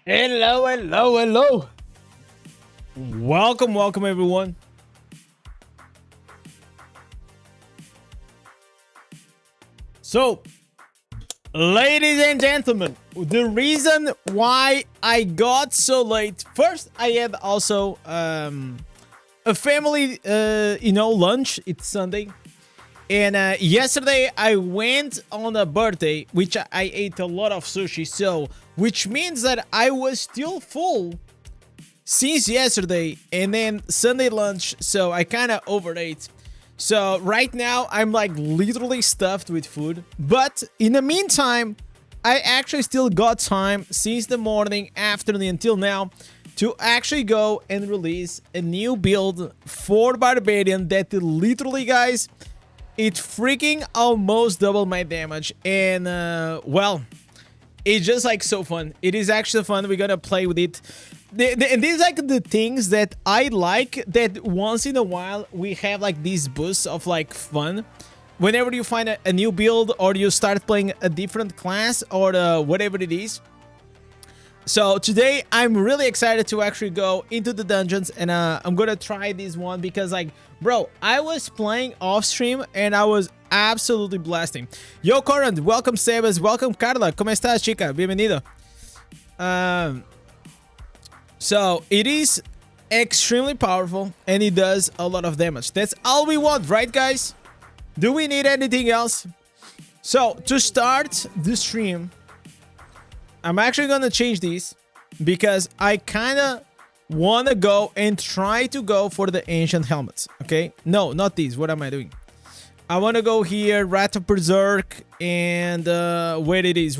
Hello, hello, hello. Welcome, everyone. So, ladies and gentlemen, the reason why I got so late. First, I had also a family, lunch. It's Sunday. And yesterday I went on a birthday, which I ate a lot of sushi. So, which means that I was still full since yesterday, and then Sunday lunch. So I kind of overate. So right now I'm like literally stuffed with food. But in the meantime, I actually still got time since the morning, afternoon until now to actually go and release a new build for Barbarian that literally, guys, it freaking almost doubled my damage. And well, it's just like so fun. It is actually fun. We're gonna play with it. And these like the things that I like, that once in a while we have like these boosts of like fun whenever you find a new build, or you start playing a different class, or whatever it is. So today I'm really excited to actually go into the dungeons, and I'm gonna try this one because, like, bro, I was playing off stream and I was absolutely blasting. Yo, Corand, welcome. Sebas, welcome. Carla, ¿cómo estás, chica? Bienvenido. So it is extremely powerful and it does a lot of damage. That's all we want, right, guys? Do we need anything else? So to start the stream, I'm actually gonna change these because I kind of want to go and try to go for the ancient helmets. Okay, no, not these. What am I doing? I want to go here, Rat of Berserk, and where it is.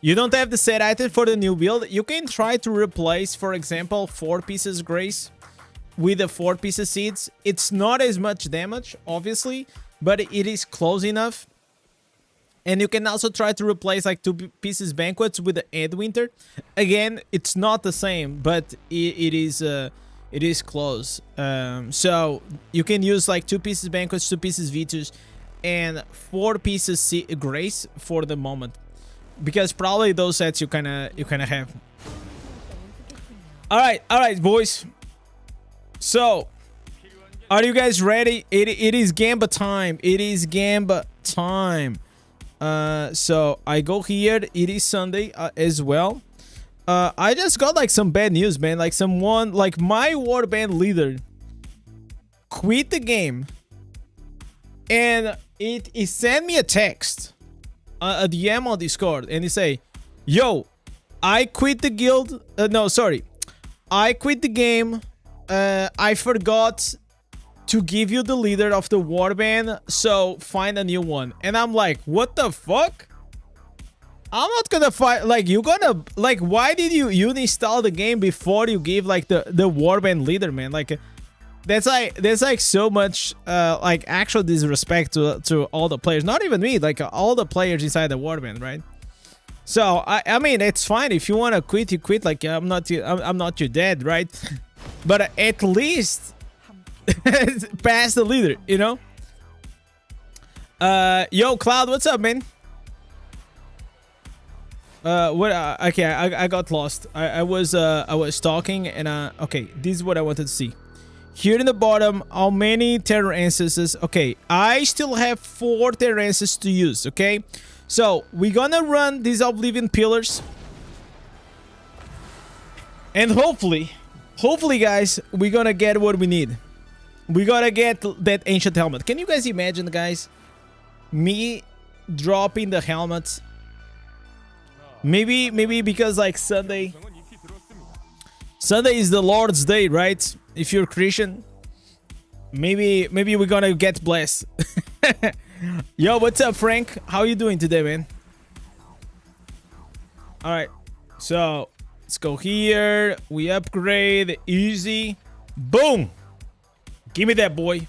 You don't have the set item for the new build. You can try to replace, for example, 4 pieces Grace with the 4 pieces Seeds. It's not as much damage, obviously, but it is close enough. And you can also try to replace like 2 pieces Banquets with the Edwinter. Again, it's not the same, but it is close. So you can use like 2 pieces Banquets, 2 pieces Vitus, and 4 pieces Grace for the moment, because probably those sets you kind of have. All right, boys. So, are you guys ready? It is Gamba time. It is Gamba time. So I go here. It is Sunday as well. I just got like some bad news, man. Like someone, like my warband leader, quit the game, and it sent me a text, a DM on Discord, and he say, "Yo, I quit the guild. No, sorry, I quit the game. I forgot to give you the leader of the warband, so find a new one." And I'm like, what the fuck? I'm not gonna fight. Like, you gonna, like, why did you install the game before you give like the warband leader, man? Like, that's like so much like actual disrespect to all the players. Not even me, like all the players inside the warband, right? So I mean, it's fine if you wanna quit, you quit. Like, I'm not your dad, right? But at least pass the leader, you know. Yo, Cloud, what's up, man? What? Okay, I got lost. I was talking, and okay, this is what I wanted to see. Here in the bottom, how many Terror Ancestors? Okay, I still have 4 Terror Ancestors to use. Okay, so we're gonna run these Oblivion Pillars, and hopefully, guys, we're gonna get what we need. We gotta get that ancient helmet. Can you guys imagine, guys, me dropping the helmet? Maybe because like Sunday is the Lord's Day, right? If you're Christian, maybe we're gonna get blessed. Yo, what's up, Frank? How you doing today, man? All right, so let's go here. We upgrade easy. Boom. Give me that, boy.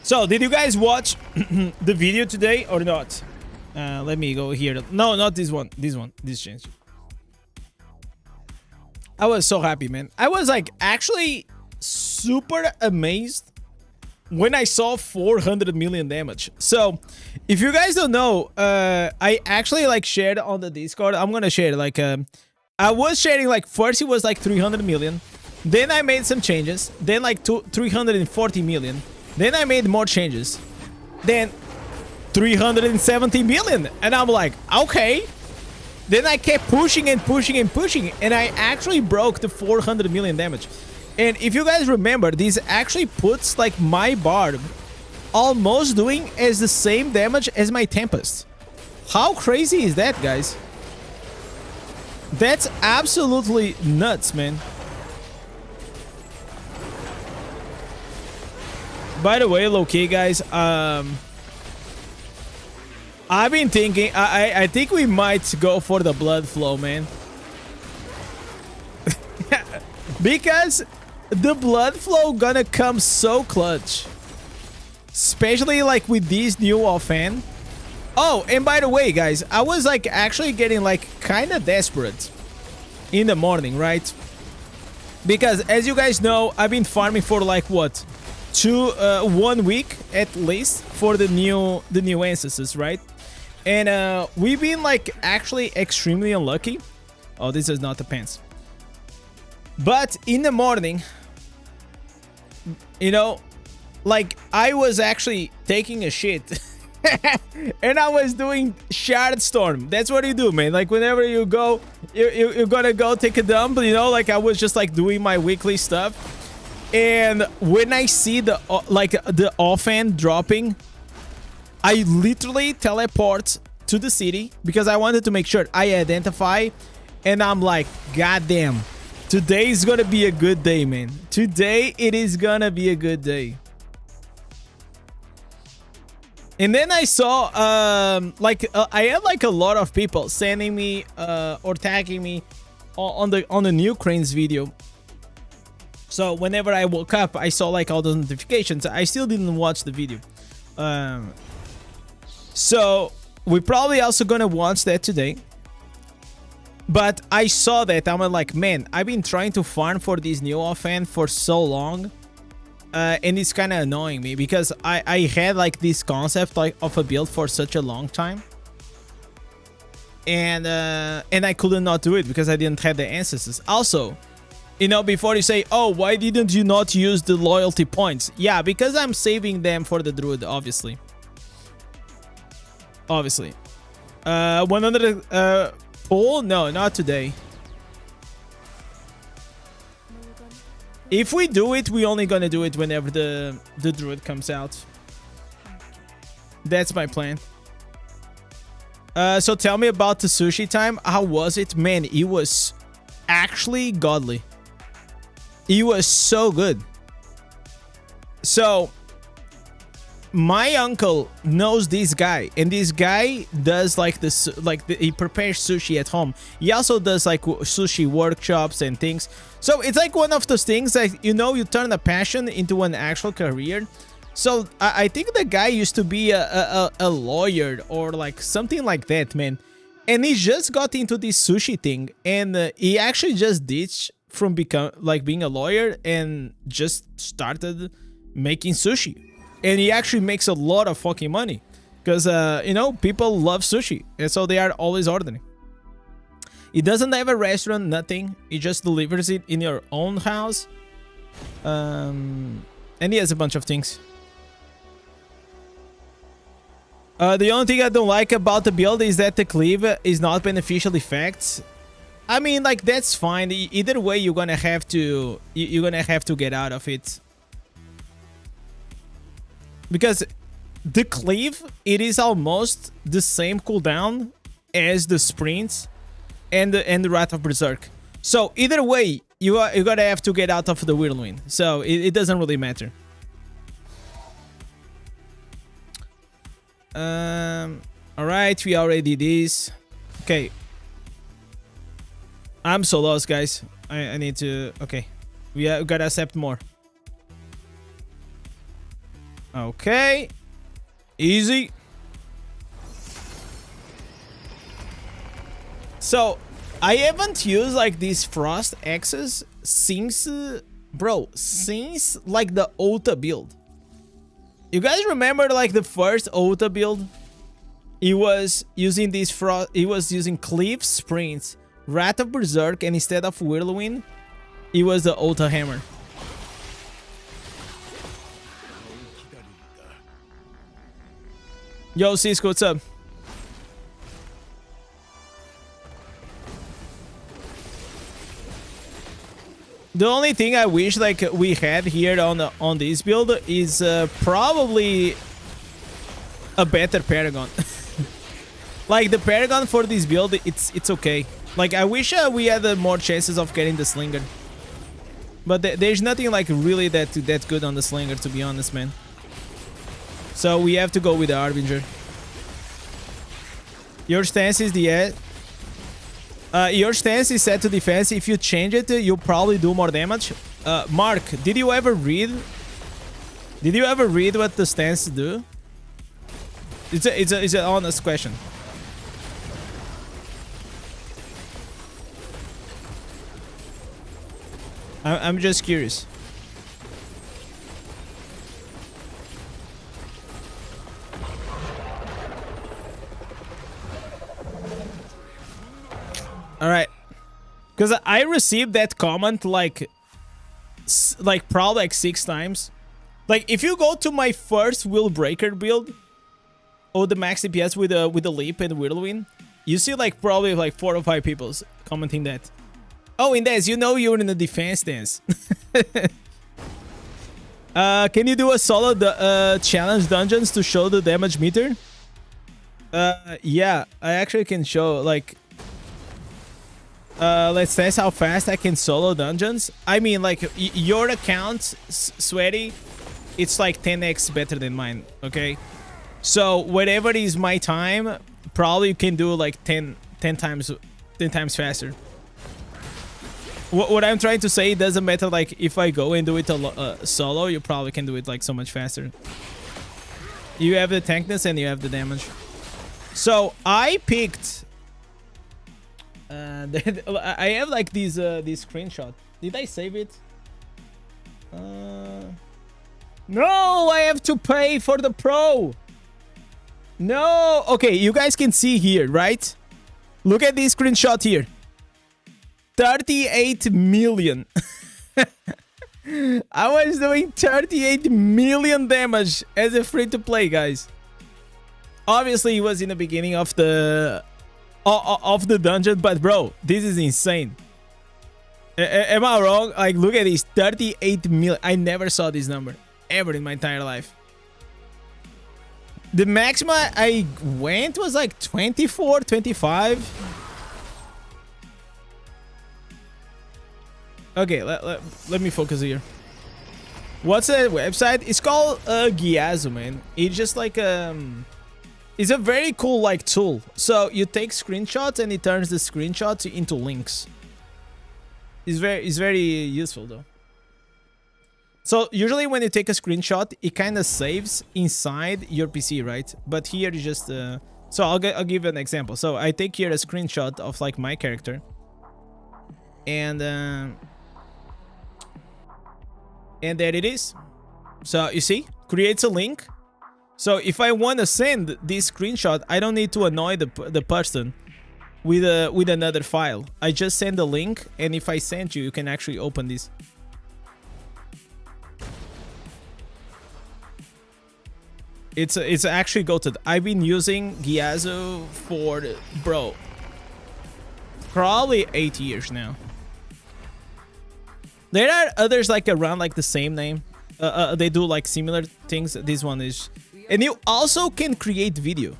So, did you guys watch the video today or not? Let me go here. No, not this one. This change. I was so happy, man. I was like actually super amazed when I saw 400 million damage. So if you guys don't know, I actually like shared on the Discord. I'm gonna share like I was sharing like first it was like 300 million, then I made some changes, then like 340 million, then I made more changes, then 370 million, and I'm like, okay. Then I kept pushing and pushing and pushing, and I actually broke the 400 million damage. And if you guys remember, this actually puts like my Barb almost doing as the same damage as my Tempest. How crazy is that, guys? That's absolutely nuts, man. By the way, low-key, guys, I've been thinking, I think we might go for the blood flow, man. Because the blood flow gonna come so clutch. Especially like with these new offhand. Oh, and by the way, guys, I was like actually getting like kind of desperate in the morning, right? Because as you guys know, I've been farming for like what? 1 week at least for the new ancestors, right? And we've been like actually extremely unlucky. Oh, this is not the pants. But in the morning, you know, like I was actually taking a shit and I was doing Shard Storm. That's what you do, man. Like whenever you go, you're gonna go take a dump, you know, like I was just like doing my weekly stuff. And when I see the like the offhand dropping, I literally teleport to the city because I wanted to make sure I identify, and I'm like, God damn, today is gonna be a good day, man. Today it is gonna be a good day. And then I saw I had like a lot of people sending me or tagging me on the new cranes video. So whenever I woke up, I saw like all the notifications. I still didn't watch the video. So we're probably also gonna watch that today. But I saw that, I'm like, man, I've been trying to farm for this new offhand for so long. And it's kind of annoying me because I had like this concept like of a build for such a long time. And I couldn't not do it because I didn't have the ancestors. Also, you know, before you say, oh, why didn't you not use the loyalty points? Yeah, because I'm saving them for the druid, obviously. Obviously. 100 pull? No, not today. If we do it, we only gonna do it whenever the druid comes out. That's my plan. So tell me about the sushi time. How was it? Man, it was actually godly. It was so good. So my uncle knows this guy, and this guy does like this, he prepares sushi at home. He also does like sushi workshops and things. So it's like one of those things that, you know, you turn a passion into an actual career. So I think the guy used to be a lawyer or like something like that, man. And he just got into this sushi thing, and he actually just ditched from being a lawyer and just started making sushi. And he actually makes a lot of fucking money because, you know, people love sushi, and so they are always ordering. He doesn't have a restaurant, nothing. He just delivers it in your own house. And he has a bunch of things. The only thing I don't like about the build is that the cleave is not beneficial effects. I mean, like, that's fine. Either way, you're gonna have to get out of it. Because the cleave, it is almost the same cooldown as the sprints and the Wrath of Berserk. So either way, you're gonna have to get out of the whirlwind. So it doesn't really matter. Alright, we already did this. Okay. I'm so lost, guys. I need to... Okay. We gotta accept more. Okay. Easy. So, I haven't used like these frost axes since... bro, since like the Ota build. You guys remember like the first Ota build? He was using these he was using Cleave Sprints, Wrath of Berserk, and instead of Whirlwind, it was the Ota Hammer. Yo, Cisco, what's up? The only thing I wish like we had here on this build is probably a better Paragon. Like the Paragon for this build, it's okay. Like I wish we had more chances of getting the Slinger, but there's nothing like really that good on the Slinger, to be honest, man. So we have to go with the Harbinger. Your stance is the your stance is set to defense. If you change it, you'll probably do more damage. Mark, did you ever read? Did you ever read what the stance do? It's an honest question. I'm just curious. All right, because I received that comment like probably like 6 times. Like if you go to my first Will Breaker build, or the max DPS with a leap and whirlwind, you see like probably like 4 or 5 people commenting that. Oh, Indez, you know you're in the defense stance. Can you do a solo challenge dungeons to show the damage meter? Yeah, I actually can show like. Let's test how fast I can solo dungeons. I mean, like, your account, Sweaty, it's like 10x better than mine, okay? So, whatever is my time, probably you can do like 10 times faster. What I'm trying to say, it doesn't matter, like, if I go and do it solo, you probably can do it, like, so much faster. You have the tankness and you have the damage. So, I picked... I have like these screenshot. Did I save it? No, I have to pay for the pro. No. Okay, you guys can see here, right? Look at this screenshot here. 38 million. I was doing 38 million damage as a free-to-play, guys. Obviously, it was in the beginning of the dungeon, but bro, this is insane. Am I wrong? Like, look at this, 38 million. I never saw this number ever in my entire life. The maximum I went was like 24, 25. Okay, let me focus here. What's the website? It's called Gyazo, man. It's just like it's a very cool like tool. So you take screenshots and it turns the screenshots into links. It's very useful though. So usually when you take a screenshot, it kind of saves inside your PC, right? But here it's just so I'll give you an example. So I take here a screenshot of like my character, and there it is. So you see, creates a link. So if I want to send this screenshot, I don't need to annoy the person with another file. I just send a link, and if I send you, you can actually open this. It's actually goated. I've been using Gyazo for, bro, probably 8 years now. There are others like around like the same name. They do like similar things. This one is. And you also can create video.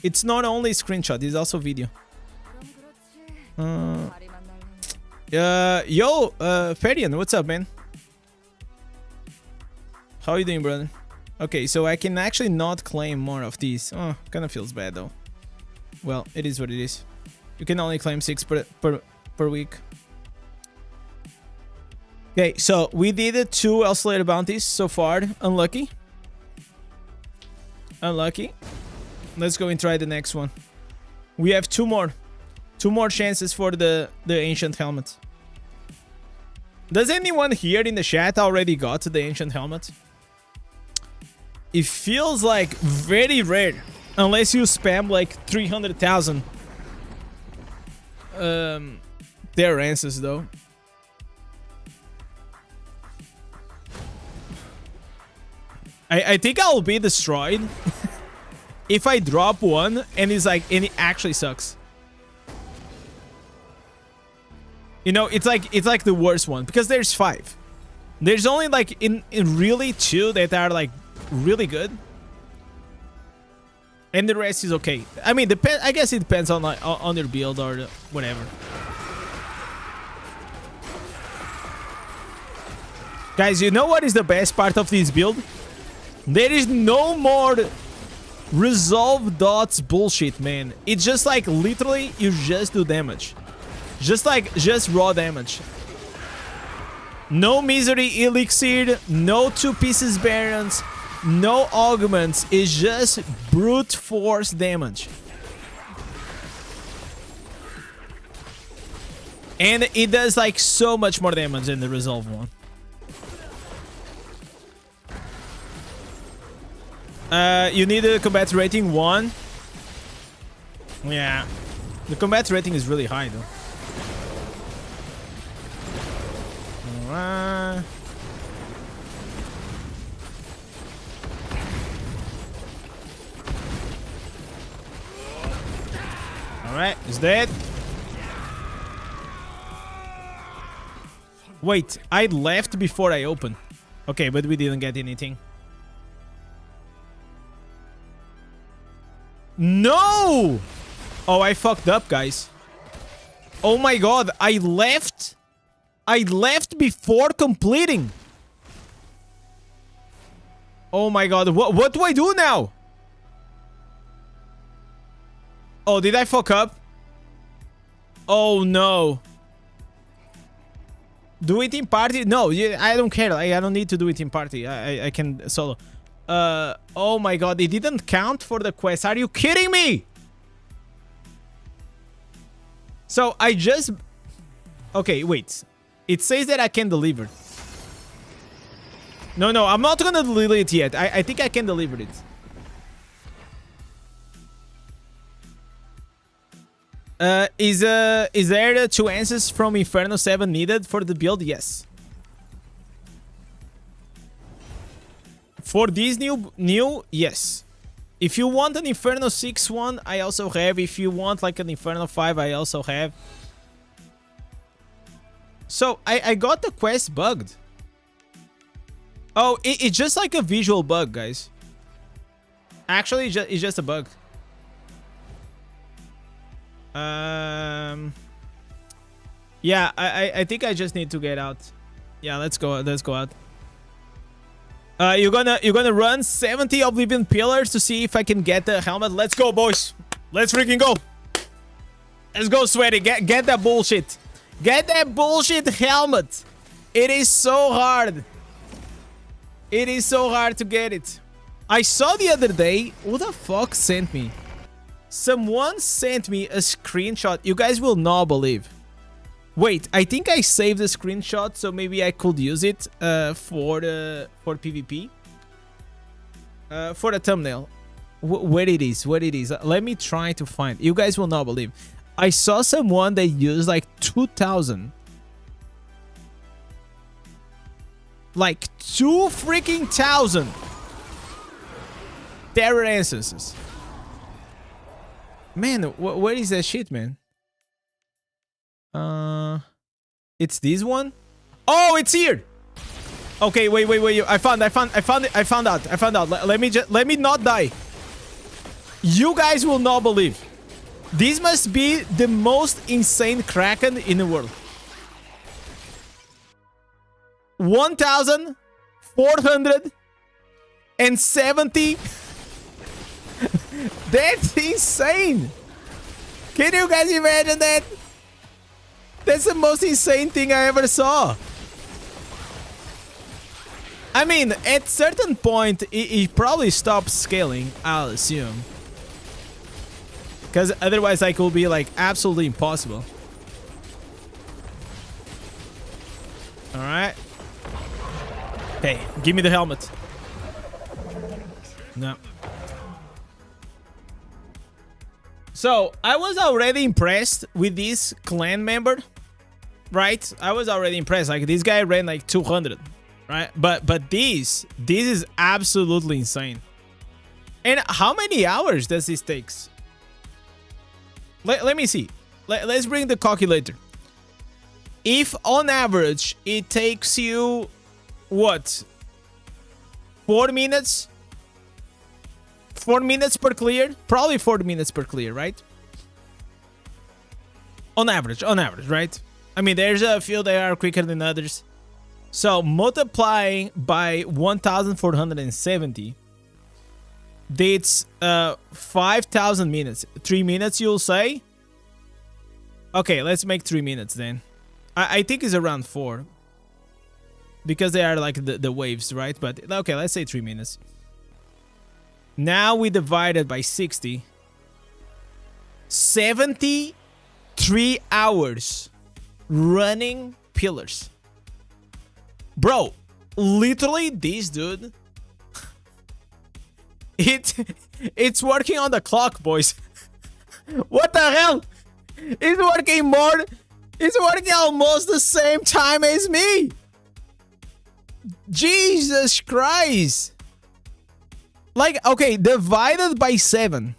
It's not only screenshot, it's also video. Yo, Ferian, what's up, man? How you doing, brother? Okay, so I can actually not claim more of these. Oh, kind of feels bad, though. Well, it is what it is. You can only claim 6 per week. Okay, so we did 2 isolated bounties so far. Unlucky. Unlucky. Let's go and try the next one. We have 2 more. 2 more chances for the ancient helmet. Does anyone here in the chat already got the ancient helmet? It feels like very rare. Unless you spam like 300,000. Their answers though. I think I'll be destroyed if I drop one and it actually sucks. You know, it's like the worst one because there's 5. There's only like in really 2 that are like really good. And the rest is okay. I mean, I guess it depends on like on your build or whatever. Guys, you know what is the best part of this build? There is no more resolve dots bullshit, man. It's just like literally you just do damage. Just raw damage. No misery elixir, no 2 pieces barons, no augments. It's just brute force damage. And it does like so much more damage than the resolve one. You need a combat rating 1. Yeah. The combat rating is really high though. Alright. Alright, he's dead. Wait, I left before I opened. Okay, but we didn't get anything. No! Oh, I fucked up, guys. Oh my god, I left before completing. Oh my god, what do I do now? Oh, did I fuck up? Oh no. Do it in party? No, I don't care. I don't need to do it in party. I can solo. Oh my god, it didn't count for the quest. Are you kidding me? So I just... Okay, wait. It says that I can deliver. No, I'm not gonna deliver it yet. I think I can deliver it. Is there 2 answers from Inferno 7 needed for the build? Yes. For this new, yes. If you want an Inferno 6 one, I also have. If you want like an Inferno 5, I also have. So, I got the quest bugged. Oh, it's just like a visual bug, guys. Actually, it's just a bug. Yeah, I think I just need to get out. Yeah, let's go out. You're gonna run 70 Oblivion Pillars to see if I can get the helmet. Let's go, boys. Let's freaking go. Let's go, Sweaty. Get that bullshit. Get that bullshit helmet. It is so hard. It is so hard to get it. I saw the other day. Who the fuck sent me? Someone sent me a screenshot. You guys will not believe. Wait, I think I saved the screenshot, so maybe I could use it for PvP. For the thumbnail. Where it is. Let me try to find. You guys will not believe. I saw someone that used like 2,000. Like 2 freaking thousand terror instances. Man, where is that shit, man? It's this one? Oh, it's here. Okay, wait. I found out. Let me not die. You guys will not believe. This must be the most insane Kraken in the world. 1,470. That's insane. Can you guys imagine that? That's the most insane thing I ever saw. I mean, at certain point, it probably stops scaling, I'll assume. Because otherwise, it will be like absolutely impossible. Alright. Hey, give me the helmet. No. So, I was already impressed with this clan member, right? I was already impressed. Like, this guy ran like 200, right? But this is absolutely insane. And how many hours does this take? Let me see. Let's bring the calculator. If on average it takes you, what, 4 minutes? 4 minutes per clear? Probably 4 minutes per clear, right? On average, right? I mean, there's a few that are quicker than others. So multiplying by 1,470, that's 5,000 minutes. 3 minutes, you'll say? Okay, let's make 3 minutes then. I think it's around 4. Because they are like the waves, right? But okay, let's say 3 minutes. Now we divide it by 60. 73 hours running pillars. Bro, literally this dude, it's working on the clock, boys. What the hell? It's working more. It's working almost the same time as me. Jesus Christ. Like, okay, divided by 7,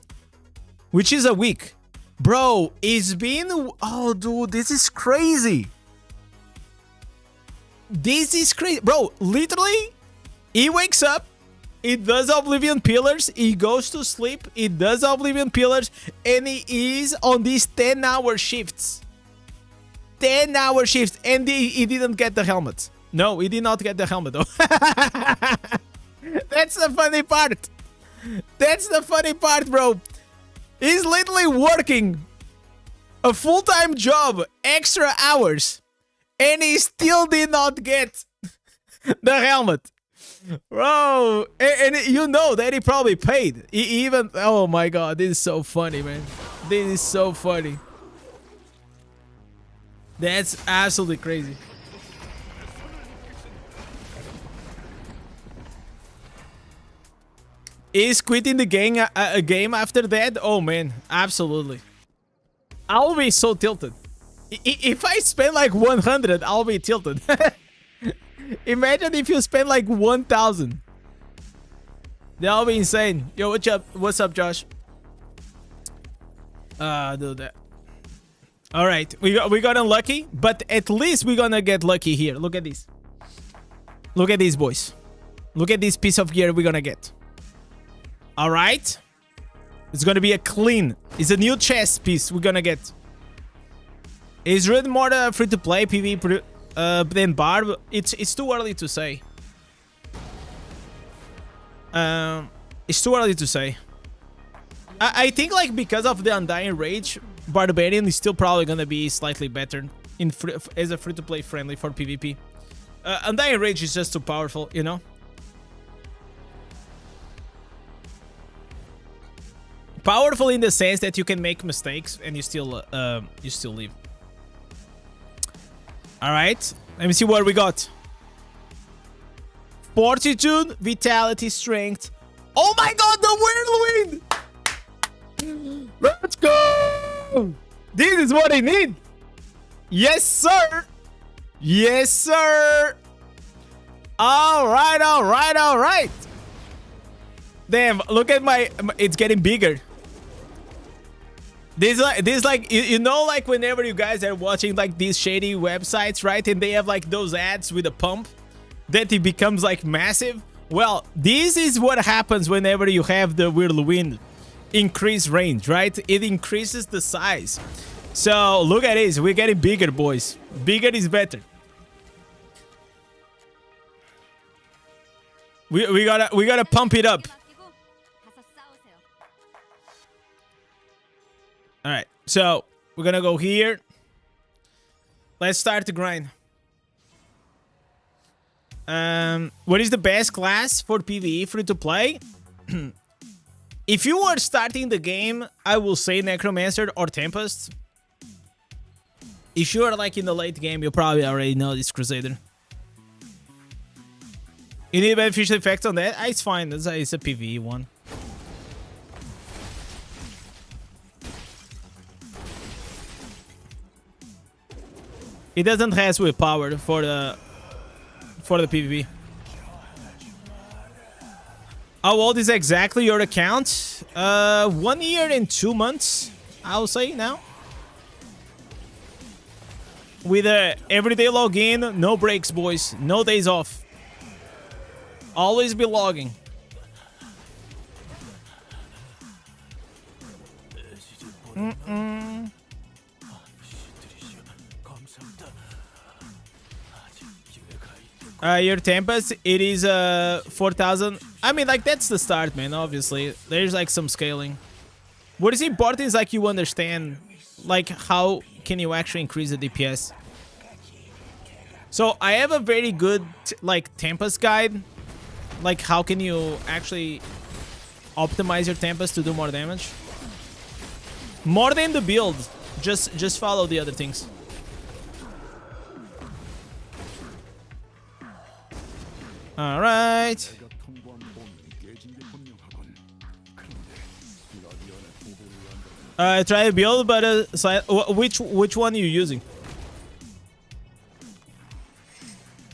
which is a week. Bro, it's been... Oh, dude, this is crazy. This is crazy. Bro, literally, he wakes up, he does Oblivion Pillars, he goes to sleep, he does Oblivion Pillars, and he is on these 10-hour shifts. 10-hour shifts, and he didn't get the helmet. No, he did not get the helmet, though. That's the funny part. That's the funny part, bro. He's literally working a full-time job, extra hours, and he still did not get the helmet. Bro, and you know that he probably paid. He even... Oh my god, this is so funny, man. This is so funny. That's absolutely crazy. Is quitting the game a game after that? Oh man, absolutely. I'll be so tilted. If I spend like 100, I'll be tilted. Imagine if you spend like 1,000. That'll be insane. Yo, what's up? What's up, Josh? Do that. All right, we got unlucky, but at least we're gonna get lucky here. Look at this. Look at these boys. Look at this piece of gear we're gonna get. All right, it's gonna be a clean. It's a new chess piece we're gonna get. Is Red more free to play PvP than Barb? It's too early to say. It's too early to say. I think like because of the Undying Rage, Barbarian is still probably gonna be slightly better in as a free to play friendly for PvP. Undying Rage is just too powerful, you know. Powerful in the sense that you can make mistakes and you still live. All right, let me see what we got. Fortitude, vitality, strength. Oh my god, the whirlwind! Let's go! This is what I need. Yes, sir. Yes, sir. All right, all right, all right. Damn, look at my... It's getting bigger. This like you know, like whenever you guys are watching like these shady websites, right? And they have like those ads with a pump that it becomes like massive. Well, this is what happens whenever you have the whirlwind increase range, right? It increases the size. So look at this, we're getting bigger, boys. Bigger is better. We gotta pump it up. All right, so we're gonna go here. Let's start the grind. What is the best class for PvE free to play? If you are starting the game, I will say Necromancer or Tempest. If you are like in the late game, you probably already know this Crusader. You need beneficial effects on that? It's fine. It's a PvE one. It doesn't have willpower for the PvP. How old is exactly your account? 1 year and 2 months, I'll say now. With a everyday login, no breaks, boys. No days off. Always be logging. Your Tempest, it is 4,000. I mean, like, that's the start, man, obviously. There's, like, some scaling. What is important is, like, you understand, like, how can you actually increase the DPS. So, I have a very good, like, Tempest guide. Like, how can you actually optimize your Tempest to do more damage. More than the build. Just follow the other things. All right. Try a build, but which one are you using?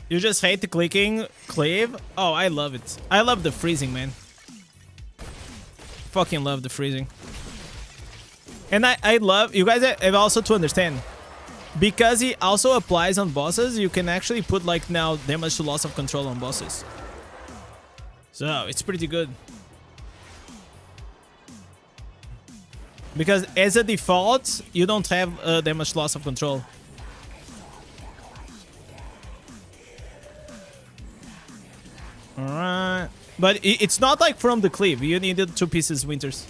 You just hate the clicking clave? Oh, I love it. I love the freezing, man. Fucking love the freezing. And I love, you guys have also to understand, because he also applies on bosses, you can actually put like now damage to loss of control on bosses. So it's pretty good. Because as a default, you don't have damage loss of control. Alright. But it's not like from the cleave. You needed 2 pieces winters.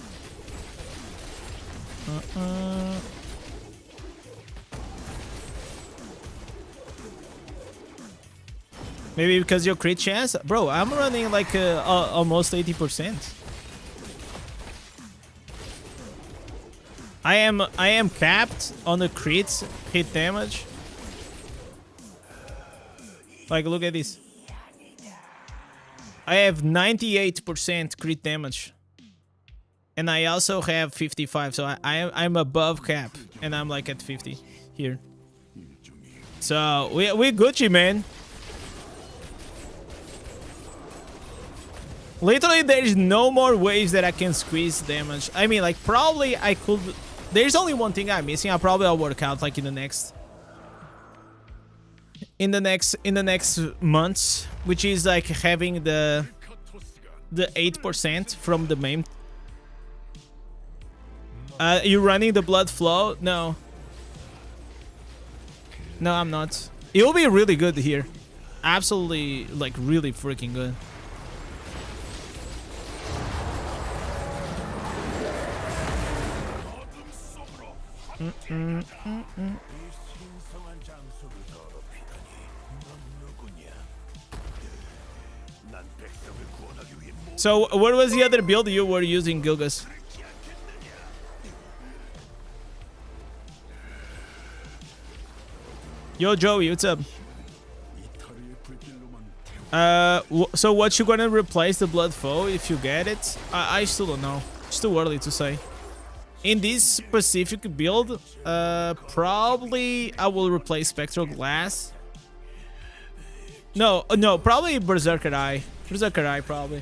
Maybe because your crit chance? Bro, I'm running like almost 80%. I am capped on the crits hit damage. Like, look at this. I have 98% crit damage. And I also have 55, so I'm above cap. And I'm like at 50 here. So, we Gucci, man. Literally, there's no more ways that I can squeeze damage. I mean, like, probably I could... There's only one thing I'm missing. I'll work out, like, in the next months, which is like having the 8% from the main. You running the blood flow? No, I'm not. It will be really good here. Absolutely, like, really freaking good. So, what was the other build you were using, Gilgas? Yo, Joey, what's up? So what you gonna replace the blood foe if you get it? I still don't know. It's too early to say. In this specific build, probably I will replace Spectral Glass. No, probably Berserker Eye. Berserker Eye, probably.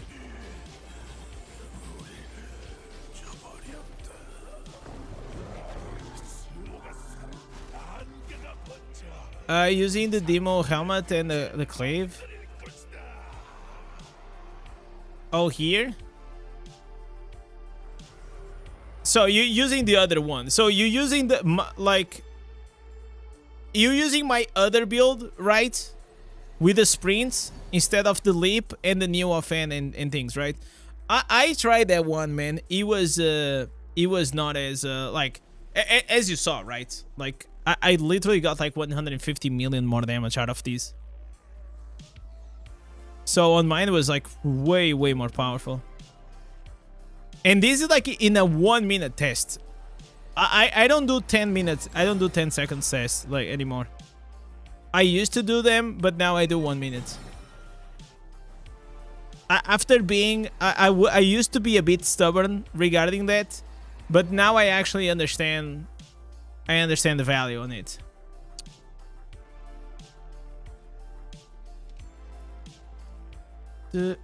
Using the demo helmet and the clave. Oh, here? So you're using the other one. So you're using the, like... You're using my other build, right? With the sprints instead of the leap and the new offhand and things, right? I tried that one, man. It was not as, like... As you saw, right? Like... I literally got like 150 million more damage out of these. So on mine it was like way more powerful. And this is like in a 1 minute test. I don't do 10 minutes. I don't do 10 seconds tests like anymore. I used to do them, but now I do 1 minute. after being, I used to be a bit stubborn regarding that, but now I actually understand. I understand the value on it.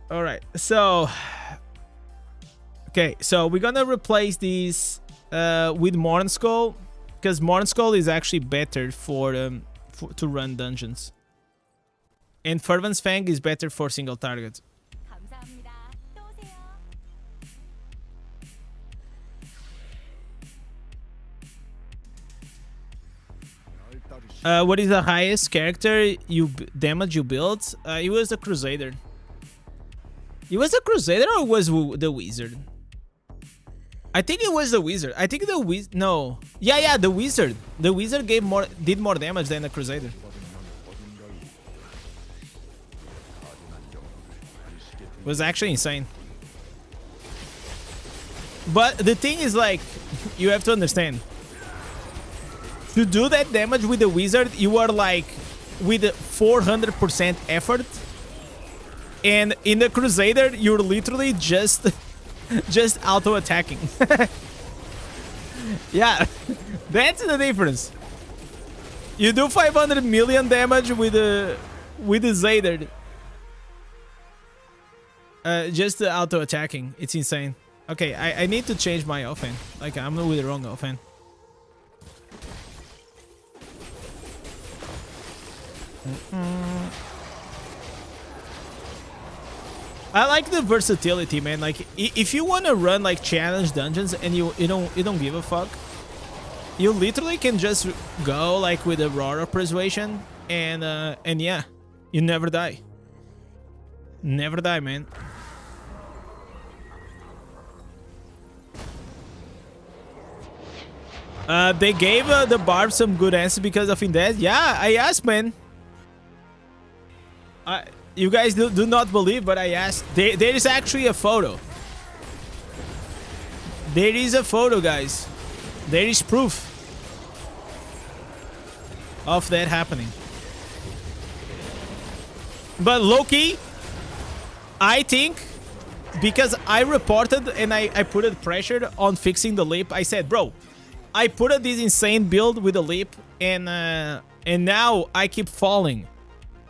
All right, so okay, so we're gonna replace these with Morn Skull, because Morn Skull is actually better for to run dungeons, and Fervent's Fang is better for single targets. What is the highest character damage you built? It was the Crusader. It was the Crusader or was the Wizard? I think it was the Wizard. I think the Wizard. No. Yeah, the Wizard. The Wizard did more damage than the Crusader. It was actually insane. But the thing is, like, you have to understand. To do that damage with the Wizard, you are like with 400% effort. And in the Crusader, you're literally just auto-attacking. Yeah, that's the difference. You do 500 million damage with the Zader. Just auto-attacking. It's insane. Okay, I need to change my offhand. Like, I'm with the wrong offhand. I like the versatility, man. Like, if you want to run like challenge dungeons and you don't give a fuck, you literally can just go like with Aurora Persuasion and yeah, you never die. Never die, man. They gave the Barb some good answers because of Indez. Yeah, I asked, man. You guys do not believe, but I asked. There is actually a photo. There is a photo, guys. There is proof of that happening. But low-key, I think because I reported and I put it pressure on fixing the leap. I said, bro, I put this insane build with the leap, and now I keep falling.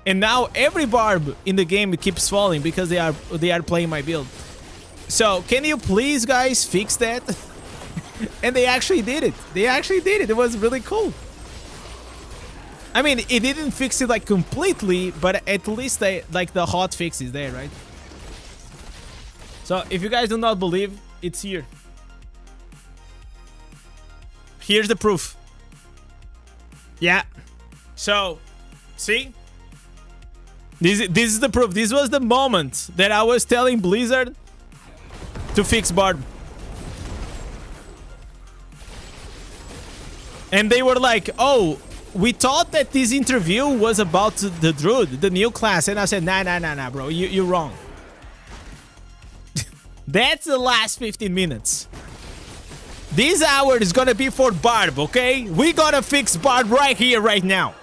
And now every Barb in the game keeps falling because they are playing my build. So can you please, guys, fix that? And they actually did it. They actually did it. It was really cool. I mean, it didn't fix it like completely, but at least like the hot fix is there, right? So if you guys do not believe, it's here. Here's the proof. Yeah. So, see? This is the proof. This was the moment that I was telling Blizzard to fix Barb. And they were like, oh, we thought that this interview was about the Druid, the new class. And I said, nah, bro, you're wrong. That's the last 15 minutes. This hour is gonna be for Barb, okay? We gotta fix Barb right here, right now.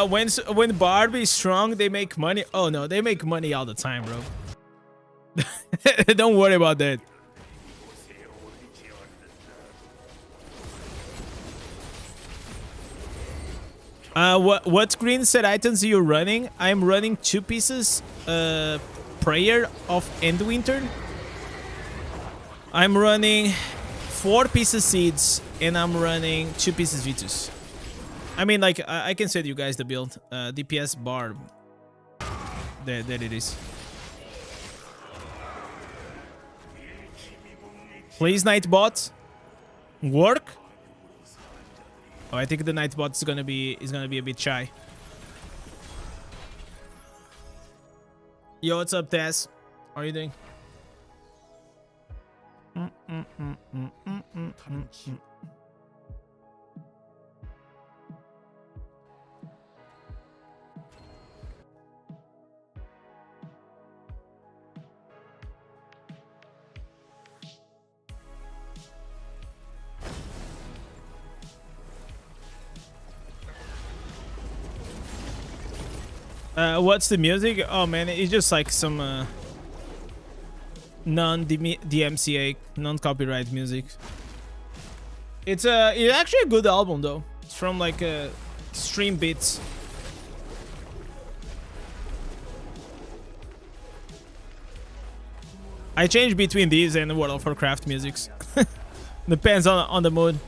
When Barb is strong, they make money. Oh no, they make money all the time, bro. Don't worry about that. What green set items are you running? I'm running 2 pieces Prayer of Endwinter. I'm running 4 pieces Seeds, and I'm running 2 pieces Vitus. I mean, like, I can send you guys the build. DPS Barb. There it is. Please, Nightbot. Work? Oh, I think the Nightbot is gonna be a bit shy. Yo, what's up, Tess? How are you doing? What's the music? Oh man, it's just like some non-DMCA, non-copyright music. It's actually a good album though. It's from like Stream Beats. I change between these and World of Warcraft musics. Depends on the mood.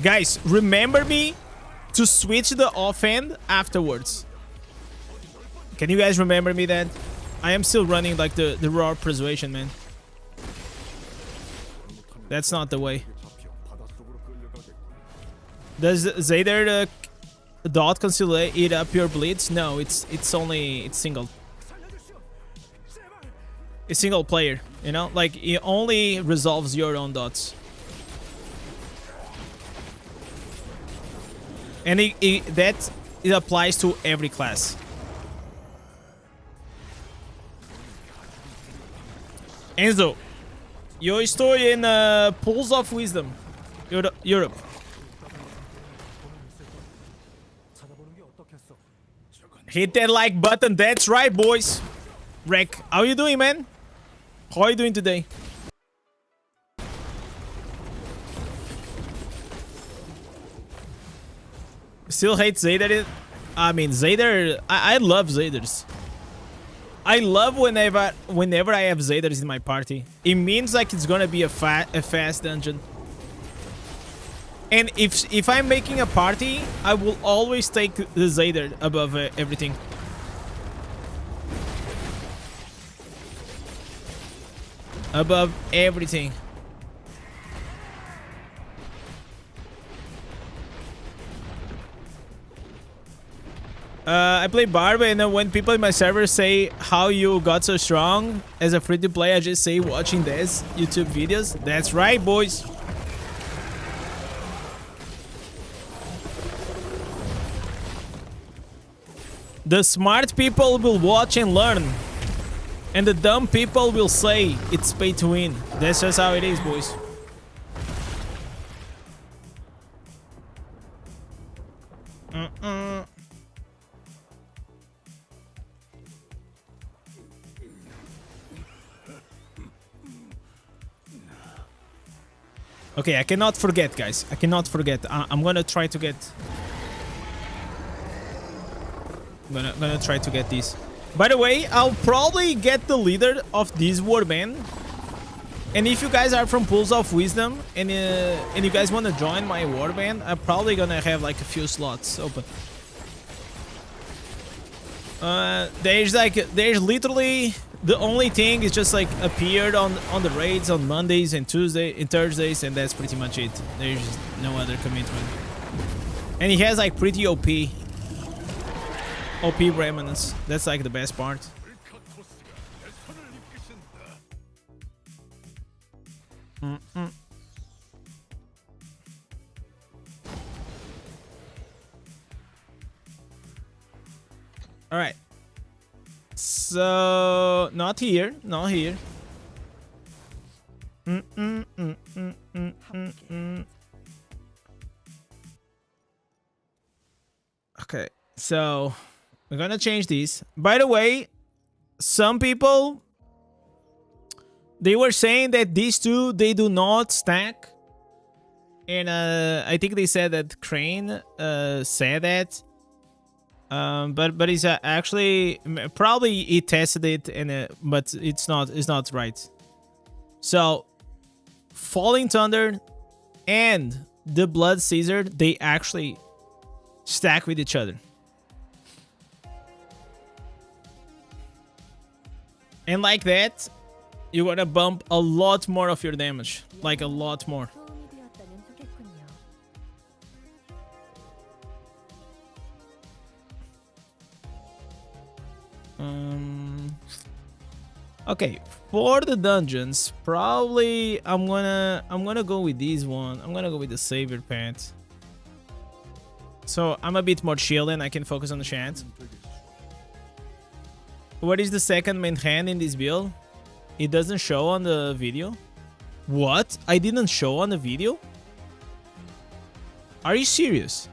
Guys, remember me to switch the offhand afterwards. Can you guys remember me that? I am still running like the raw persuasion, man. That's not the way. Does Zayder dot conceal eat up your bleeds? No, it's single. It's single player, you know? Like, it only resolves your own dots. And it applies to every class. Enzo, yo estoy en Pools of Wisdom, Europe. Hit that like button, that's right, boys. Rek, how you doing, man? How are you doing today? Still hate Zayder? I mean, Zayder... I love Zayders. I love whenever I have Zayders in my party. It means like it's gonna be a fast dungeon. And if I'm making a party, I will always take the Zayder above everything. Above everything. I play Barb, and when people in my server say how you got so strong as a free-to-play, I just say watching Indez YouTube videos. That's right, boys. The smart people will watch and learn. And the dumb people will say it's pay to win. That's just how it is, boys. Okay, I cannot forget, guys. I cannot forget. I'm gonna try to get... I'm gonna try to get these. By the way, I'll probably get the leader of this warband. And if you guys are from Pools of Wisdom and you guys want to join my warband, I'm probably gonna have like a few slots open. There's literally the only thing is just like appeared on the raids on Mondays and Thursdays, and that's pretty much it. There's no other commitment. And he has like pretty OP remnants. That's like the best part. All right. So not here, not here. Okay, so we're gonna change these. By the way, some people, they were saying that these two, they do not stack. And I think they said that Crane said that. But he's actually probably he tested it, and but it's not right. So Falling Thunder and the Blood Caesar, they actually stack with each other. And like that, you're gonna bump a lot more of your damage. Like a lot more. Okay, for the dungeons, probably I'm gonna go with this one. I'm gonna go with the Savior Pants. So I'm a bit more chill and I can focus on the chant. What is the second main hand in this build? It doesn't show on the video. What? I didn't show on the video? Are you serious?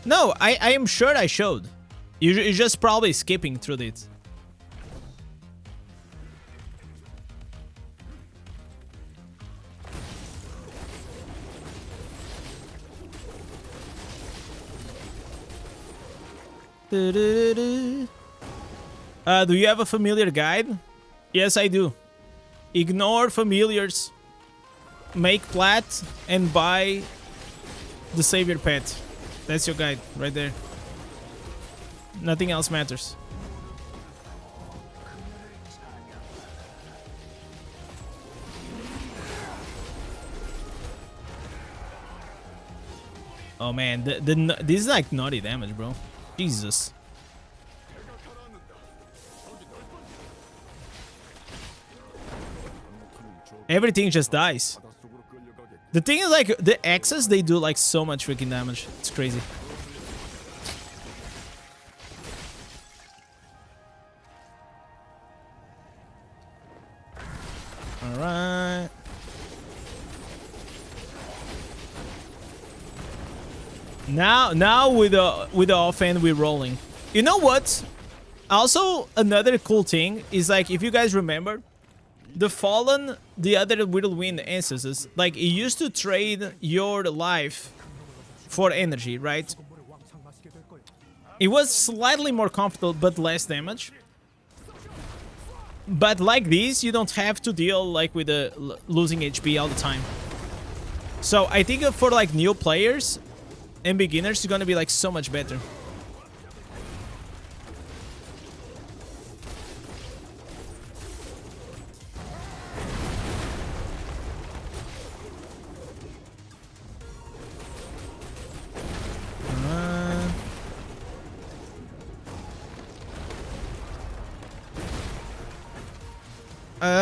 No, I am sure I showed. You're just probably skipping through it. Do you have a familiar guide? Yes, I do. Ignore familiars. Make plat and buy the savior pet. That's your guide right there. Nothing else matters. Oh man, this is like naughty damage, bro. Jesus. Everything just dies. The thing is, like, the X's, they do like so much freaking damage. It's crazy. Alright. Now with the offhand we're rolling. You know what? Also, another cool thing is, like, if you guys remember, the Fallen, the other Whirlwind ancestors, like, it used to trade your life for energy, right? It was slightly more comfortable, but less damage. But like this, you don't have to deal like with the losing HP all the time. So I think for like new players and beginners, it's gonna be like so much better.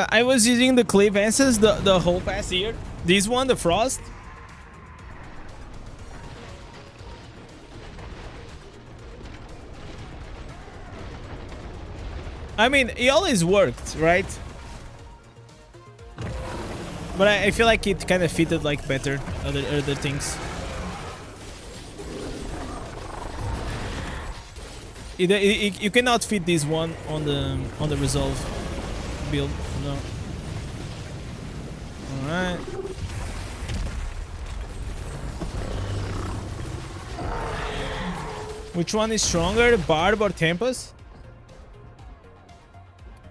I was using the Cliff Answers the whole past year. This one, the Frost. I mean, it always worked, right? But I feel like it kind of fitted like better other things. You cannot fit this one on the Resolve build. No. Alright. Which one is stronger, Barb or Tempest?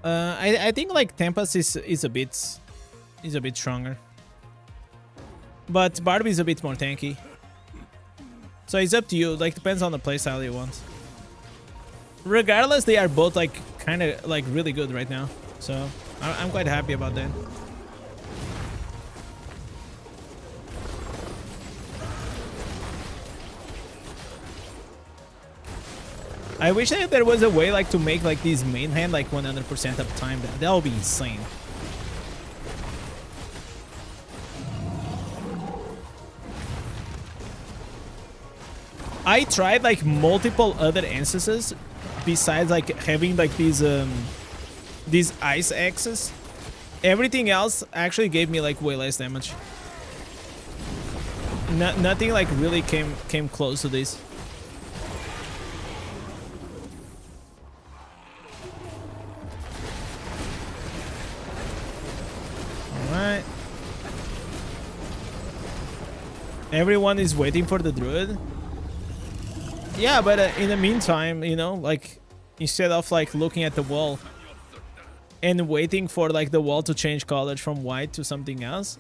I think like Tempest is a bit stronger, but Barb is a bit more tanky. So it's up to you. Like, depends on the playstyle you want. Regardless, they are both like kind of like really good right now. So I'm quite happy about that. I wish that there was a way like to make like these main hand like 100% of the time. That would be insane. I tried like multiple other instances besides like having like these ice axes. Everything else actually gave me like way less damage. Nothing like really came close to this. Alright. Everyone is waiting for the druid. Yeah, but in the meantime, you know, like, instead of like looking at the wall and waiting for like the wall to change colors from white to something else,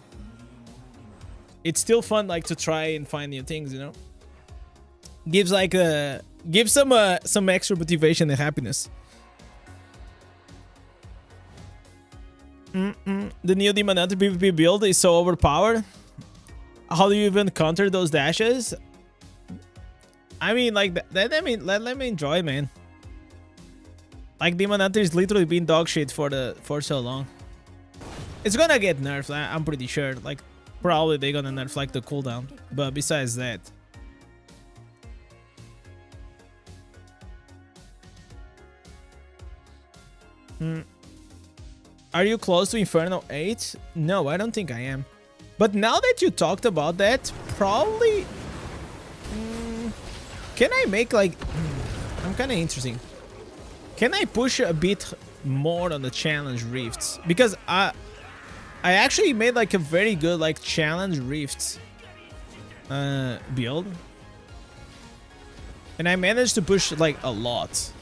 it's still fun like to try and find new things, you know. Gives like gives some extra motivation and happiness. The new Demon Hunter PvP build is so overpowered. How do you even counter those dashes? I mean, like, let me enjoy, man. Like, Demon Hunter is literally been dog shit for so long. It's gonna get nerfed, I'm pretty sure. Like, probably they're gonna nerf like the cooldown. But besides that, are you close to Inferno 8? No, I don't think I am. But now that you talked about that, probably Can I make like... I'm kind of interesting. Can I push a bit more on the challenge rifts? Because I actually made like a very good like challenge rifts build. And I managed to push like a lot.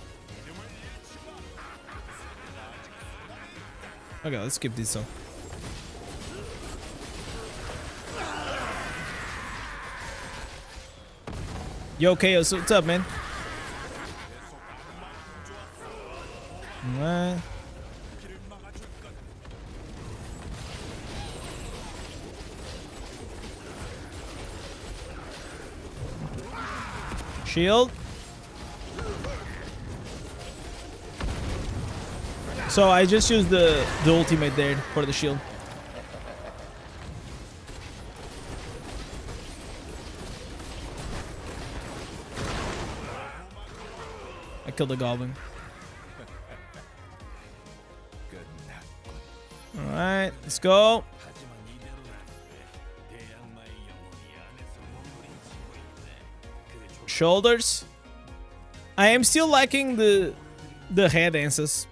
Okay, let's skip this one. Yo, Chaos, what's up, man? Alright. Shield. So I just used the ultimate there for the shield. I killed the goblin. Alright, let's go. Shoulders. I am still lacking the head dances.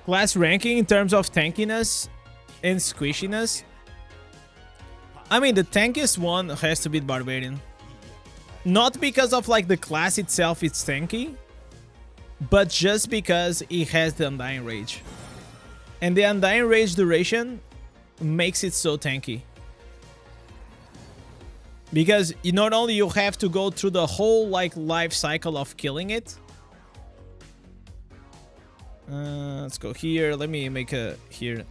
Class ranking in terms of tankiness and squishiness. I mean, the tankiest one has to be the Barbarian. Not because of like the class itself it's tanky, but just because it has the Undying Rage. And the Undying Rage duration makes it so tanky. Because you not only you have to go through the whole like life cycle of killing it. Let's go here. Let me make a here.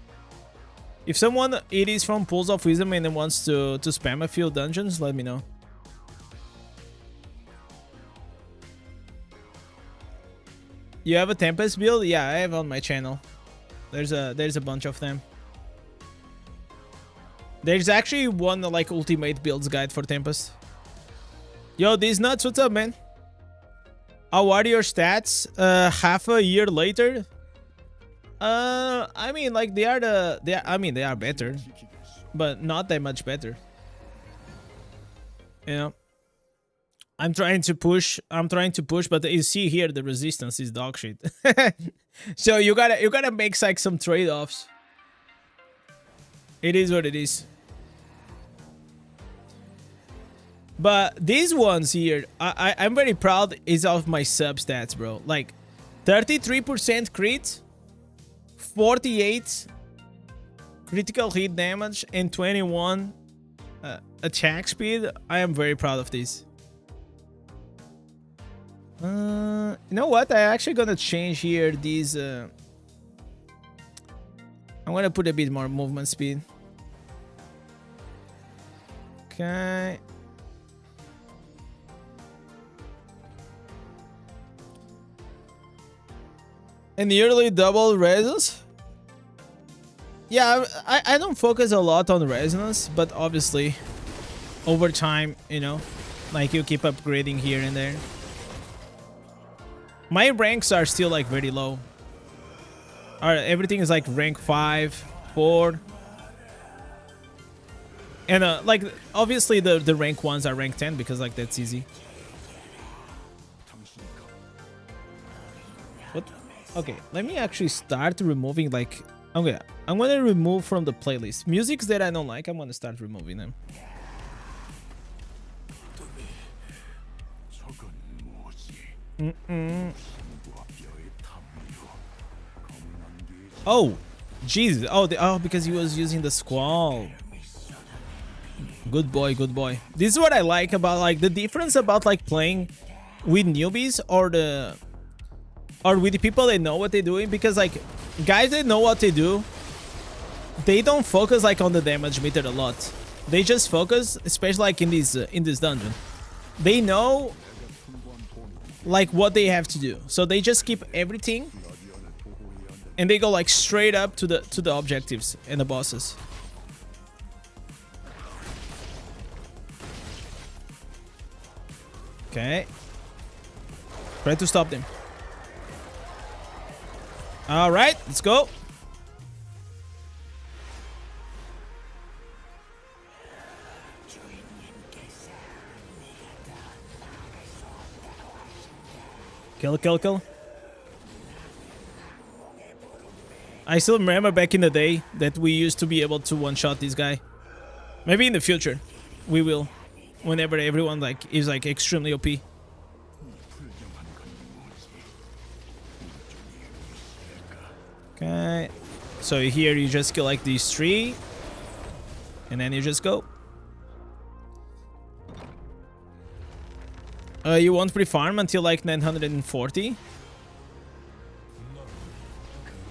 If someone it is from Pools of Wisdom and wants to spam a few dungeons, let me know. You have a Tempest build? Yeah, I have on my channel. There's a bunch of them. There's actually one like ultimate builds guide for Tempest. Yo, these nuts, what's up, man? How are your stats? Half a year later? I mean, like they are better, but not that much better. You know, I'm trying to push, but you see here the resistance is dog shit. So you gotta make like some trade-offs. It is what it is. But these ones here, I'm very proud is of my sub stats, bro. Like 33% crit, 48 critical hit damage, and 21 attack speed. I am very proud of this. You know what? I'm actually gonna change here these. I'm gonna put a bit more movement speed. Okay. And nearly double resonance. Yeah, I don't focus a lot on resonance, but obviously, over time, you know, like you keep upgrading here and there. My ranks are still like very low. Alright, everything is like rank 5, 4. And like obviously the rank ones are rank 10 because like that's easy. What? Okay, let me actually start removing like okay, I'm gonna remove from the playlist musics that I don't like. I'm gonna start removing them. Oh, jeez. Oh, because he was using the squall. Good boy, good boy. This is what I like about like the difference about like playing with newbies or with the people that know what they're doing, because like guys that know what they do, they don't focus like on the damage meter a lot. They just focus, especially like in this dungeon. They know like what they have to do, so they just keep everything and they go like straight up to the objectives and the bosses. Okay, try to stop them. All right, let's go. Kill, kill, kill. I still remember back in the day that we used to be able to one-shot this guy. Maybe in the future we will, whenever everyone like is like extremely OP. Okay, so here you just kill like these 3, and then you just go. You won't pre-farm until like 940.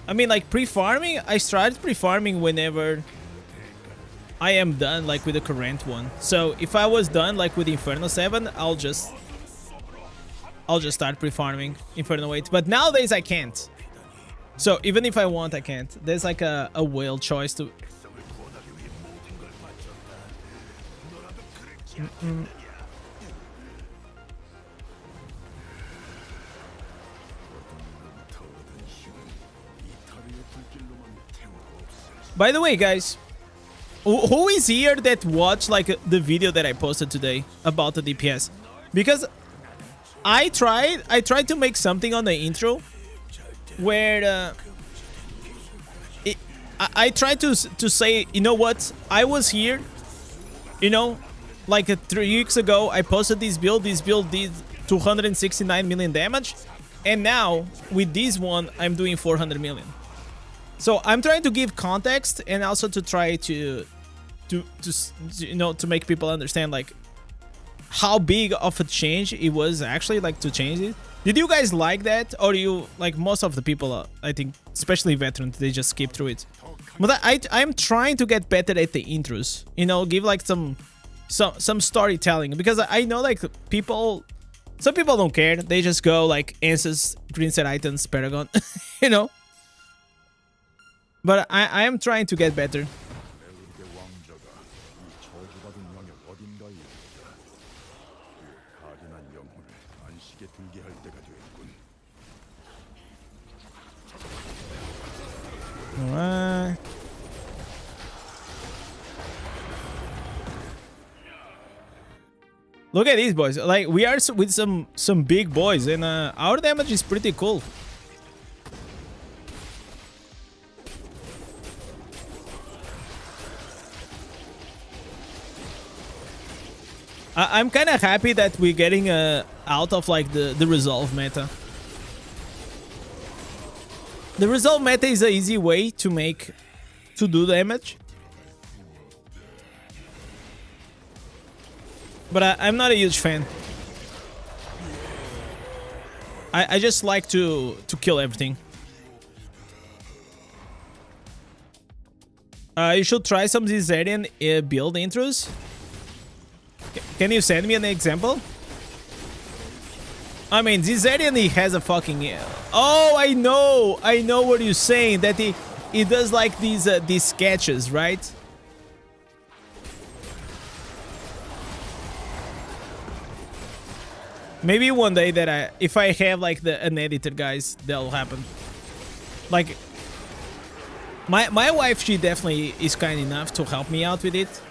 I mean, like, pre-farming, I started pre-farming whenever I am done, like, with the current one. So, if I was done, like, with Inferno 7, I'll just start pre-farming Inferno 8. But nowadays, I can't. So, even if I want, I can't. There's, like, a whale choice to... By the way, guys, who is here that watched like the video that I posted today about the DPS? Because I tried to make something on the intro where I tried to say, you know what, I was here, you know, like 3 weeks ago I posted this build did 269 million damage, and now with this one I'm doing 400 million. So I'm trying to give context and also to try to you know, to make people understand like how big of a change it was actually, like, to change it. Did you guys like that, or you like most of the people? I think, especially veterans, they just skip through it. But I'm trying to get better at the intros. You know, give like some storytelling, because I know like some people don't care. They just go like Answers, Green Set Items, Paragon, you know. But I am trying to get better. Alright. Look at these boys. Like, we are with some big boys, and our damage is pretty cool. I'm kind of happy that we're getting out of like the resolve meta. The resolve meta is an easy way to do damage, but I'm not a huge fan. I just like to kill everything. You should try some Zizarian build intros. Can you send me an example? I mean, Zizarian, he has a fucking... Oh, I know what you're saying. That he does like these sketches, right? Maybe one day that if I have like an editor, guys, that'll happen. Like, my wife, she definitely is kind enough to help me out with it.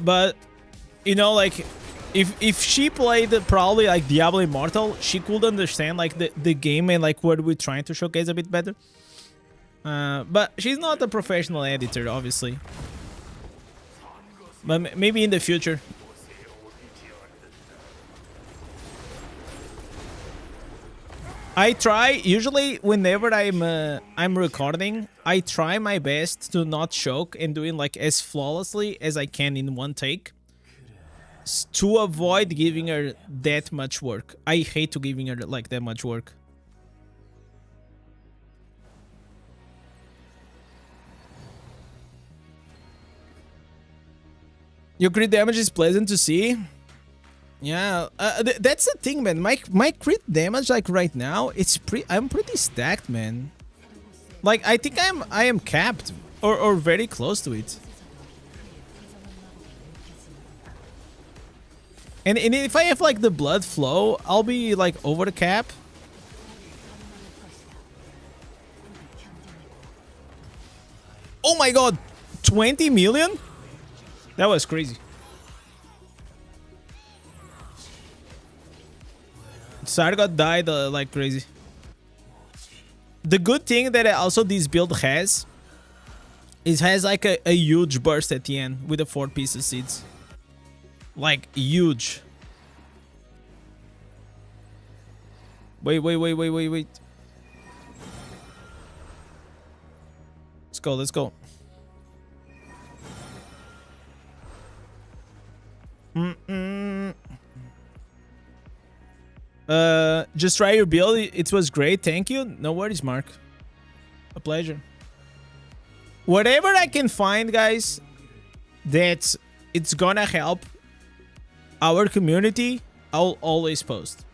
But, you know, like, if she played probably like Diablo Immortal, she could understand like the game and like what we're trying to showcase a bit better. But she's not a professional editor, obviously. But maybe in the future. I try, usually whenever I'm recording, I try my best to not choke and doing like as flawlessly as I can in one take, to avoid giving her that much work. I hate to giving her like that much work. Your crit damage is pleasant to see. Yeah, that's the thing, man. My crit damage, like right now, I'm pretty stacked, man. Like, I think I am capped or very close to it. And if I have like the blood flow, I'll be like over the cap. Oh my god, 20 million? That was crazy. Sargot died like crazy. The good thing that also this build has is has like a huge burst at the end with the 4 pieces seeds. Like huge. Wait. Let's go. Just try your build. It was great. Thank you. No worries, Mark. A pleasure. Whatever I can find, guys, that it's gonna help our community, I'll always post.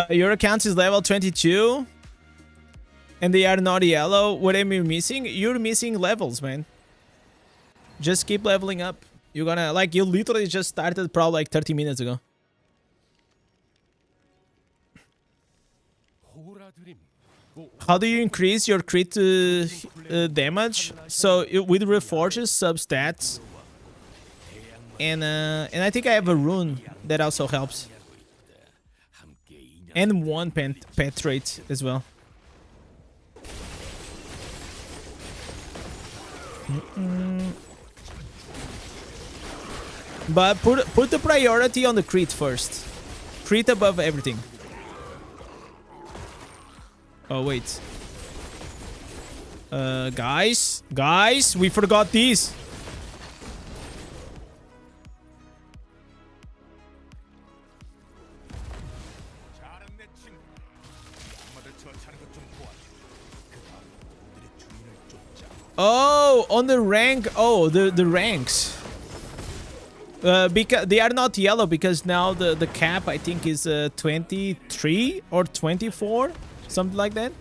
Your account is level 22 and they are not yellow. What am I missing? You're missing levels, man. Just keep leveling up. You're gonna, like, you literally just started probably like 30 minutes ago. How do you increase your crit damage? So with reforges, substats, and I think I have a rune that also helps, and one pet trait as well. But put the priority on the crit first. Crit above everything. Oh, wait. Guys, we forgot these. Oh, on the rank. Oh, the ranks. Because they are not yellow because now the cap I think is 23 or 24. Something like that.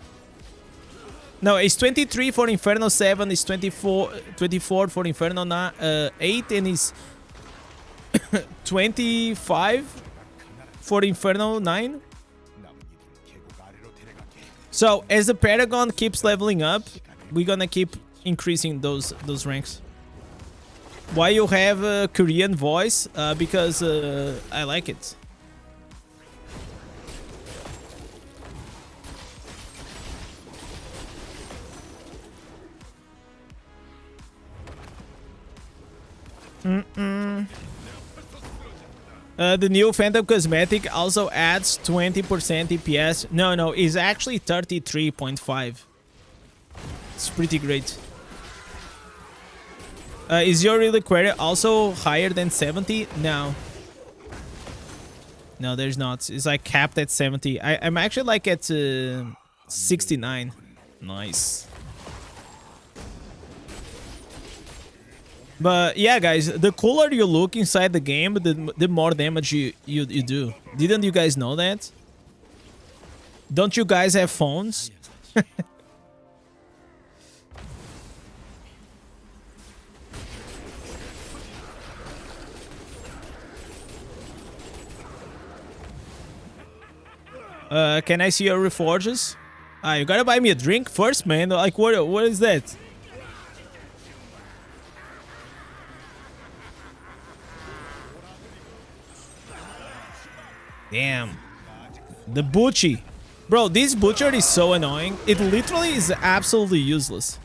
No, it's 23 for Inferno 7, it's 24 for Inferno 8, and it's 25 for Inferno 9. So as the Paragon keeps leveling up, we're gonna keep increasing those ranks. Why you have a Korean voice? Because I like it. The new Phantom cosmetic also adds 20% DPS. No, it's actually 33.5. It's pretty great. Is your reliquary also higher than 70? No. No, there's not. It's like capped at 70. I'm actually like at 69. Nice. But yeah, guys, the cooler you look inside the game, the more damage you do. Didn't you guys know that? Don't you guys have phones? Can I see your reforges? You gotta buy me a drink first, man. Like, what is that? Damn. The Butchie. Bro, this Butcher is so annoying. It literally is absolutely useless.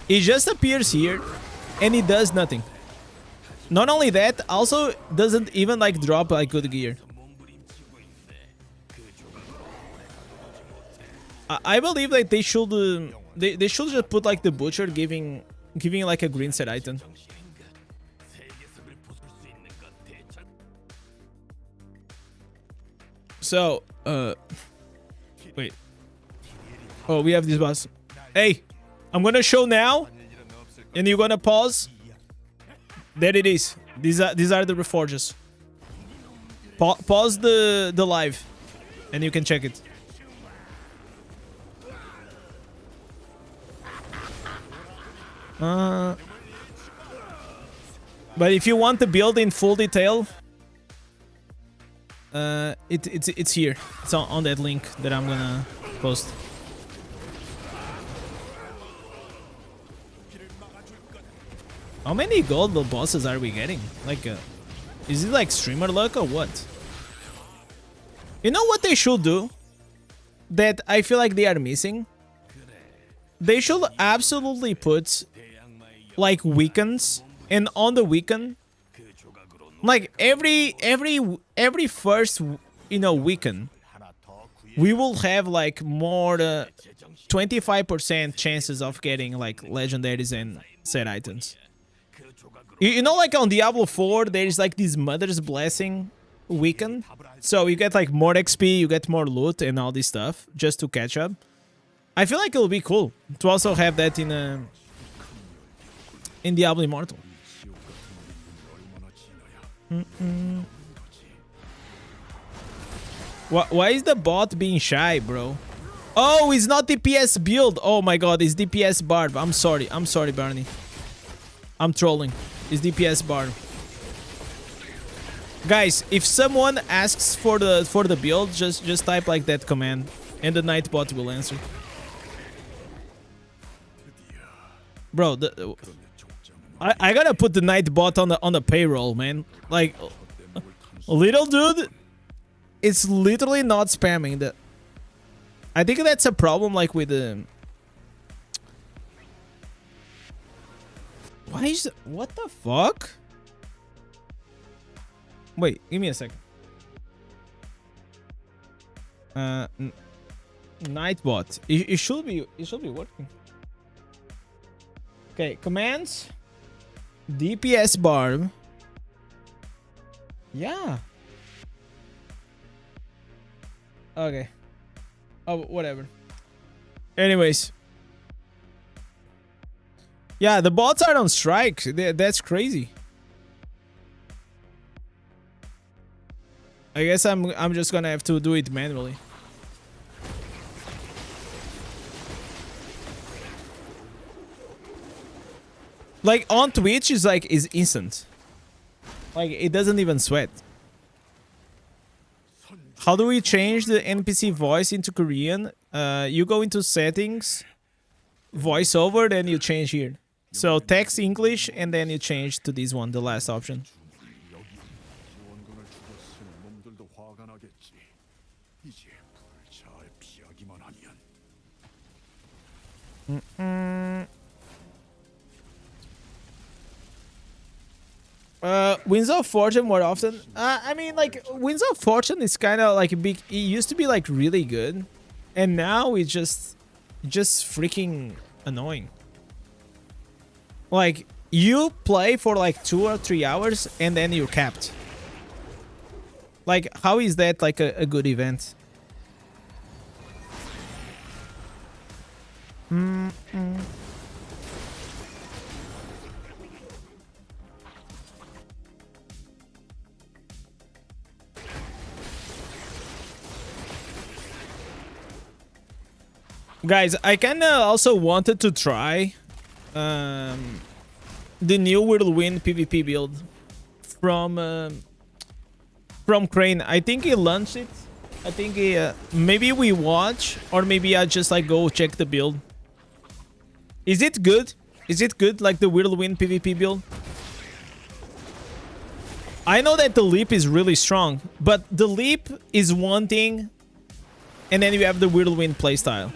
It just appears here and it does nothing. Not only that, also doesn't even like drop like good gear. I believe that they should they should just put like the Butcher giving like a green set item. So, wait. Oh, we have this boss. Hey, I'm gonna show now, and you're gonna pause. There it is. These are the reforges. Pause the live, and you can check it. But if you want the build in full detail, it's here. It's on that link that I'm gonna post. How many gold bosses are we getting? Like, is it like streamer luck or what? You know what they should do? That I feel like they are missing? They should absolutely put like weekends, and on the weekend, like every first, you know, weekend, we will have like more 25% chances of getting like legendaries and set items. You know, like on Diablo 4, there is like this Mother's Blessing weekend, so you get like more XP, you get more loot and all this stuff just to catch up. I feel like it'll be cool to also have that in Diablo Immortal. Why is the bot being shy, bro? Oh, it's not DPS build. Oh my god, it's DPS Barb. I'm sorry, Barney. I'm trolling. It's DPS Barb. Guys, if someone asks for the build, just type like that command, and the Nightbot will answer. Bro, I gotta put the Nightbot on the payroll, man. Like, little dude, it's literally not spamming. I think that's a problem, like with the. Why is what the fuck? Wait, give me a second. Nightbot. It should be working. Okay, commands. DPS Barb. Yeah. Okay. Oh, whatever. Anyways. Yeah, the bots are on strike. That's crazy. I guess I'm just gonna have to do it manually. Like on Twitch is instant. Like it doesn't even sweat. How do we change the NPC voice into Korean? You go into settings, voiceover, then you change here. So text English and then you change to this one, the last option. Winds of Fortune more often. I mean, like Winds of Fortune is kind of like big. It used to be like really good, and now it's just freaking annoying. Like you play for like 2 or 3 hours and then you're capped. Like how is that like a good event? Guys, I kinda also wanted to try the new Whirlwind PvP build from Crane. I think he launched it. I think maybe we watch, or maybe I just like go check the build. Is it good? Is it good, like the Whirlwind PvP build? I know that the leap is really strong, but the leap is one thing, and then you have the Whirlwind playstyle.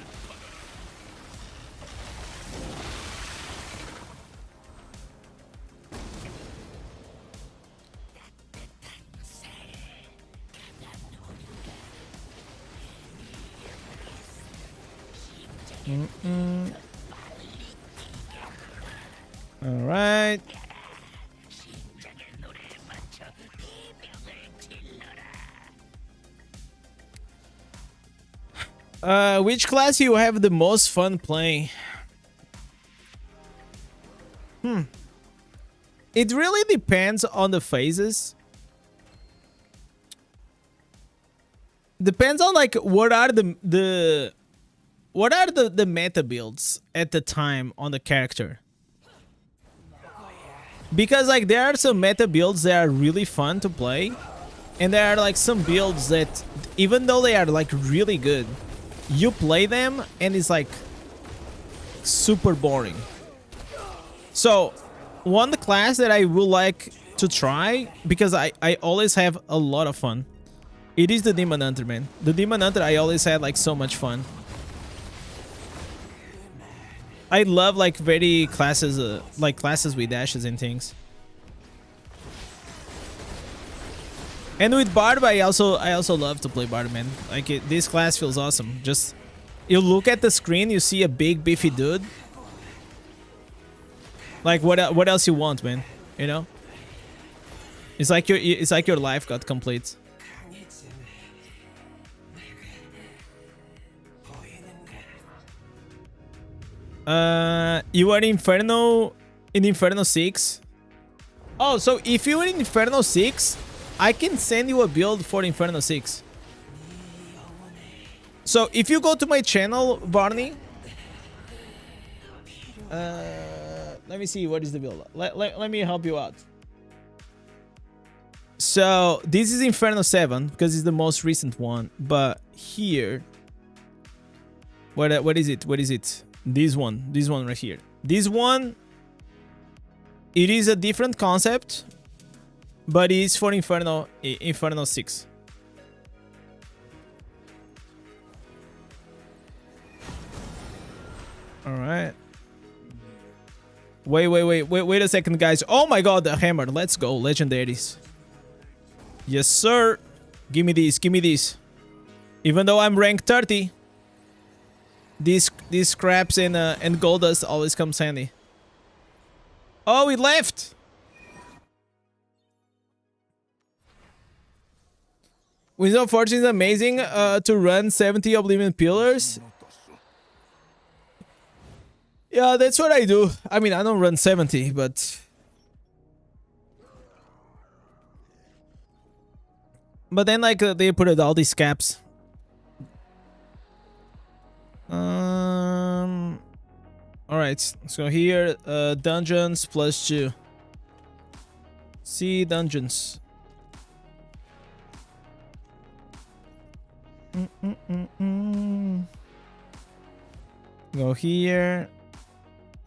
All right. Which class you have the most fun playing? It really depends on the phases. Depends on like what are the meta builds at the time on the character. Because like there are some meta builds that are really fun to play, and there are like some builds that even though they are like really good, you play them and it's like super boring. So one class that I would like to try, because I always have a lot of fun. It is the Demon Hunter, man. The Demon Hunter, I always had like so much fun. I love like very classes, like classes with dashes and things. And with Barb, I also love to play Barb, man. Like this class feels awesome. Just you look at the screen, you see a big beefy dude. Like what else you want, man? You know? It's like your life got complete. You are in Inferno 6. Oh, so if you are in Inferno 6, I can send you a build for Inferno 6. So if you go to my channel, Barney, let me see what is the build. Let me help you out. So this is Inferno 7 because it's the most recent one. But here, what is it? What is it? This one right here. This one, it is a different concept, but it's for Inferno 6. All right. Wait a second, guys. Oh my god, the hammer. Let's go, legendaries. Yes, sir. Give me this. Give me this. Even though I'm rank 30, these scraps and gold dust always comes handy. Oh, it left. Winds of Fortune is amazing to run 70 Oblivion Pillars. Yeah, that's what I do. I mean, I don't run 70, but... But then, like, they put it all these caps. Alright, so here, dungeons +2. See dungeons. Go here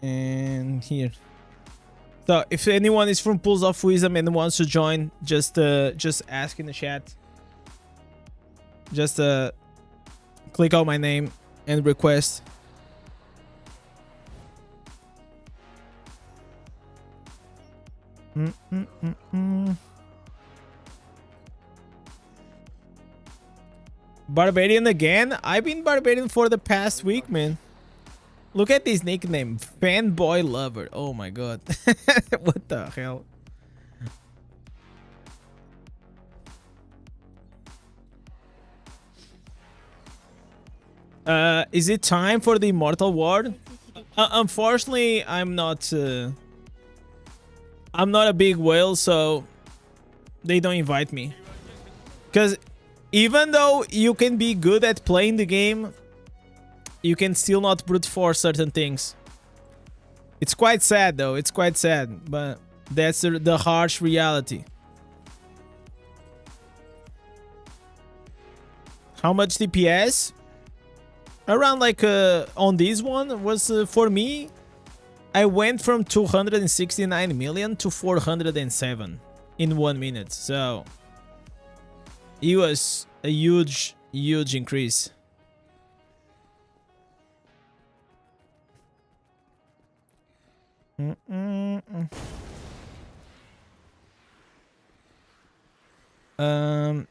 and here. So if anyone is from Pools of Wisdom and wants to join, just ask in the chat. Just click on my name and request. Barbarian again? I've been Barbarian for the past week, man. Look at this nickname, Fanboy Lover. Oh my god. What the hell? Is it time for the Immortal Ward? Unfortunately, I'm not a big whale, so they don't invite me. Because even though you can be good at playing the game, you can still not brute force certain things. It's quite sad, though. It's quite sad, but that's the harsh reality. How much DPS? Around like on this one was for me, I went from 269 million to 407 in 1 minute. So it was a huge increase.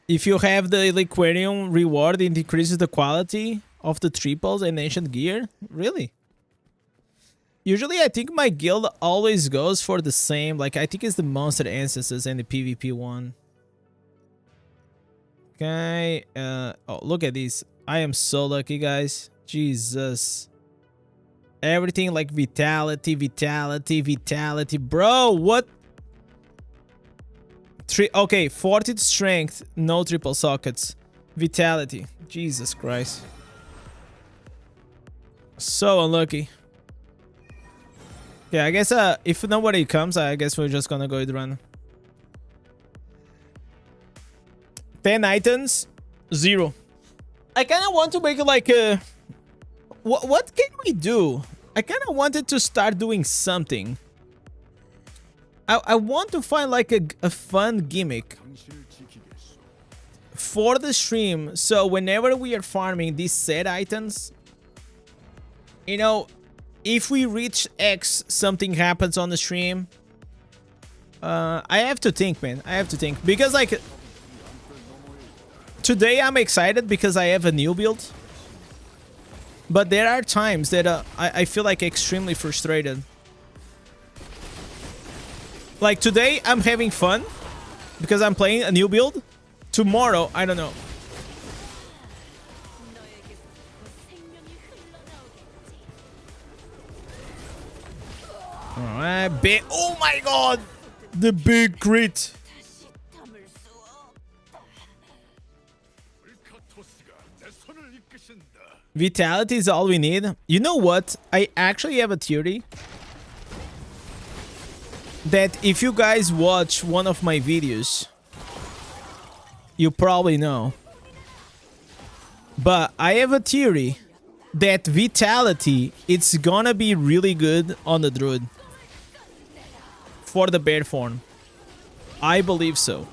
If you have the Liquarium reward, it increases the quality of the triples and ancient gear. Really? Usually I think my guild always goes for the same, like I think it's the monster ancestors and the PvP one. Okay, oh, look at this. I am so lucky, guys. Jesus. Everything like vitality, bro. What? Okay, 40 strength, no triple sockets. Vitality. Jesus Christ. So unlucky. Yeah, I guess if nobody comes, I guess we're just gonna go with run. 10 items, 0. I kind of want to make like a... What can we do? I kind of wanted to start doing something. I want to find like a fun gimmick for the stream, so whenever we are farming these set items, you know, if we reach X, something happens on the stream. I have to think, man. I have to think. Because, like, today I'm excited because I have a new build. But there are times that I feel like extremely frustrated. Like, today I'm having fun because I'm playing a new build. Tomorrow, I don't know. Alright, big. Oh my god! The big crit. Vitality is all we need. You know what? I actually have a theory that if you guys watch one of my videos, you probably know. But I have a theory that Vitality, it's gonna be really good on the Druid. For the bear form. I believe so.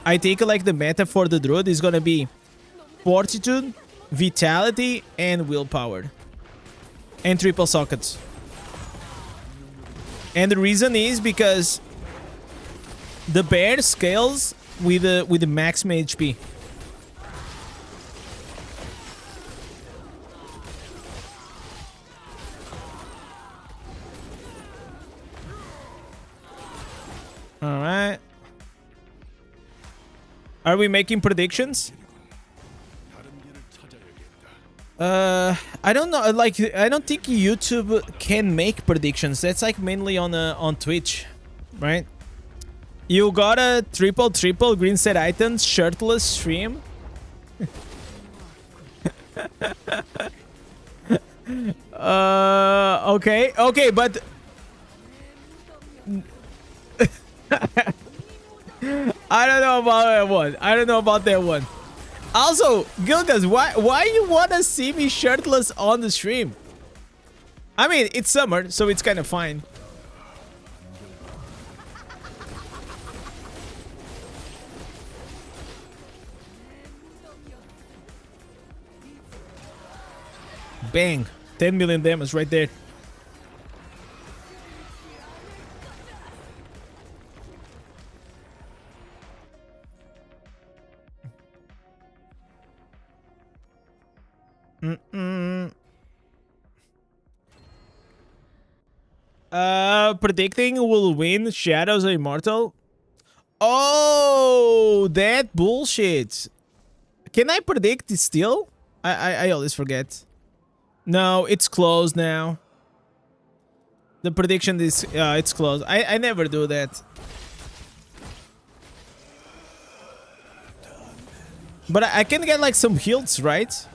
I think like the meta for the Druid is gonna be Fortitude, Vitality, and Willpower. And triple sockets. And the reason is because the bear scales with the maximum HP. Alright. Are we making predictions? I don't know. Like, I don't think YouTube can make predictions. That's like mainly on Twitch, right? You got a triple green set items shirtless stream. Okay, but I don't know about that one. I don't know about that one. Also, Gilgas, why you wanna see me shirtless on the stream? I mean, it's summer, so it's kind of fine. Bang. 10 million damage right there. Predicting will win Shadows are Immortal. Oh, that bullshit. Can I predict it still? I always forget. No, it's closed now. The prediction is it's closed. I never do that. But I can get like some heals, right?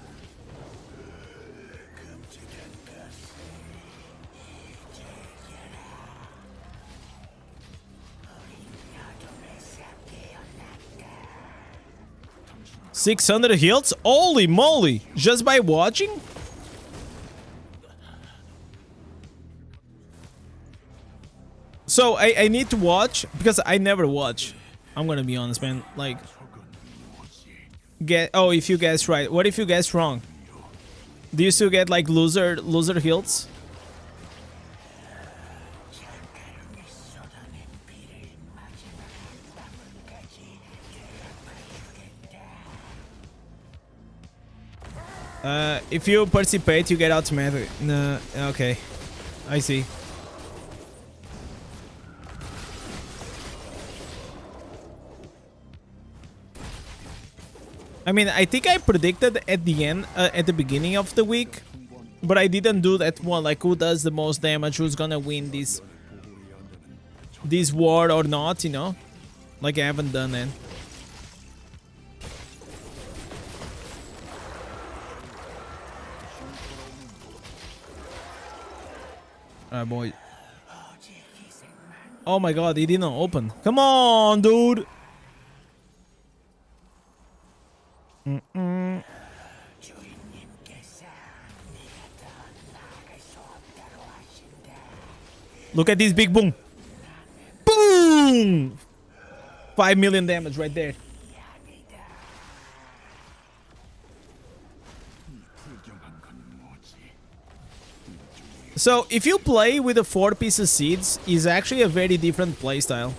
$600 heals? Holy moly! Just by watching? So I need to watch because I never watch. I'm gonna be honest, man. Like, if you guess right. What if you guess wrong? Do you still get like loser heals? If you participate, you get automatic. No, okay. I see. I mean, I think I predicted at the end, at the beginning of the week, but I didn't do that one. Like, who does the most damage? Who's gonna win this war or not? You know, like I haven't done that. Alright, boy. Oh my god, he didn't open. Come on, dude. Look at this big boom. Boom! 5 million damage right there. So if you play with the 4 pieces seeds, is actually a very different playstyle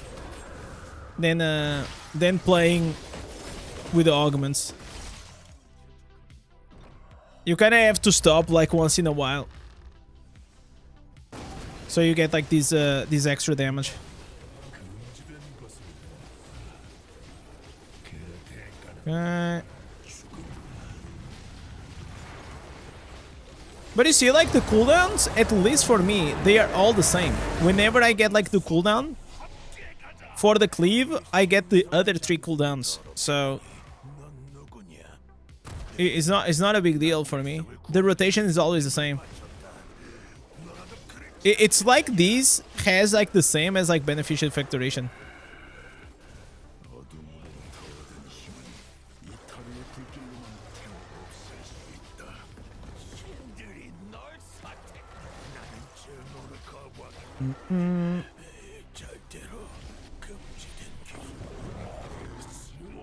than playing with the augments. You kind of have to stop like once in a while, so you get like this extra damage. But you see, like, the cooldowns, at least for me, they are all the same. Whenever I get like the cooldown for the cleave, I get the other 3 cooldowns. So it's not a big deal for me. The rotation is always the same. It's like these has like the same as like beneficial factoration.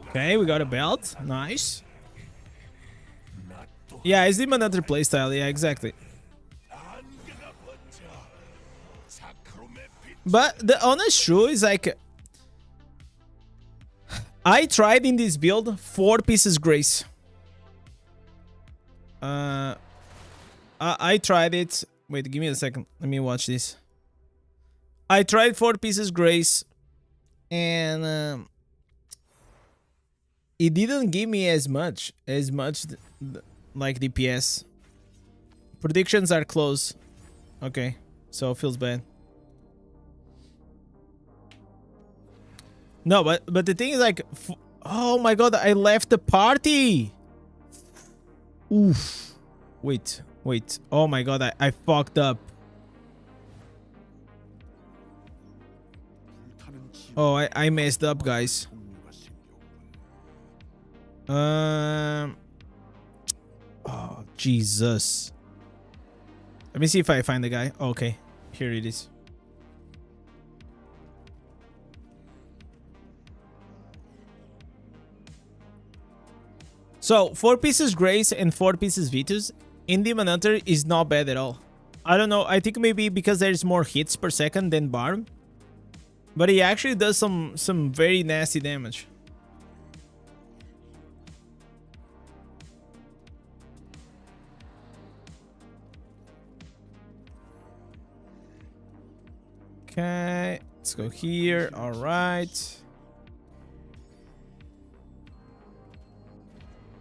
Okay, we got a belt. Nice. Yeah, it's the another playstyle. Yeah, exactly. But the honest truth is like, I tried in this build 4 pieces grace. I tried it. Wait, give me a second. Let me watch this. I tried 4 pieces grace, and it didn't give me as much like DPS. Predictions are close. Okay, so it feels bad. No, but the thing is like, oh my god, I left the party. Oof. Wait. Oh my god, I fucked up. Oh, I messed up, guys. Oh, Jesus. Let me see if I find the guy. Okay, here it is. So, 4 pieces Grace and 4 pieces Vitus in Demon Hunter is not bad at all. I don't know, I think maybe because there's more hits per second than Barb. But he actually does some very nasty damage. Okay, let's go here. All right.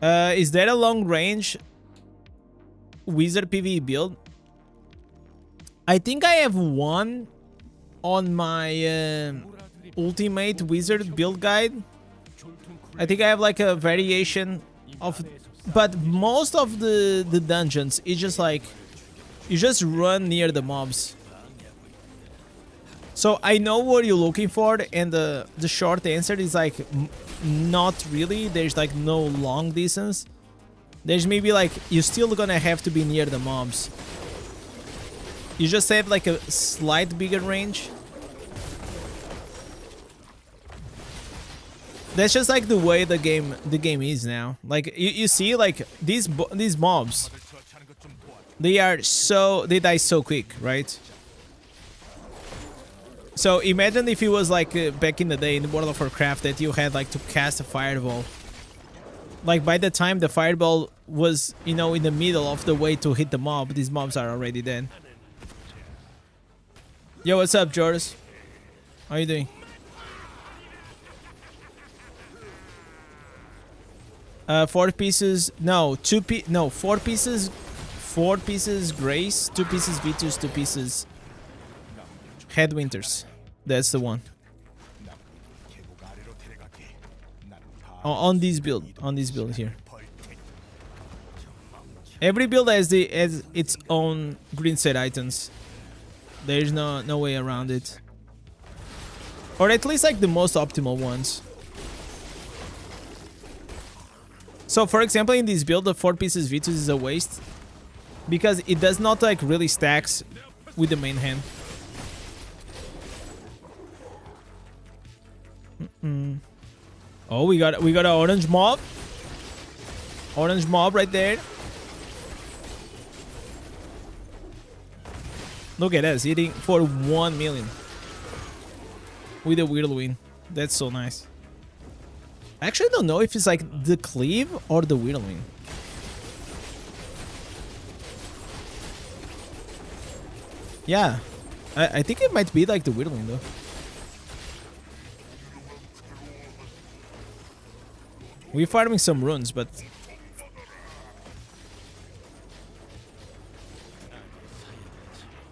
Is that a long range wizard PvE build? I think I have one on my ultimate wizard build guide. I think I have like a variation of, but most of the dungeons is just like you just run near the mobs. So I know what you're looking for, and the short answer is like not really. There's like no long distance. There's maybe like you're still gonna have to be near the mobs. You just have like a slight bigger range. That's just like the way the game is now. Like you see, like these mobs, they die so quick, right? So imagine if it was like back in the day in World of Warcraft that you had like to cast a fireball. Like by the time the fireball was, you know, in the middle of the way to hit the mob, these mobs are already dead. Yo, what's up, Joris? How you doing? 4 pieces, no, 4 pieces, 4 pieces Grace, 2 pieces Vitus, 2 pieces Headwinters. That's the one. On this build here. Every build has its own green set items. There's no way around it. Or at least like the most optimal ones. So for example, in this build, the 4 pieces Vitus is a waste because it does not like really stacks with the main hand. Oh, we got an orange mob. Orange mob right there. Look at us hitting for 1 million with a whirlwind. That's so nice. I actually don't know if it's like the cleave or the whirlwind. Yeah, I think it might be like the whirlwind though. We're farming some runes, but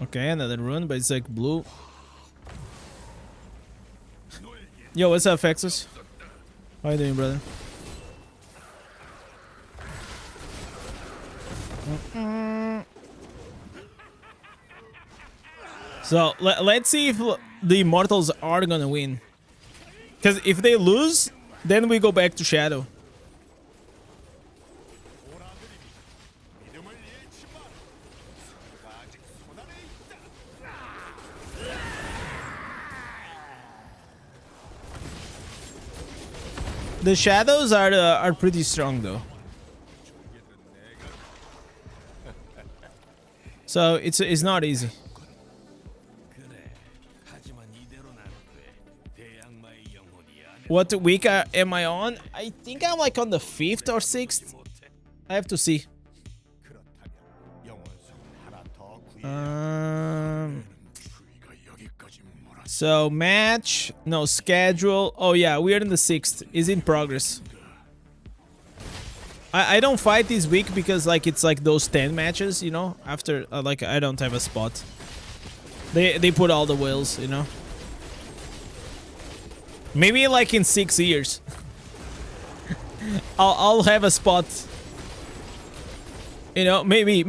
okay, another rune, but it's like blue. Yo, what's up, Fexus? How you doing, brother? So let's see if the Immortals are gonna win. Because if they lose, then we go back to Shadow. The Shadows are pretty strong though. So it's not easy. What week am I on? I think I'm like on the 5th or 6th. I have to see. So match, no schedule. Oh yeah, we're in the 6th. Is in progress. I don't fight this week because like it's like those 10 matches, you know. After like I don't have a spot. They put all the whales, you know. Maybe like in 6 years, I'll have a spot. You know, maybe.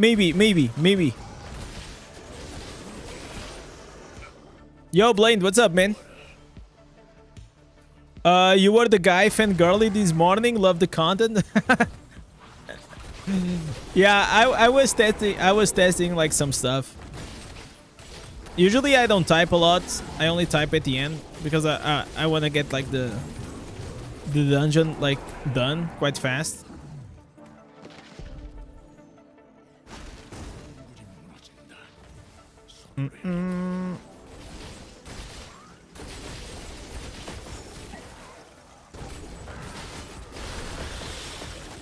Yo, Blaine, what's up, man? You were the guy fangirly this morning. Love the content. Yeah, I was testing like some stuff. Usually I don't type a lot. I only type at the end because I want to get like the dungeon like done quite fast.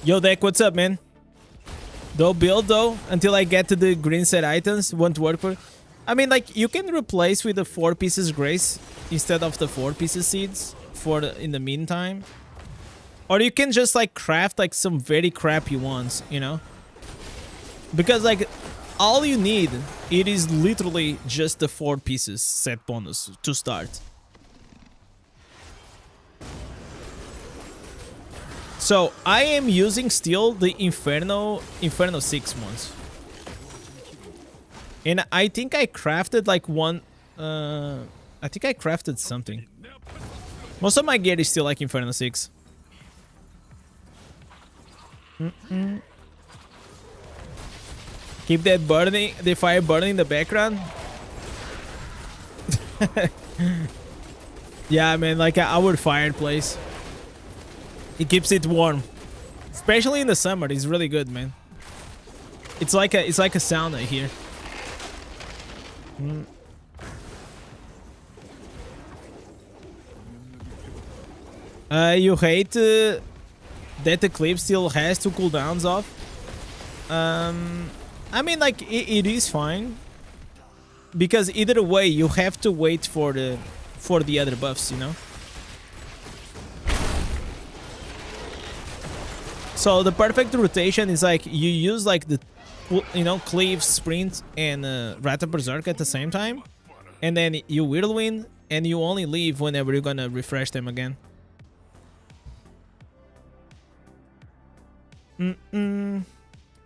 Yo, Deck, what's up, man? Don't build though until I get to the green set items. Won't work for. I mean, like you can replace with the 4 pieces grace instead of the 4 pieces seeds for in the meantime, or you can just like craft like some very crappy ones, you know. Because like all you need, it is literally just the 4 pieces set bonus to start. So I am using still the Inferno 6 ones. And I think I crafted like one, I think I crafted something. Most of my gear is still like Inferno 6. Keep that burning, the fire burning in the background. Yeah, man, like our fireplace. It keeps it warm, especially in the summer. It's really good, man. It's like a sauna here. You hate that the clip still has 2 cooldowns off. I mean, like it is fine because either way you have to wait for the other buffs, you know. So the perfect rotation is like you use like the, you know, cleave, sprint, and Rata Berserk at the same time, and then you whirlwind, and you only leave whenever you're gonna refresh them again.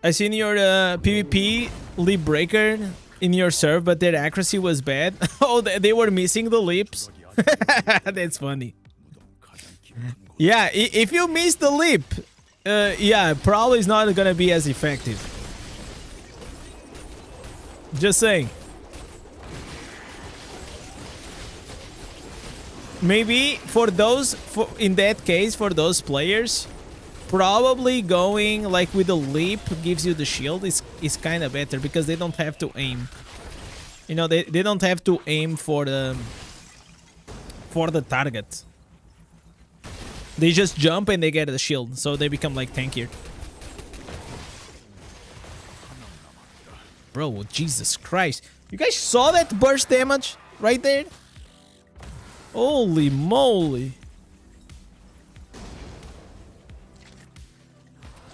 I seen your PvP leap breaker in your serve, but their accuracy was bad. Oh, they were missing the leaps. That's funny. Yeah, if you miss the leap, yeah, probably it's not gonna be as effective. Just saying. maybe for those, in that case, for those players, probably going like with the leap gives you the shield is kind of better because they don't have to aim. You know, they don't have to aim for the target. They just jump and they get the shield, so they become like tankier. Bro, Jesus Christ. You guys saw that burst damage right there? Holy moly.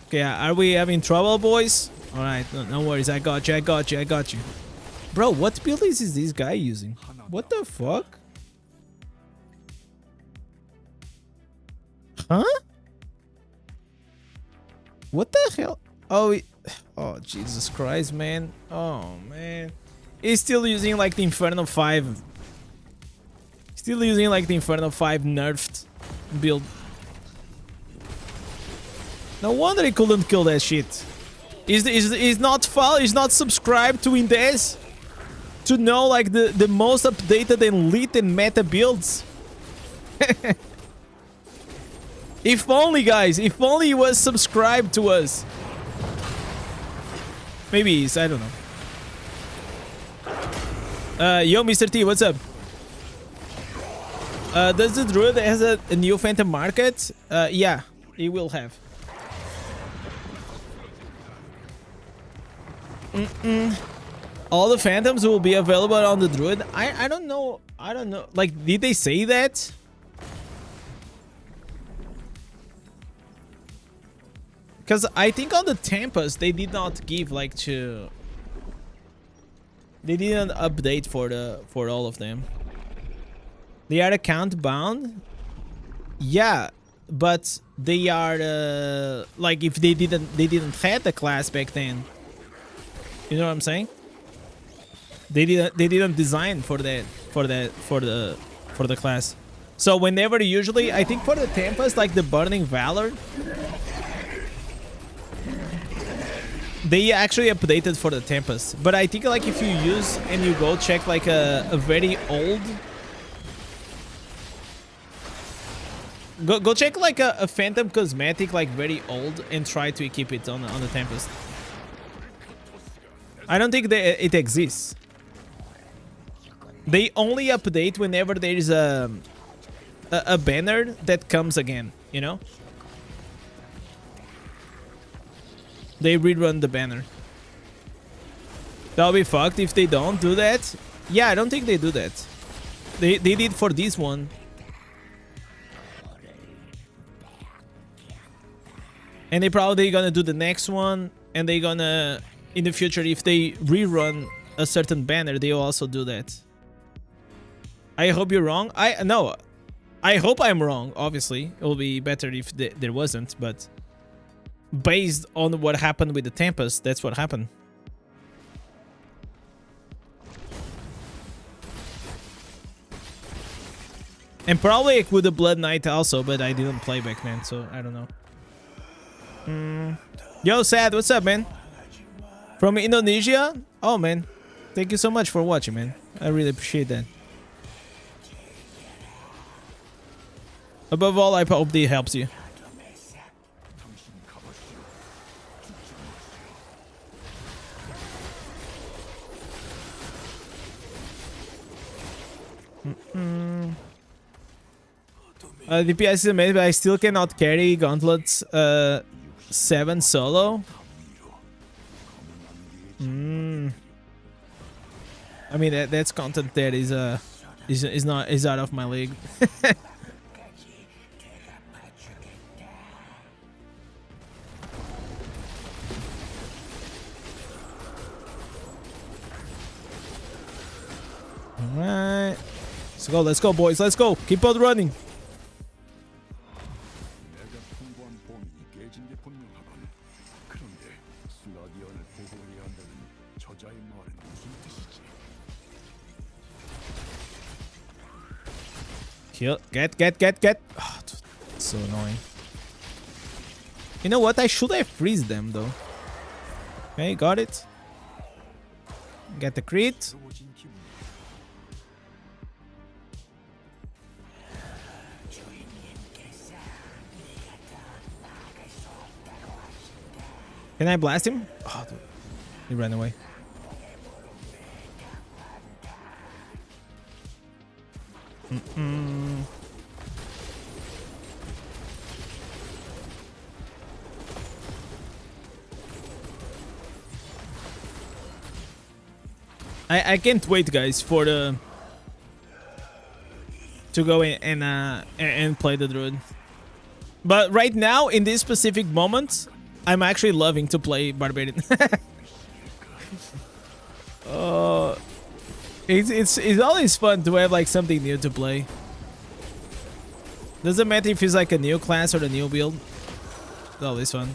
Okay, are we having trouble, boys? Alright, no worries. I got you, I got you, I got you. Bro, what abilities is this guy using? What the fuck? Huh? What the hell? Oh, oh, Jesus Christ, man. Oh, man. He's still using like the Inferno 5. Still using like the Inferno 5 nerfed build. No wonder he couldn't kill that shit. He's not followed, he's not subscribed to Indez to know like the most updated and lit and meta builds. If only, guys, if only he was subscribed to us. Maybe he's, I don't know. Yo, Mr. T, what's up? Does the druid has a new Phantom Market? Yeah, he will have. All the Phantoms will be available on the druid. I don't know. I don't know. Like, did they say that? Because I think on the Tempest they did not give like to. They didn't update for all of them. They are account bound. Yeah, but they are like if they didn't have the class back then. You know what I'm saying? They didn't design for the class. So whenever usually I think for the Tempest like the Burning Valor. They actually updated for the Tempest, but I think like if you use and you go check like a very old, go check like a Phantom cosmetic like very old and try to equip it on the Tempest. I don't think it exists. They only update whenever there is a banner that comes again, you know. They rerun the banner. That'll be fucked if they don't do that. Yeah, I don't think they do that. They did for this one. And they probably gonna do the next one. And they gonna, in the future, if they rerun a certain banner, they'll also do that. I hope you're wrong. No, I hope I'm wrong, obviously. It will be better if there wasn't, but based on what happened with the Tempest, that's what happened. And probably with the Blood Knight also, but I didn't play back then, so I don't know. Yo, Sad, what's up, man? From Indonesia? Oh, man. Thank you so much for watching, man. I really appreciate that. Above all, I hope it helps you. DPS is amazing, but I still cannot carry Gauntlets 7 solo. I mean that's content that is out of my league. Alright. Let's go, boys. Let's go. Keep on running. Kill. Get. Oh, it's so annoying. You know what? I should have freeze them though. Okay, got it. Get the crit. Can I blast him? Oh, dude. He ran away. I can't wait, guys, for the to go in and play the druid. But right now, in this specific moment, I'm actually loving to play Barbarian. It's always fun to have like something new to play. Doesn't matter if it's like a new class or a new build. It's always fun.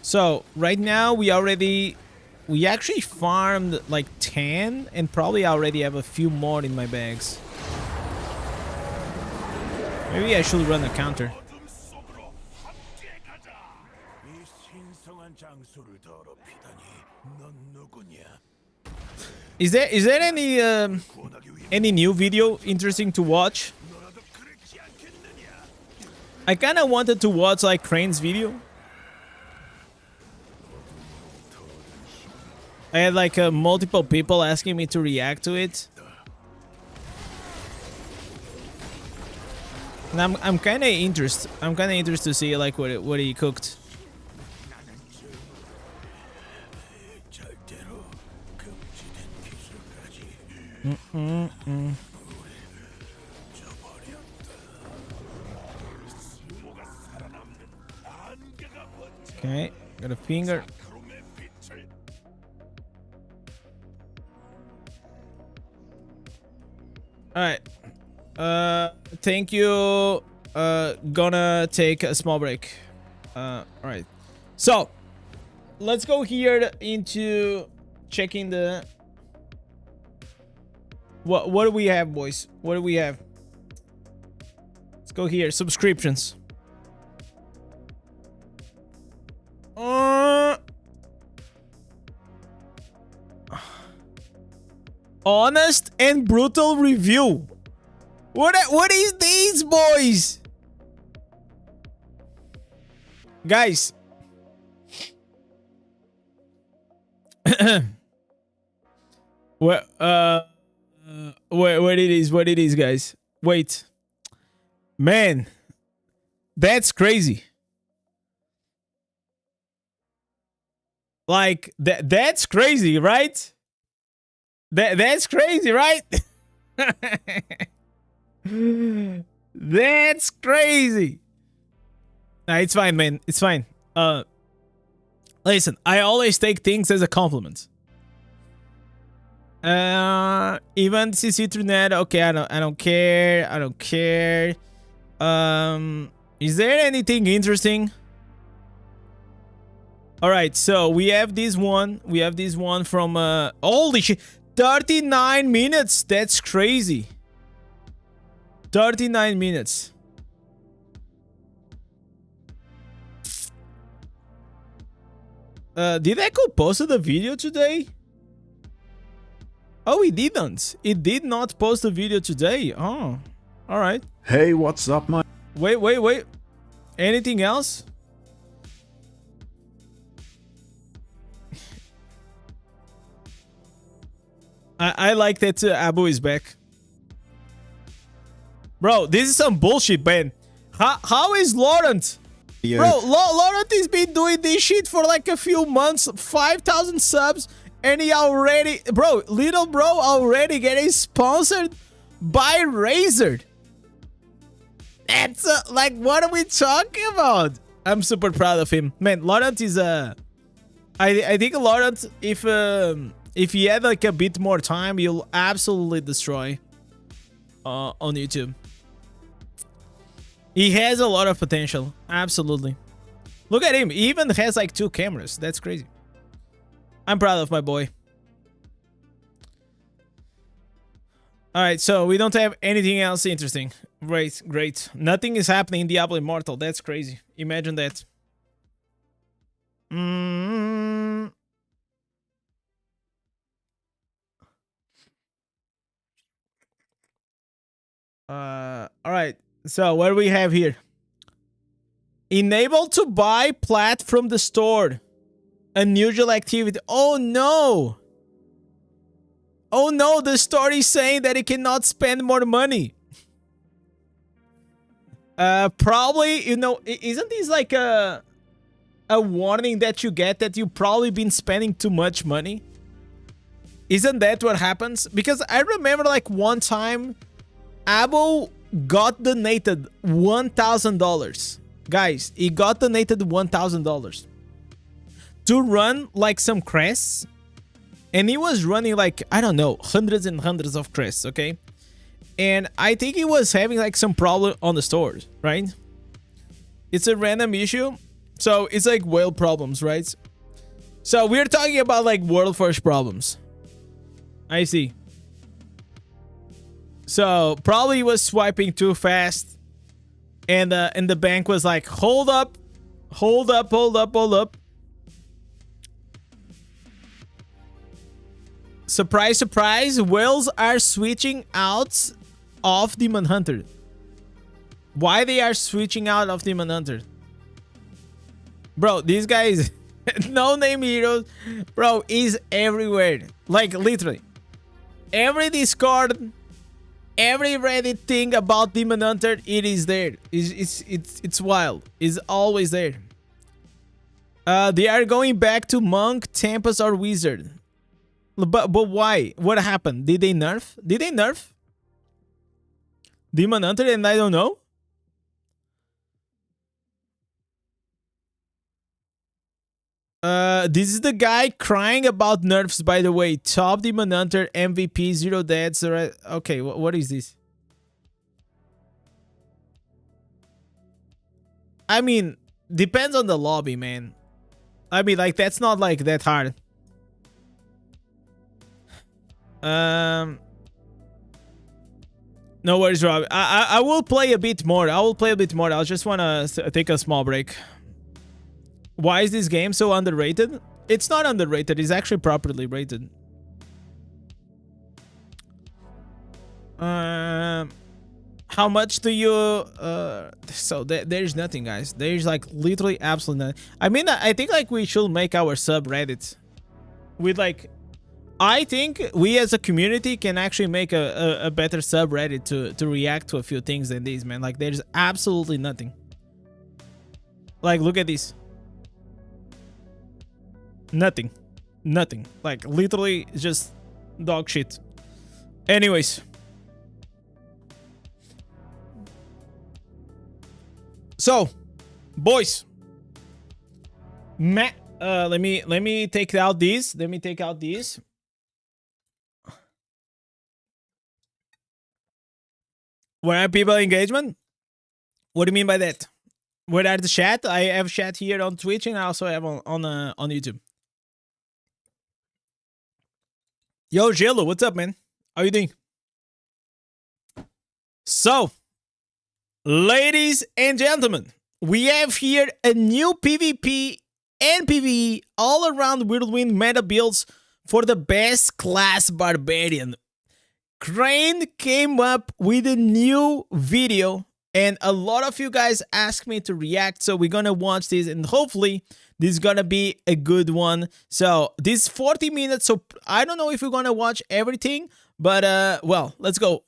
So right now we actually farmed like 10 and probably already have a few more in my bags. Maybe I should run a counter. Is there any new video interesting to watch? I kind of wanted to watch like Crane's video. I had like multiple people asking me to react to it. And I'm kind of interested. I'm kind of interested to see like what he cooked. Okay, got a finger. Alright. Thank you. Gonna take a small break. Alright. So, let's go here into checking the... What do we have, boys? What do we have? Let's go here. Subscriptions. Honest and brutal review. What is these, boys? Guys. What it is, guys. Wait. Man. That's crazy. Like that's crazy, right? That's crazy, right? That's crazy. Nah, it's fine, man. It's fine. Listen, I always take things as a compliment. Even CC through net. Okay, I don't care. I don't care. Is there anything interesting? All right, so we have this one. We have this one from holy shit. 39 minutes. That's crazy. 39 minutes. Did Echo post the video today? Oh, he didn't. It did not post a video today. Oh, all right. Hey, what's up, man? Wait. Anything else? I like that Abu is back. Bro, this is some bullshit, man. How is Laurent? Yeah. Bro, Laurent has been doing this shit for like a few months. 5,000 subs. And he already... Bro, little bro already getting sponsored by Razer. That's like, what are we talking about? I'm super proud of him. Man, Laurent is I think Laurent, if he had like a bit more time, he'll absolutely destroy on YouTube. He has a lot of potential. Absolutely. Look at him. He even has like 2 cameras. That's crazy. I'm proud of my boy. Alright, so we don't have anything else interesting. Great. Nothing is happening in Diablo Immortal. That's crazy. Imagine that. Mm, all right. So what do we have here? Enable to buy plat from the store. Unusual activity. Oh no! Oh no! The store is saying that it cannot spend more money. Probably, you know, isn't this like a warning that you get that you've probably been spending too much money? Isn't that what happens? Because I remember like one time, Abo got donated $1,000. Guys, he got donated $1,000 to run like some crests. And he was running like, I don't know, hundreds and hundreds of crests, okay? And I think he was having like some problem on the stores, right? It's a random issue. So it's like whale problems, right? So we're talking about like world first problems. I see. So probably he was swiping too fast. And the bank was like, hold up. Hold up, hold up, hold up. Surprise, surprise. Whales are switching out of Demon Hunter. Why they are switching out of Demon Hunter? Bro, these guys, no name heroes, bro, is everywhere. Like literally, every Discord, every Reddit thing about Demon Hunter, it is there. It's wild. It's always there. They are going back to Monk, Tempest, or Wizard. But why? What happened? Did they nerf? Did they nerf Demon Hunter and I don't know? This is the guy crying about nerfs, by the way. Top Demon Hunter, MVP, 0 deaths. Okay, what is this? I mean, depends on the lobby, man. I mean, like, that's not, like, that hard. No worries, Rob. I will play a bit more. I will play a bit more. I just want to take a small break. Why is this game so underrated? It's not underrated. It's actually properly rated. How much do you... So there's nothing, guys. There's like literally absolutely nothing. I mean, I think like we should make our subreddit with like... I think we as a community can actually make a better subreddit to react to a few things than these, man. Like there's absolutely nothing. Like look at this. Nothing. Nothing. Like literally just dog shit. Anyways. So, boys. Let me take out these. Let me take out these. Where are people engagement? What do you mean by that? Where are the chat? I have chat here on Twitch and I also have on YouTube. Yo, Jello, what's up, man? How you doing? So, ladies and gentlemen, we have here a new PvP and PvE all around Whirlwind meta builds for the best class barbarian. Crane came up with a new video and a lot of you guys asked me to react, so we're gonna watch this and hopefully this is gonna be a good one. So this is 40 minutes, so I don't know if we're gonna watch everything, but well, let's go.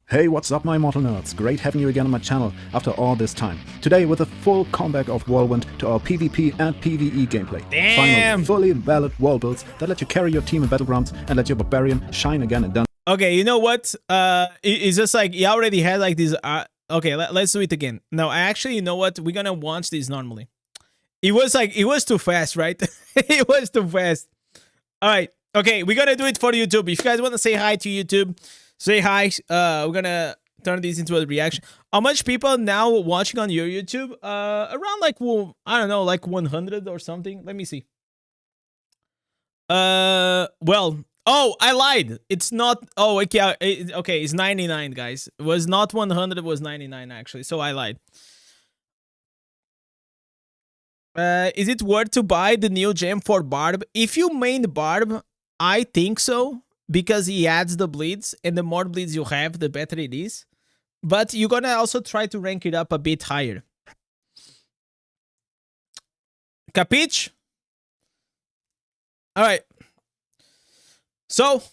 Hey, what's up my mortal nerds? Great having you again on my channel after all this time. Today with a full comeback of Whirlwind to our PvP and PvE gameplay. Damn! Finally, fully valid wall builds that let you carry your team in battlegrounds and let your barbarian shine again and done. Okay, you know what? It's just like, he already had like this, okay, let's do it again. No, actually, you know what? We're gonna watch this normally. It was like, it was too fast, right? It was too fast. Alright, okay, we're gonna do it for YouTube. If you guys wanna say hi to YouTube, say hi. We're gonna turn this into a reaction. How much people now watching on your YouTube? Around like, well, I don't know, like 100 or something. Let me see. Well, oh, I lied. It's not. Oh, okay. Okay, it's 99, guys. It was not 100. It was 99 actually. So I lied. Is it worth to buy the new gem for Barb? If you main Barb, I think so, because he adds the bleeds, and the more bleeds you have, the better it is. But you're gonna also try to rank it up a bit higher. Capiche? Alright. So,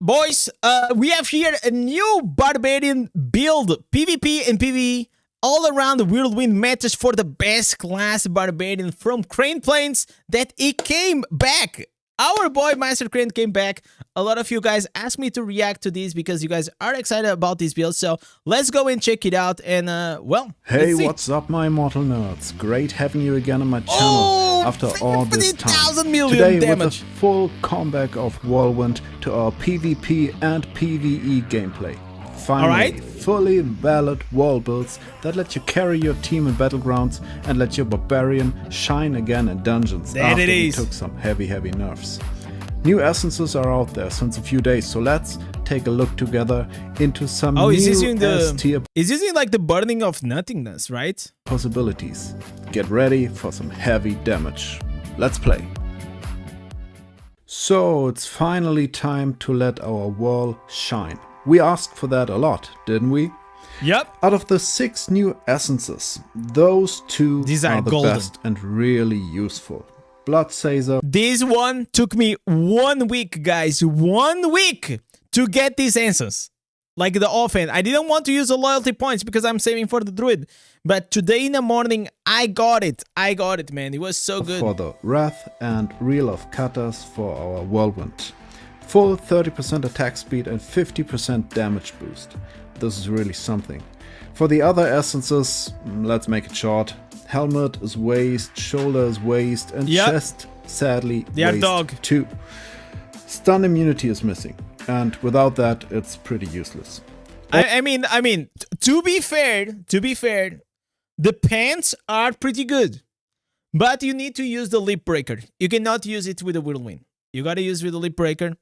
boys, we have here a new Barbarian build, PvP and PvE, all around the Whirlwind matches for the best class Barbarian from Crane Plains that it came back. Our boy Master Crane came back. A lot of you guys asked me to react to this because you guys are excited about this build. So let's go and check it out. And well, hey, what's up, my immortal nerds? Great having you again on my channel after all this time. Today damage. With a full comeback of Whirlwind to our PvP and PvE gameplay. Finally, fully valid wall builds that let you carry your team in battlegrounds and let your barbarian shine again in dungeons after he took some heavy nerfs. New essences are out there since a few days, so let's take a look together into some new S-tier It's using like the burning of nothingness, right? Possibilities. Get ready for some heavy damage. Let's play. So it's finally time to let our wall shine. We asked for that a lot, didn't we? Yep. Out of the 6 new essences, those 2 are the golden. best and really useful. Bloodsazer. This one took me 1 week, guys. 1 week to get this essence. Like the offhand. I didn't want to use the loyalty points because I'm saving for the druid. But today in the morning, I got it. I got it, man. It was so good. For the Wrath and Reel of Katas for our Whirlwind. Full 30% attack speed and 50% damage boost. This is really something. For the other essences, let's make it short. Helmet is waste, shoulder is waste, and chest, sadly, waste too. Stun immunity is missing, and without that, it's pretty useless. I mean, to be fair, the pants are pretty good, but you need to use the lip breaker. You cannot use it with the whirlwind. You gotta use with the lip breaker.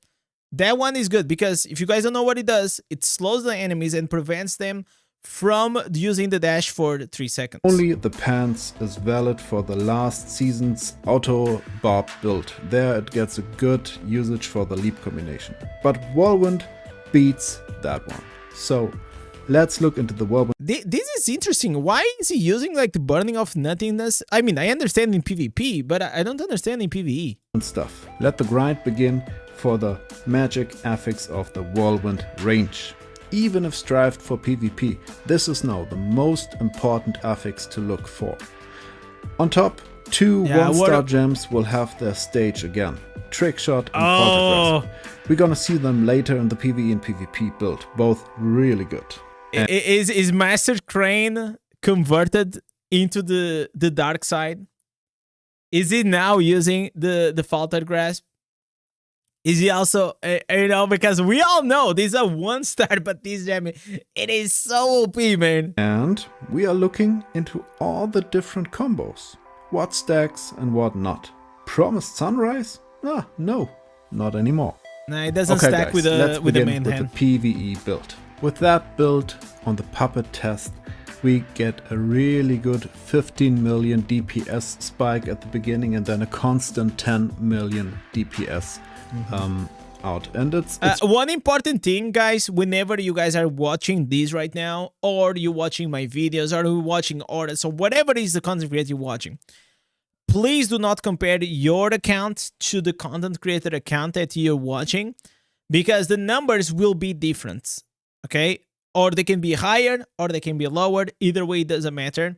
That one is good because if you guys don't know what it does, it slows the enemies and prevents them from using the dash for 3 seconds. Only the pants is valid for the last season's auto Barb build. There it gets a good usage for the leap combination. But Whirlwind beats that one. So let's look into the Whirlwind. This is interesting. Why is he using like the burning of nothingness? I mean, I understand in PvP, but I don't understand in PvE. Stuff. Let the grind begin for the magic affix of the Whirlwind range. Even if strived for PvP, this is now the most important affix to look for. On top, 2 1-star gems will have their stage again. Trickshot and Photograph. We're gonna see them later in the PvE and PvP build. Both really good. Is Master Crane converted into the dark side? Is he now using the Faltered Grasp? Is he also, you know, because we all know these are 1-star, but this gem, it is so OP, man. And we are looking into all the different combos. What stacks and what not. Promised Sunrise? Ah, no, not anymore. Nah, it doesn't stack guys, with the main hand. The PvE build. With that build on the puppet test, we get a really good 15 million DPS spike at the beginning and then a constant 10 million DPS out. And it's one important thing, guys, whenever you guys are watching these right now, or you're watching my videos, or you're watching orders, or whatever is the content creator you're watching, please do not compare your account to the content creator account that you're watching, because the numbers will be different, okay? Or they can be higher, or they can be lower. Either way, it doesn't matter.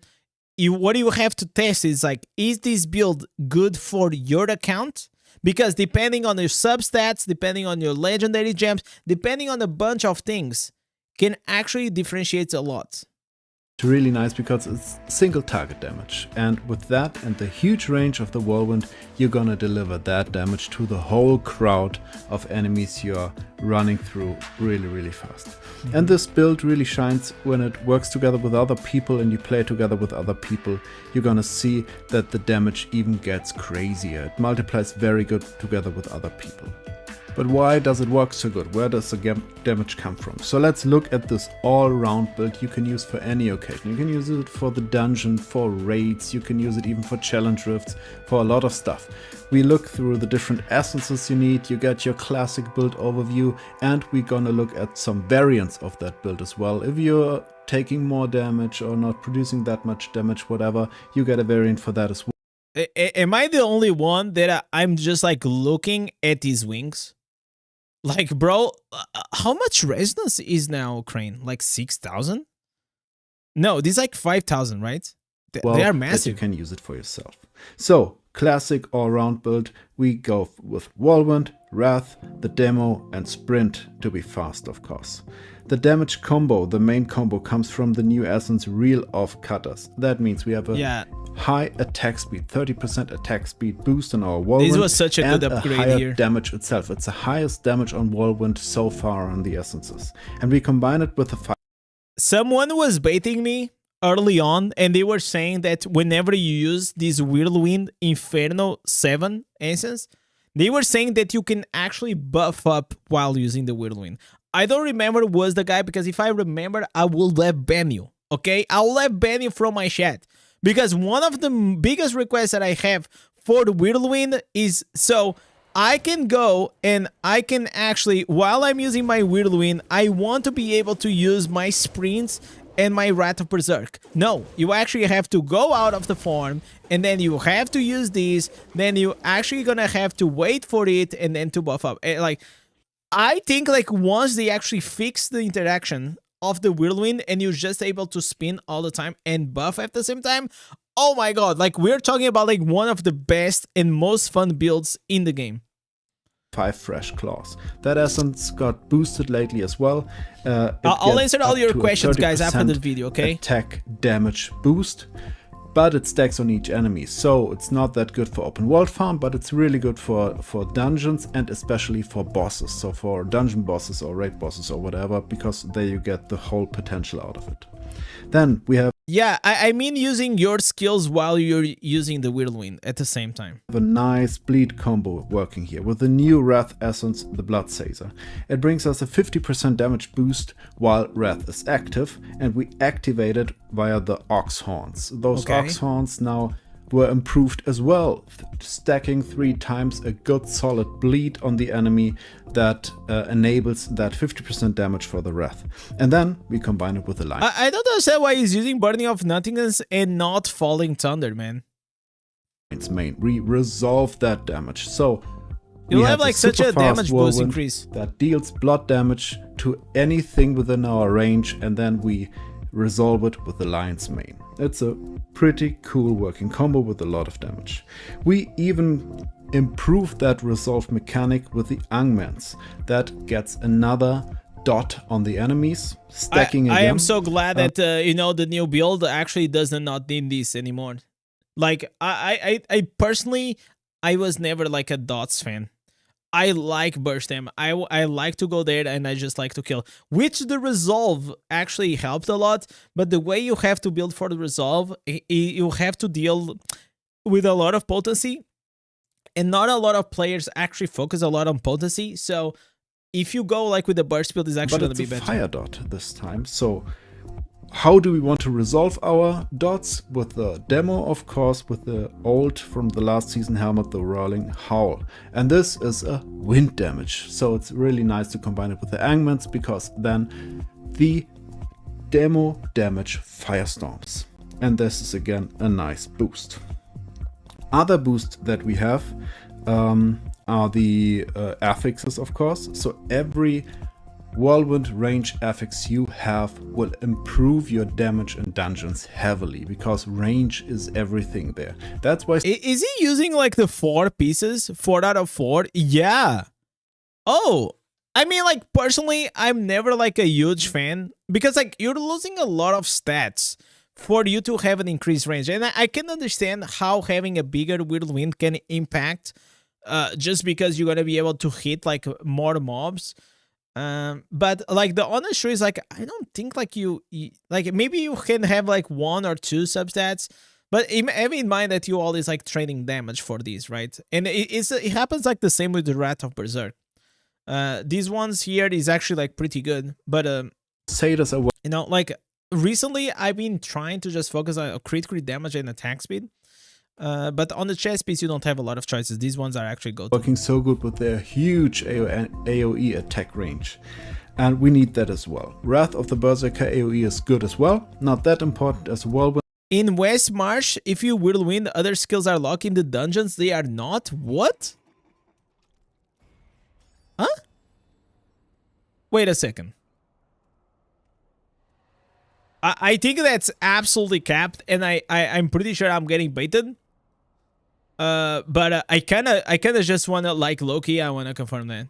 What you have to test is like, is this build good for your account? Because depending on your substats, depending on your legendary gems, depending on a bunch of things, can actually differentiate a lot. It's really nice because it's single target damage, and with that and the huge range of the Whirlwind, you're gonna deliver that damage to the whole crowd of enemies you're running through really fast. And this build really shines when it works together with other people and you play together with other people. You're gonna see that the damage even gets crazier. It multiplies very good together with other people. But why does it work so good? Where does the damage come from? So let's look at this all-round build you can use for any occasion. You can use it for the dungeon, for raids, you can use it even for challenge rifts, for a lot of stuff. We look through the different essences you need, you get your classic build overview, and we're gonna look at some variants of that build as well. If you're taking more damage or not producing that much damage, whatever, you get a variant for that as well. Am I the only one that I'm just like looking at these wings? Like, bro, how much resonance is now Crane? Like 6,000? No, this is like 5,000, right? They are massive. You can use it for yourself. So, classic all-round build. We go with Whirlwind, Wrath, the demo, and Sprint to be fast, of course. The damage combo, the main combo, comes from the new essence Reel of Cutters. That means we have a high attack speed, 30% attack speed boost on our Whirlwind. This was such a good upgrade higher here. Damage itself. It's the highest damage on Whirlwind so far on the essences. And we combine it with the fire. Someone was baiting me early on, and they were saying that whenever you use this Whirlwind Inferno 7 essence, they were saying that you can actually buff up while using the Whirlwind. I don't remember who was the guy, because if I remember, I will have ban you, okay? I will have ban you from my chat, because one of the biggest requests that I have for the Whirlwind is so I can go and I can actually, while I'm using my Whirlwind, I want to be able to use my sprints and my Wrath of Berserk. No, you actually have to go out of the farm, and then you have to use these, then you actually gonna have to wait for it and then to buff up. Like, I think like once they actually fix the interaction of the Whirlwind and you're just able to spin all the time and buff at the same time, oh my god, like we're talking about like one of the best and most fun builds in the game. 5 fresh claws. That essence got boosted lately as well. I'll answer all your questions, guys, after the video, okay? Attack damage boost, but it stacks on each enemy, so it's not that good for open world farm, but it's really good for dungeons and especially for bosses. So for dungeon bosses or raid bosses or whatever, because there you get the whole potential out of it. Then we have I mean using your skills while you're using the Whirlwind at the same time. A nice bleed combo working here with the new Wrath essence, the Blood Sazer. It brings us a 50% damage boost while Wrath is active, and we activate it via the Ox Horns. Those Ox Horns now were improved as well, stacking 3 times a good solid bleed on the enemy that enables that 50% damage for the Wrath. And then we combine it with the line. I don't understand why he's using Burning of Nothingness and not Falling Thunder, man. Its main. We resolve that damage. So you'll have like such a damage boost increase that deals blood damage to anything within our range, and then we resolve it with the Lion's Mane. It's a pretty cool working combo with a lot of damage. We even improved that resolve mechanic with the Angmans. That gets another dot on the enemies, stacking again. I am so glad that you know, the new build actually does not need this anymore. Like I personally, I was never like a dots fan. I like burst them. I like to go there and I just like to kill, which the resolve actually helped a lot. But the way you have to build for the resolve, you have to deal with a lot of potency, and not a lot of players actually focus a lot on potency. So if you go like with the burst build, is actually going to be better. But it's a fire dot this time. So how do we want to resolve our dots? With the demo, of course, with the old from the last season helmet, the Whirling Howl. And this is a wind damage. So it's really nice to combine it with the Angmans, because then the demo damage firestorms. And this is again a nice boost. Other boosts that we have are the affixes, of course. So every Whirlwind range affix you have will improve your damage in dungeons heavily, because range is everything there. That's why... Is he using like the 4 pieces? 4 out of 4? Yeah. Oh, I mean, like, personally, I'm never like a huge fan, because like you're losing a lot of stats for you to have an increased range. And I can understand how having a bigger Whirlwind can impact just because you're going to be able to hit like more mobs. But like the honest truth is, like, I don't think like you like, maybe you can have like 1 or 2 substats, but have in mind that you always like trading damage for these, right? And it happens like the same with the Wrath of Berserk. These ones here is actually like pretty good, but Satyrs are you know, like recently I've been trying to just focus on crit damage and attack speed. But on the chess piece, you don't have a lot of choices. These ones are actually go-to. working so good with their huge AoE attack range. And we need that as well. Wrath of the Berserker AoE is good as well. Not that important as well. In West Marsh, if you Whirlwind, other skills are locked in the dungeons. They are not? What? Huh? Wait a second. I think that's absolutely capped, and I'm pretty sure I'm getting baited. But I kinda just wanna, like Loki, I wanna confirm that.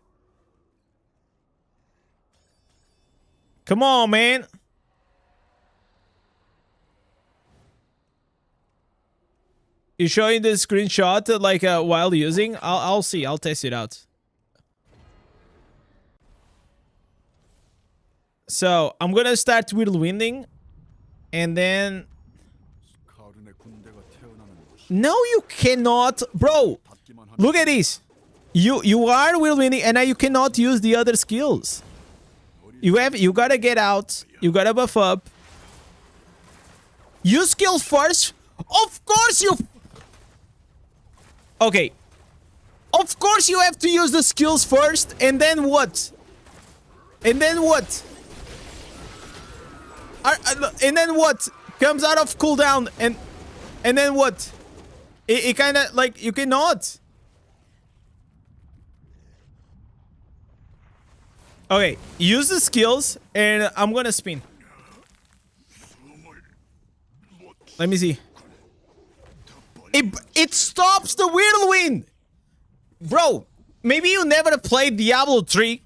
Come on, man. You showing the screenshot like while using? I'll see. I'll test it out. So I'm gonna start whirlwinding, and then. No, you cannot, bro. Look at this. You are whirlwinding, and now you cannot use the other skills. You gotta get out. You gotta buff up. Use skills first. Of course you. Okay. Of course you have to use the skills first, and then what? And then what? And then what? Comes out of cooldown, and then what? It kind of like you cannot. Okay, use the skills, and I'm gonna spin. Let me see. It stops the whirlwind! Bro, maybe you never played Diablo 3,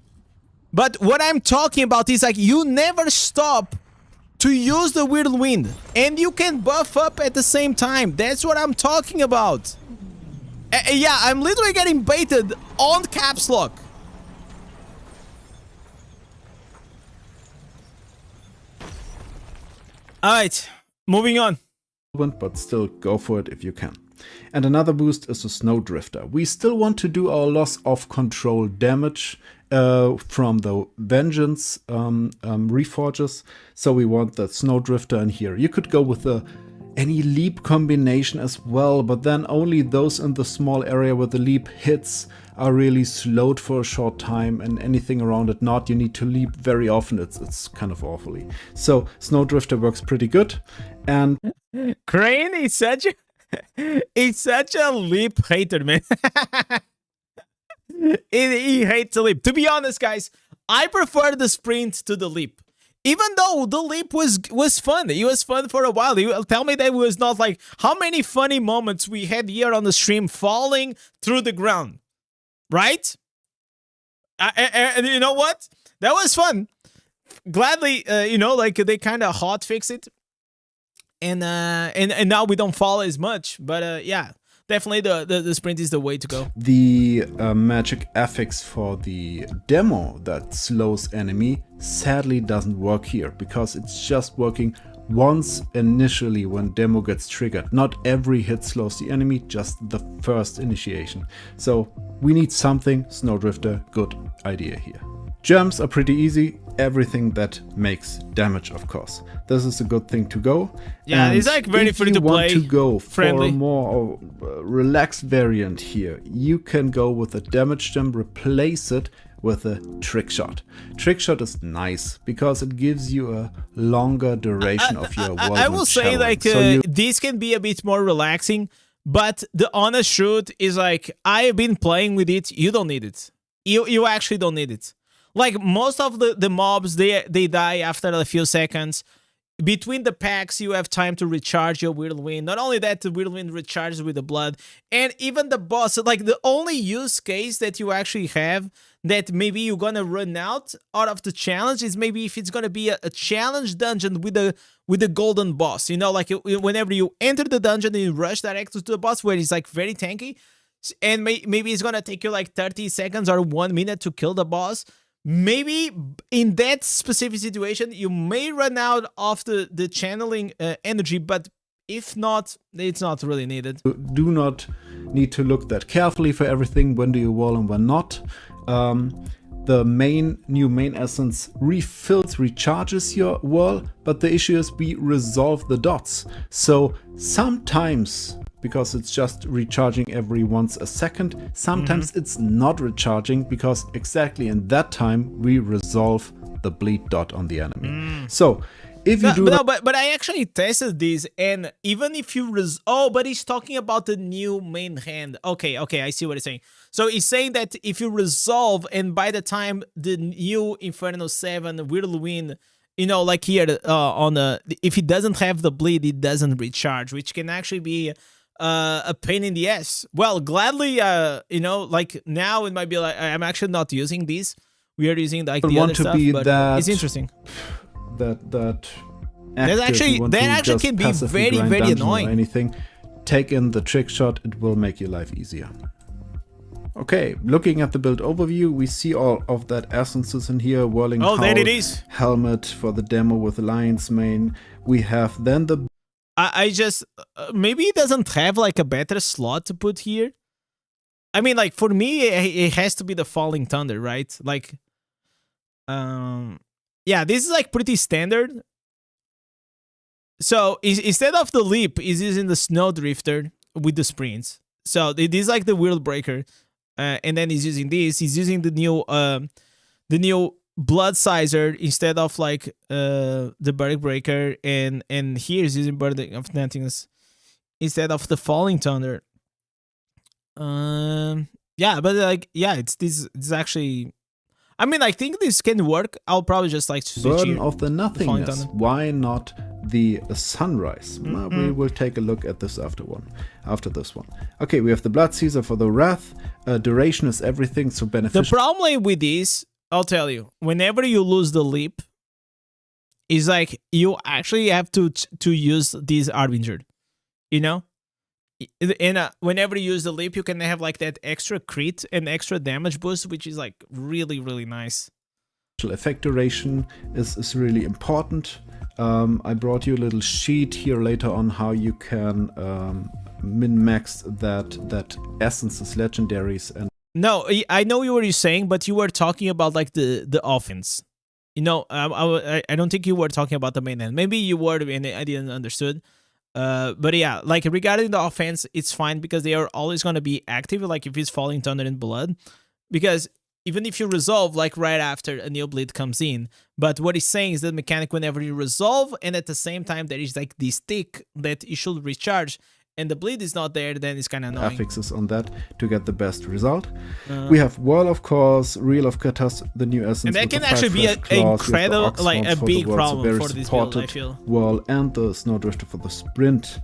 but what I'm talking about is like you never stop to use the whirlwind, and you can buff up at the same time. That's what I'm talking about. Yeah, I'm literally getting baited on caps lock. Alright, moving on. But still go for it if you can. And another boost is the Snowdrifter. We still want to do our loss of control damage from the Vengeance Reforges. So we want that Snowdrifter in here. You could go with any leap combination as well, but then only those in the small area where the leap hits are really slowed for a short time, and anything around it not. You need to leap very often. It's kind of awfully. So Snowdrifter works pretty good. And Crane is such a leap hater, man. He hates the leap. To be honest, guys, I prefer the sprint to the leap. Even though the leap was fun. It was fun for a while. You tell me that it was not. Like, how many funny moments we had here on the stream falling through the ground, right? And you know what? That was fun. Gladly, you know, like they kind of hot fix it. And now we don't fall as much, but yeah, definitely the sprint is the way to go. The magic affix for the demo that slows enemy sadly doesn't work here, because it's just working once initially when demo gets triggered. Not every hit slows the enemy, just the first initiation. So we need something. Snowdrifter, good idea here. Gems are pretty easy. Everything that makes damage, of course. This is a good thing to go. Yeah, it's like very free to play. If you want to go friendly. for a more relaxed variant here, you can go with a damage gem, replace it with a trick shot. Trick shot is nice because it gives you a longer duration of your whirlwind. I will say like this can be a bit more relaxing, but the honest truth is like I have been playing with it. You don't need it. You actually don't need it. Like most of the mobs, they die after a few seconds. Between the packs, you have time to recharge your whirlwind. Not only that, the whirlwind recharges with the blood. And even the boss, like the only use case that you actually have that maybe you're gonna run out of the challenge is maybe if it's gonna be a challenge dungeon with the golden boss. You know, like whenever you enter the dungeon and you rush directly to the boss where it's like very tanky, and maybe it's gonna take you like 30 seconds or 1 minute to kill the boss. Maybe in that specific situation, you may run out of the channeling energy, but if not, it's not really needed. You do not need to look that carefully for everything. When do you wall and when not? the new main essence refills, recharges your whirl, but the issue is we resolve the dots. So sometimes, because it's just recharging every once a second, sometimes it's not recharging because exactly in that time we resolve the bleed dot on the enemy. So if you but I actually tested this, and even if you but he's talking about the new main hand. Okay, I see what he's saying. So he's saying that if you resolve, and by the time the new Inferno 7 will win, you know, like here on the, if it doesn't have the bleed, it doesn't recharge, which can actually be a pain in the ass. Well, gladly, you know, like now it might be like I'm actually not using these. We are using like the other stuff, but it's interesting. That actually can be very annoying. Or anything, take in the trick shot. It will make your life easier. Okay, looking at the build overview, we see all of that essences in here. Whirling Howl, there it is. Helmet for the demo with Lion's Mane. We have then the. I just maybe it doesn't have like a better slot to put here. I mean, like for me, it has to be the Falling Thunder, right? Like, yeah, this is like pretty standard. So instead of the leap, he's using the Snow Drifter with the sprints. So it is like the Wheel Breaker, and then he's using this. He's using the new Blood Sizer instead of like the Barb Breaker, and here he's using Burden of Nothingness instead of the Falling Thunder. Yeah, but like it's actually. I mean, I think this can work. I'll probably just like to switch Burden of the Nothingness. Why not the Sunrise? Well, we will take a look at this after this one. Okay, we have the Blood Caesar for the Wrath. Duration is everything, so beneficial. The problem with this, I'll tell you, whenever you lose the leap, is like you actually have to use this Harbinger. You know? And whenever you use the leap, you can have like that extra crit and extra damage boost, which is like really, really nice. Effect duration is really important. I brought you a little sheet here later on how you can min-max that essences, legendaries, and. No, I know what you're saying, but you were talking about like the offense. You know, I don't think you were talking about the main end. Maybe you were, and I didn't understood. But yeah, like regarding the offense, it's fine because they are always going to be active, like if it's Falling Thunder in Blood, because even if you resolve like right after a new bleed comes in, but what he's saying is the mechanic whenever you resolve and at the same time there is like this tick that you should recharge and the bleed is not there, then it's kind of annoying. Affixes on that to get the best result. We have Whirl, of course, Reel of Katas, the new essence. And that can actually be an incredible, like a big problem for this build, I feel. Whirl and the Snowdrifter for the sprint.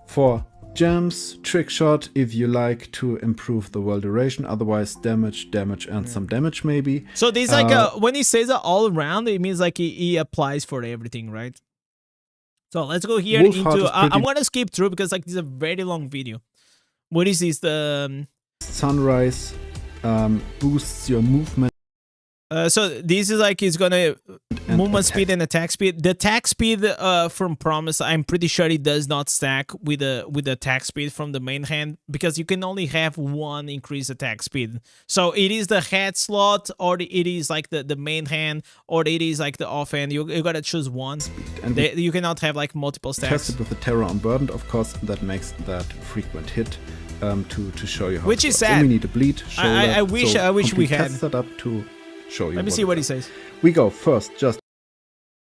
For gems, Trick Shot, if you like to improve the whirl duration, otherwise damage, and some damage maybe. So there's like when he says all around, it means like he applies for everything, right? So let's go here into. I'm gonna skip through because like this is a very long video. What is this? The Sunrise boosts your movement. So this is like it's gonna movement speed and attack speed. The attack speed from Promise, I'm pretty sure it does not stack with the attack speed from the main hand because you can only have one increased attack speed. So it is the head slot, or it is like the main hand, or it is like the offhand. You gotta choose one. And you cannot have like multiple stacks. Tested with the Terror Unburdened, of course, that makes that frequent hit. To show you how. Which is sad. Then we need a bleed. I wish we had. Test that up to show you. Let me see what he says. We go first just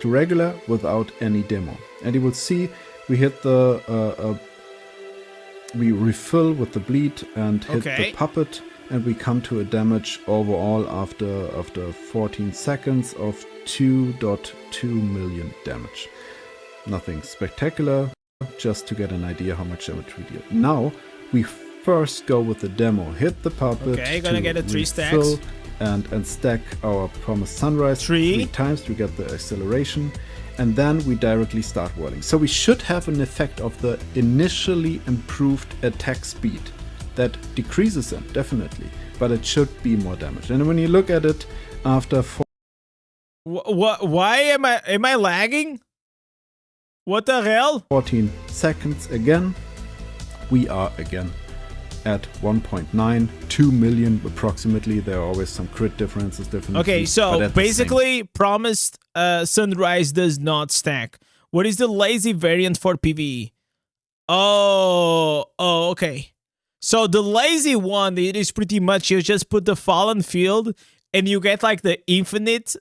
to regular without any demo, and you will see we hit the we refill with the bleed and hit the puppet, and we come to a damage overall after 14 seconds of 2.2 million damage. Nothing spectacular, just to get an idea how much damage we deal. Now we first go with the demo. Hit the puppet. Okay, gonna get a 3 refill, stacks. And stack our Promised Sunrise 3 times to get the acceleration, and then we directly start whirling. So we should have an effect of the initially improved attack speed that decreases them, definitely, but it should be more damage. And when you look at it after why am I lagging? What the hell? 14 seconds again, we are again at 1.9, 2 million approximately. There are always some crit differences, definitely. Okay, so basically, promised Sunrise does not stack. What is the lazy variant for PvE? Oh, okay. So the lazy one, it is pretty much you just put the Fallen Field and you get like the infinite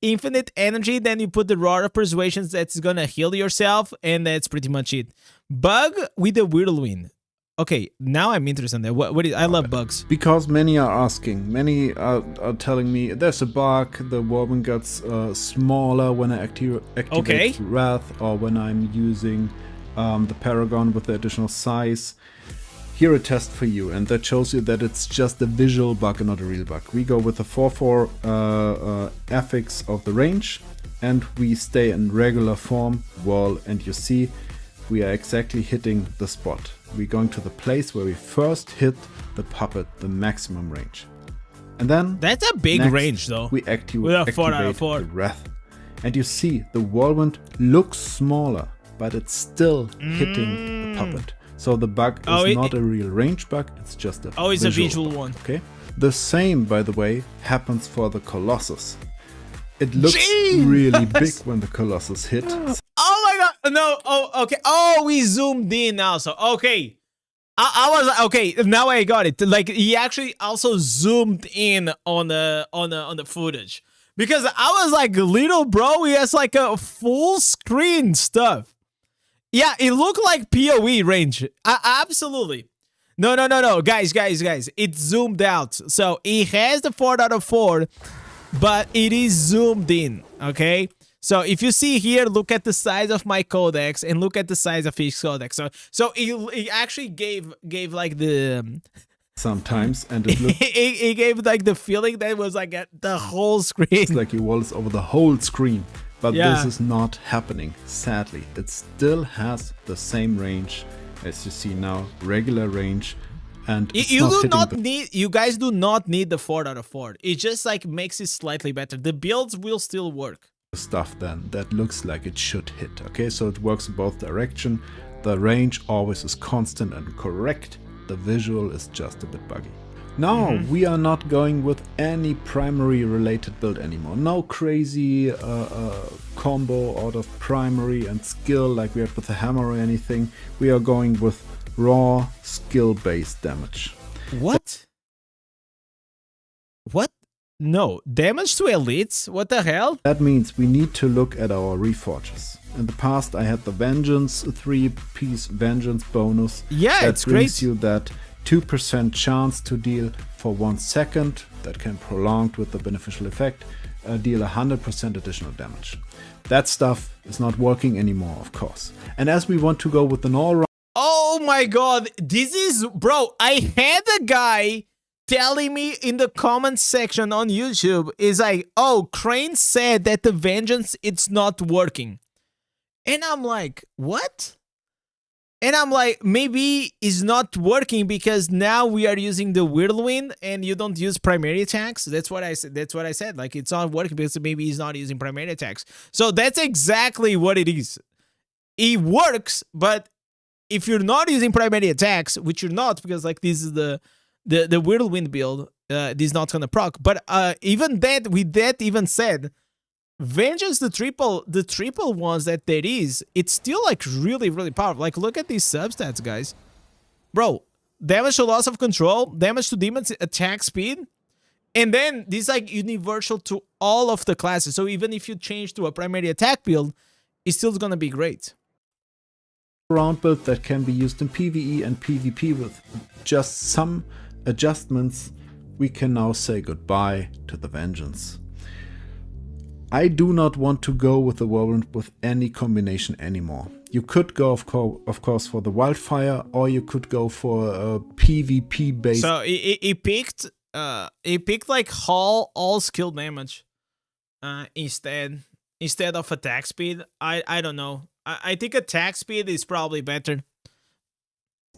infinite energy, then you put the Rod of Persuasions that's gonna heal yourself, and that's pretty much it. Bug with the Whirlwind. Okay, now I'm interested in that. What is, I love bugs. Because many are asking, many are telling me there's a bug, the Whirlwind gets smaller when I activate Wrath, or when I'm using the Paragon with the additional size. Here a test for you, and that shows you that it's just a visual bug and not a real bug. We go with the 4/4 affix of the range, and we stay in regular form, wall, and you see we are exactly hitting the spot. We're going to the place where we first hit the puppet, the maximum range. And then that's a big range though. We activate the Wrath. And you see the Whirlwind looks smaller, but it's still hitting the puppet. So the bug is not a real range bug, it's just a it's a visual one. Okay. The same, by the way, happens for the Colossus. It looks really big when the Colossus hit. Oh my god, no, okay. Oh, we zoomed in also. Okay. I was like, okay, now I got it. Like he actually also zoomed in on the footage. Because I was like, little bro, he has like a full screen stuff. Yeah, it looked like PoE range. Absolutely. No. Guys. It zoomed out. So it has the 4.4, but it is zoomed in, okay? So if you see here, look at the size of my codex and look at the size of his codex. So it actually gave like the... Sometimes, and it looked... it gave like the feeling that it was like the whole screen. It's like it was over the whole screen. But this is not happening, sadly. It still has the same range as you see now, regular range. And you guys do not need the 4.4. It just like makes it slightly better. The builds will still work. Stuff then that looks like it should hit. Okay, so it works in both directions. The range always is constant and correct. The visual is just a bit buggy. Now we are not going with any primary related build anymore. No crazy combo out of primary and skill like we had with the hammer or anything. We are going with raw skill based damage. What? No, damage to elites? What the hell? That means we need to look at our reforges. In the past I had the Vengeance, 3-piece Vengeance bonus. Yeah, that it's brings great. you that 2% chance to deal for 1 second, that can prolonged with the beneficial effect, deal 100% additional damage. That stuff is not working anymore, of course. And as we want to go with an all-round... Oh my god, this is... Bro, I had a guy telling me in the comment section on YouTube, is like, oh, Crane said that the Vengeance, it's not working. And I'm like, what? And I'm like, maybe it's not working because now we are using the Whirlwind and you don't use primary attacks. That's what I said. Like, it's not working because maybe he's not using primary attacks. So that's exactly what it is. It works, but if you're not using primary attacks, which you're not, because like this is the Whirlwind build, this is not gonna proc. But even that, with that even said, Vengeance, the triple ones that there is, it's still like really, really powerful. Like, look at these substats, guys. Bro, damage to loss of control, damage to demons, attack speed, and then this is like universal to all of the classes. So even if you change to a primary attack build, it's still gonna be great. Round build that can be used in PvE and PvP with just some adjustments. We can now say goodbye to the Vengeance. I do not want to go with the Whirlwind with any combination anymore. You could go, of course, for the Wildfire, or you could go for a PvP based. So he picked like all skill damage instead of attack speed. I don't know. I think attack speed is probably better.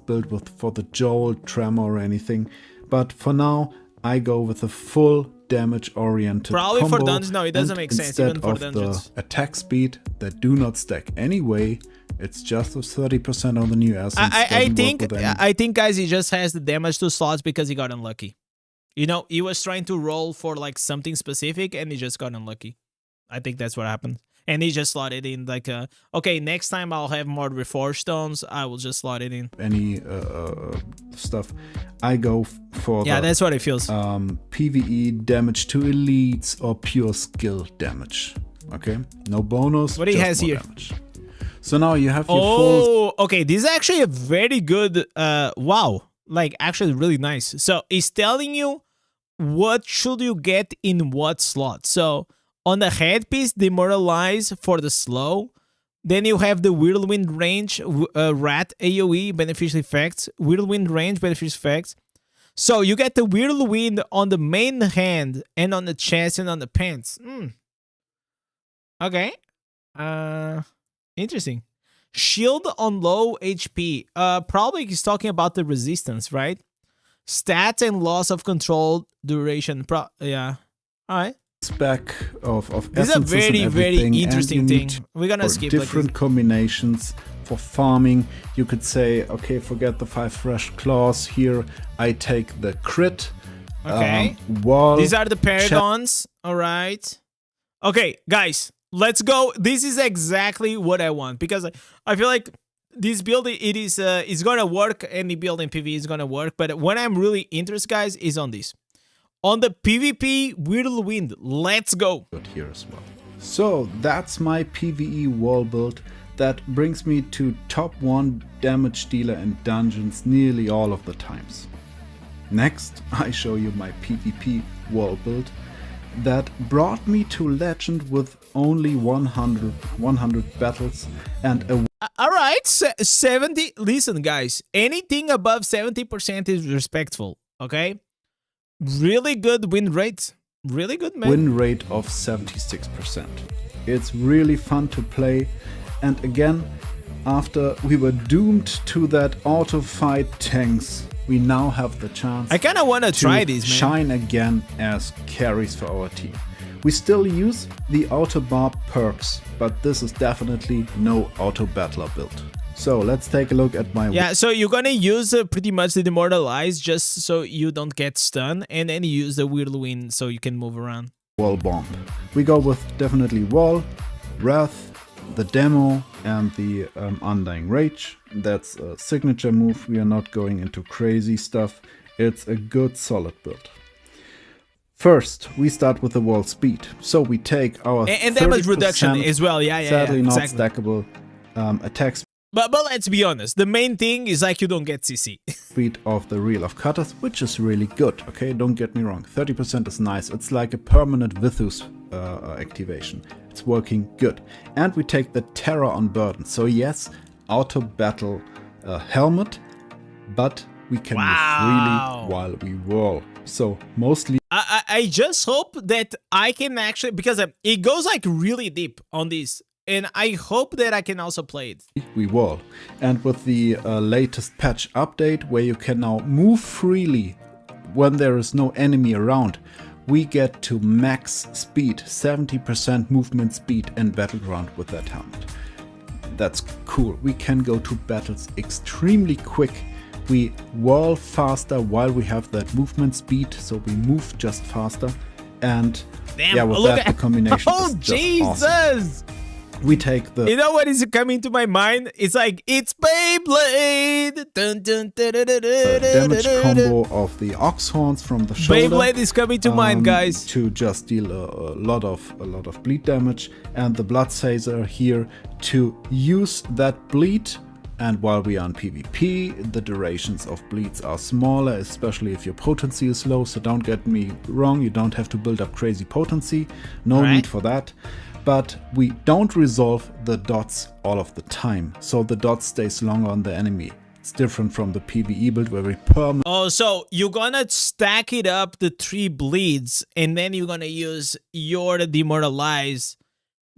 Build with for the Joel, Tremor, or anything, but for now I go with a full damage oriented probably combo, for dungeons. No, it doesn't make sense even for dungeons. The attack speed that do not stack anyway, It's just a 30% on the new essence. I think, guys, he just has the damage to slots because he got unlucky. You know, he was trying to roll for like something specific and he just got unlucky. I think that's what happened. And he just slotted in like, okay, next time I'll have more reforged stones. I will just slot it in. Any stuff, I go for that's what it feels. PvE damage to elites or pure skill damage. Okay, no bonus. What he has here. Damage. So now you have your full. Okay, this is actually a very good. Wow, like actually really nice. So it's telling you what should you get in what slot. So on the headpiece, demoralize for the slow. Then you have the whirlwind range, rat AoE beneficial effects, whirlwind range beneficial effects. So you get the whirlwind on the main hand and on the chest and on the pants. Okay. Interesting. Shield on low HP. Probably he's talking about the resistance, right? Stats and loss of control duration. Yeah. All right. Spec of this is a very, very interesting thing. We're gonna skip different like combinations for farming. You could say, okay, forget the 5 fresh claws. Here, I take the crit. Okay. Wall. These are the paragons. All right. Okay, guys, let's go. This is exactly what I want because I feel like this build is gonna work. Any build in PvE is gonna work. But what I'm really interested, guys, is on this. On the PvP Whirlwind, let's go. Here as well. So that's my PvE wall build. That brings me to top 1 damage dealer in dungeons nearly all of the times. Next, I show you my PvP wall build that brought me to legend with only 100 battles and a... Alright, 70... Listen, guys, anything above 70% is respectful, okay? Really good win rate. Really good, man. Win rate of 76%. It's really fun to play. And again, after we were doomed to that auto fight tanks, we now have the chance. I kind of want to try these, man. Shine again as carries for our team. We still use the auto Barb perks, but this is definitely no auto battler build. So let's take a look at my... Yeah, so you're gonna use pretty much the Demoralize just so you don't get stunned, and then you use the Whirlwind so you can move around. Wall bomb. We go with definitely Wall, Wrath, the Demo, and the Undying Rage. That's a signature move. We are not going into crazy stuff. It's a good solid build. First, we start with the wall speed. So we take our and damage reduction as well. Yeah, sadly not exactly. stackable attack speed. But let's be honest, the main thing is like you don't get CC. Speed of the Reel of Cutters, which is really good, okay? Don't get me wrong, 30% is nice. It's like a permanent Vithus activation. It's working good. And we take the Terror on Burden. So yes, auto battle helmet, but we can move freely while we whirl. So mostly... I just hope that I can actually... Because it goes like really deep on this. And I hope that I can also play it. We will. And with the latest patch update, where you can now move freely when there is no enemy around, we get to max speed, 70% movement speed in Battleground with that helmet. That's cool. We can go to battles extremely quick. We whirl faster while we have that movement speed, so we move just faster. And damn, yeah, with that, the combination is just Jesus! Awesome. We take the... You know what is coming to my mind? It's like, it's Beyblade! Dun, dun, dun, dun, dun, dun, damage combo of the ox horns from the shoulder. Beyblade is coming to mind, guys. To just deal a lot of bleed damage. And the blood Caesar here to use that bleed. And while we are on PvP, the durations of bleeds are smaller, especially if your potency is low. So don't get me wrong, you don't have to build up crazy potency. No need for that. But we don't resolve the dots all of the time, so the dot stays longer on the enemy. It's different from the PvE build where we permanently... Oh, so you're gonna stack it up, the 3 bleeds, and then you're gonna use your Demoralize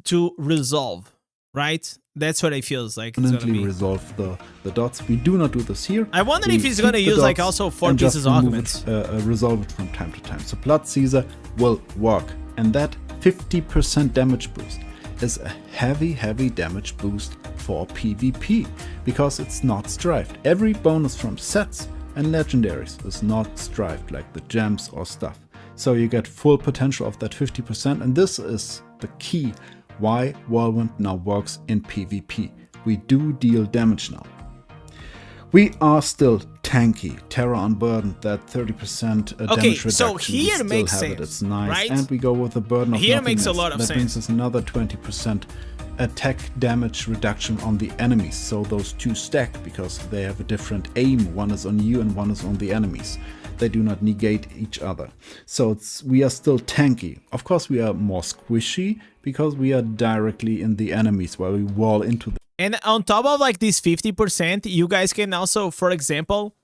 to resolve, right? That's what it feels like. Permanently resolve the dots. We do not do this here. I wonder if he's gonna use like also 4 pieces augments. Resolve it from time to time. So Blood Caesar will work, and that 50% damage boost. is a heavy damage boost for PvP, because it's not strifed. Every bonus from sets and legendaries is not strifed, like the gems or stuff. So you get full potential of that 50%, and this is the key why Whirlwind now works in PvP. We do deal damage now. We are still tanky. Terra Unburdened, that 30% damage reduction. So here we makes still have sense, it. It's nice. right? And we go with the Burden of Here Nothingness. makes a lot of that sense. means it's another 20% attack damage reduction on the enemies. So those two stack because they have a different aim. One is on you and one is on the enemies. They do not negate each other. So we are still tanky. Of course, we are more squishy because we are directly in the enemies where we wall into them. And on top of like this 50%, you guys can also, for example,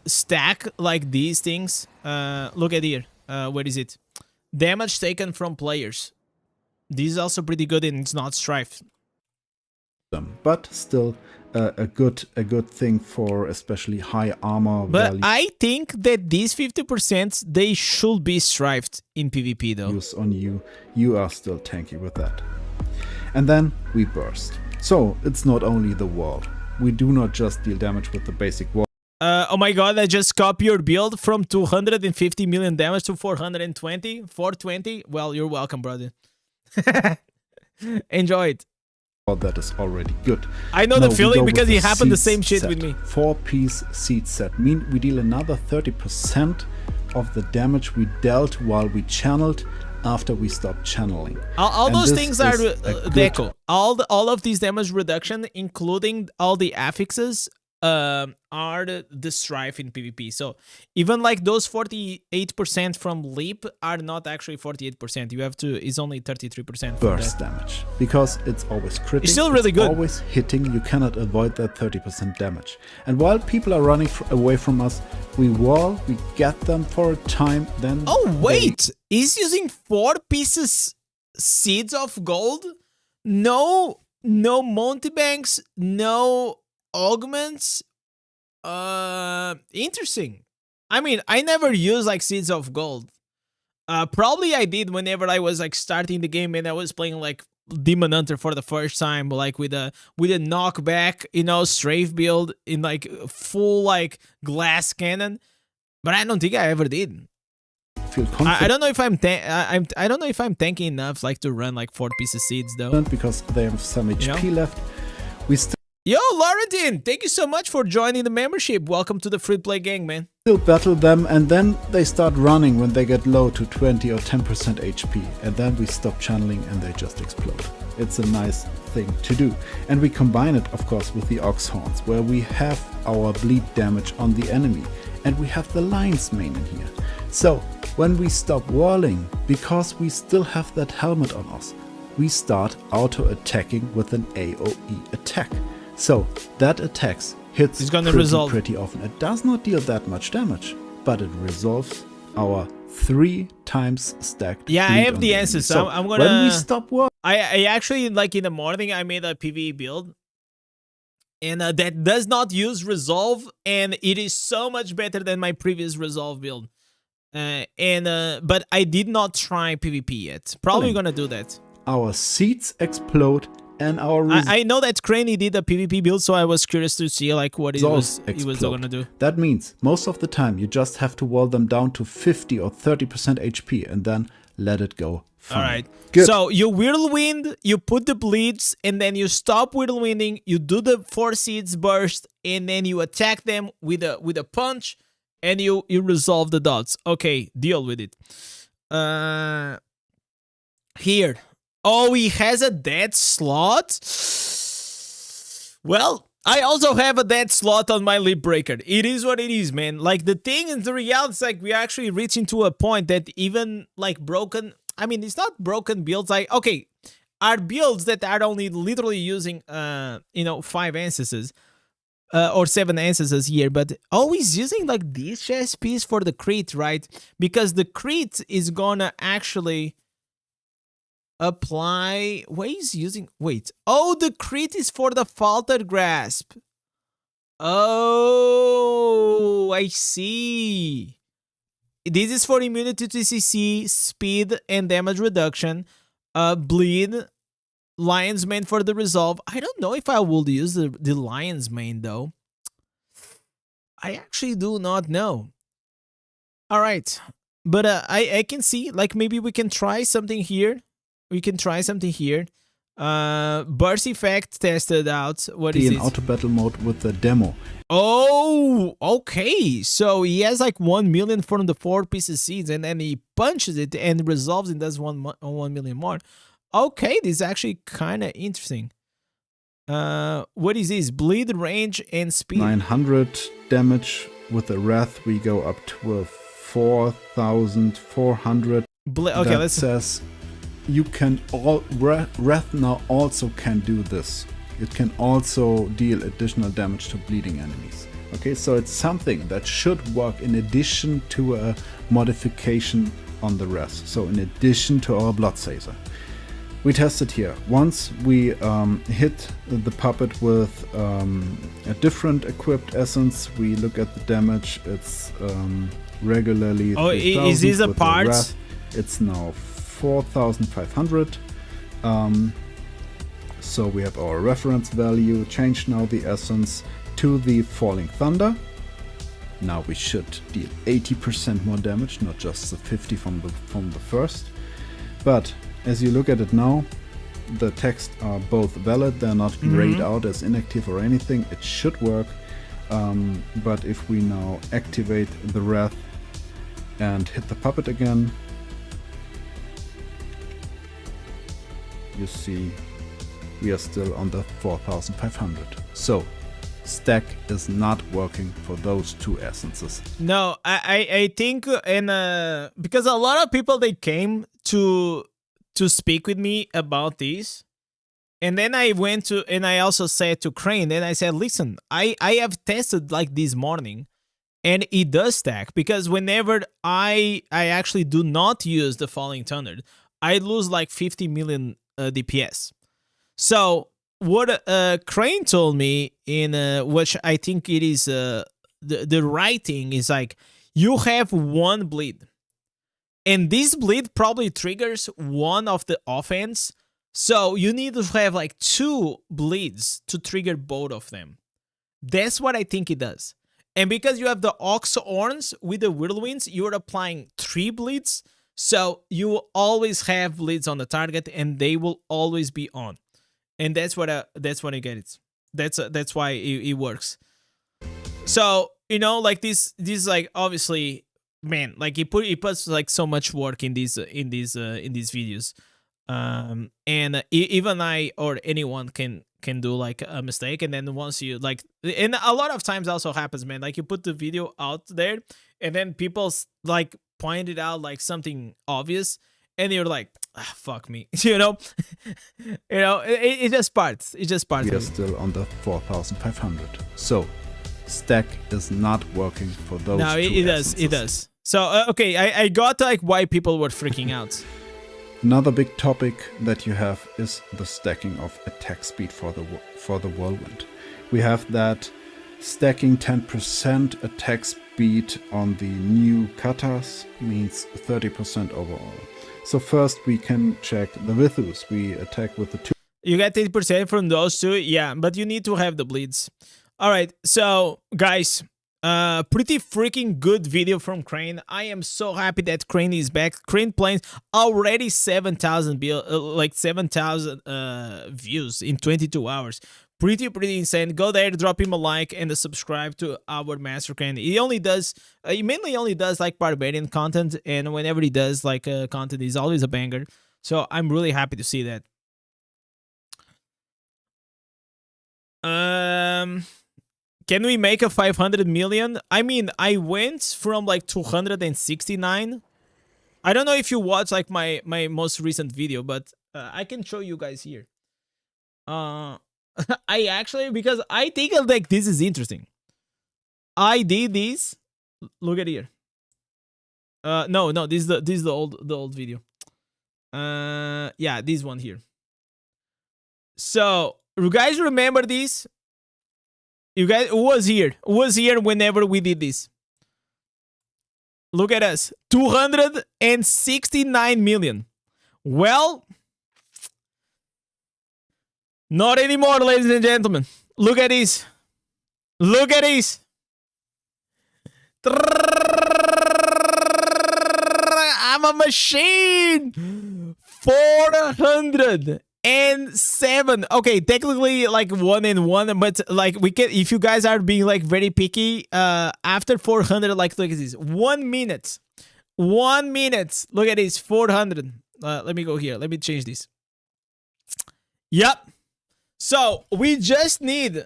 stack like these things. Look at here. Where is it? Damage taken from players. This is also pretty good and it's not strife. But still a good thing for especially high armor But value. I think that these 50%, they should be strifed in PvP though. Use on you. You are still tanky with that. And then we burst. So it's not only the wall. We do not just deal damage with the basic wall. Oh my god, I just copied your build from 250 million damage to 420. Well, you're welcome, brother. Enjoy it. That is already good. I know Now the feeling we go because with it the happened the seeds same shit set. with me. 4-piece seed set. Mean we deal another 30% of the damage we dealt while we channeled after we stopped channeling. All And those this things are is a deco. All of these damage reduction, including all the affixes, are the strife in PvP. So even like those 48% from leap are not actually 48%. You have to. It's only 33% for burst that. damage, because it's always critical. It's still really good. Always hitting. You cannot avoid that 30% damage. And while people are running away from us, we wall. We get them for a time. Then Oh wait, he's using 4 pieces seeds of gold. No multi-banks. No augments. Interesting. I mean, I never use like seeds of gold. Probably I did whenever I was like starting the game and I was playing like Demon Hunter for the first time, like with a knockback, you know, strafe build in like full like glass cannon. But I don't think I ever did. feel confident. I don't know if I don't know if I'm tanky enough like to run like 4 pieces seeds though. Because they have some HP left. We still Yo, Laurentin, thank you so much for joining the membership. Welcome to the free play gang, man. battle them, and then they start running when they get low to 20 or 10% HP, and then we stop channeling and they just explode. It's a nice thing to do. And we combine it, of course, with the Ox Horns, where we have our bleed damage on the enemy, and we have the Lion's Mane in here. So when we stop whirling, because we still have that helmet on us, we start auto-attacking with an AoE attack. So that attacks hits It's gonna resolve. pretty often. It does not deal that much damage, but it resolves our 3 times stacked. Yeah, I bleed have on the enemy. answers. So I'm gonna. when we stop whirling, I actually like in the morning I made a PvE build, and that does not use resolve, and it is so much better than my previous resolve build. But I did not try PvP yet. Probably gonna do that. our seeds explode and our I know that Cranny did a PvP build, so I was curious to see like what he was explode. gonna do. That means most of the time you just have to wall them down to 50 or 30% HP and then let it go. Fine. All right. Good. So you whirlwind, you put the bleeds, and then you stop whirlwinding. You do the 4 seeds burst, and then you attack them with a punch, and you resolve the dots. Okay, deal with it. Here. Oh, he has a dead slot. Well, I also have a dead slot on my lip breaker. It is what it is, man. Like the thing and the reality is like we're actually reaching to a point that even like broken. I mean, it's not broken builds. Like okay, are builds that are only literally using 5 ancestors. Or 7 ancestors here, but always using like this chest piece for the crit, right? Because the crit is gonna actually apply. What is using? Wait. Oh, the crit is for the faltered grasp. Oh, I see. This is for immunity to CC, speed, and damage reduction. Bleed. Lion's Mane for the resolve. I don't know if I will use the Lion's Mane though. I actually do not know. All right, but I can see like maybe we can try something here. We can try something here. Burst effect tested out. What is in it? auto battle mode with the demo. Oh, okay. So he has like 1 million from the 4 pieces seeds, and then he punches it and resolves and does 1 million more. Okay, this is actually kind of interesting. What is this? Bleed, range, and speed. 900 damage with the wrath. We go up to a 4,400. Okay, that let's says you can wrath now also can do this. It can also deal additional damage to bleeding enemies. Okay, so it's something that should work in addition to a modification on the wrath. So in addition to our blood sazer. We tested here. Once we hit the puppet with a different equipped essence, we look at the damage. It's regularly. Oh, is this a part? It's now 4,500. So we have our reference value. Change now the essence to the Falling Thunder. Now we should deal 80% more damage, not just the 50 from the first. But as you look at it now, the texts are both valid. They're not grayed out as inactive or anything. It should work. But if we now activate the wrath and hit the puppet again, you see we are still on the 4,500. So stack is not working for those 2 essences. No, I think because a lot of people they came to speak with me about this, and then I went to and I also said to Crane, and I said, listen, I have tested like this morning, and it does stack, because whenever I actually do not use the Falling Thunder, I lose like 50 million DPS. So what Crane told me, in which I think it is the right thing, is like you have 1 bleed, and this bleed probably triggers 1 of the offense, so you need to have like 2 bleeds to trigger both of them. That's what I think it does. And because you have the Ox Horns with the Whirlwinds, you're applying 3 bleeds, so you will always have bleeds on the target, and they will always be on. And that's what I get it. That's why it works. So like this like obviously, man, like he puts like so much work in these videos, and even I or anyone can do like a mistake, and then once you like, and a lot of times also happens, man, like you put the video out there, and then people like point it out like something obvious, and you're like, fuck me, it just parts. It just parts. We are still on the 4,500. So stack is not working for those. No, it does. It does. So okay, I got like why people were freaking out. Another big topic that you have is the stacking of attack speed for the whirlwind. We have that stacking 10% attack speed on the new katas means 30% overall. So first we can check the Vithus. We attack with the 2. You get 10% from those 2, yeah, but you need to have the bleeds. All right, so guys, pretty freaking good video from Crane. I am so happy that Crane is back. Crane plays already 7,000 views in 22 hours. Pretty insane. Go there, drop him a like, and subscribe to our Master Crane. He mainly only does like barbarian content, and whenever he does like content, he's always a banger. So I'm really happy to see that. Can we make a 500 million? I mean, I went from like 269. I don't know if you watched like my most recent video, but I can show you guys here. I actually, because I think like this is interesting. I did this. Look at here. No, this is the old video. Yeah, this one here. So you guys remember this? You guys, who was here? Who was here whenever we did this? Look at us, 269 million. Well, Not anymore, ladies and gentlemen. Look at this. Look at this. I'm a machine. 407. Okay, technically like 1 and 1, but like we can, if you guys are being like very picky, after 400, like look at this. 1 minute. 1 minute. Look at this. 400. Let me go here. Let me change this. Yep. So we just need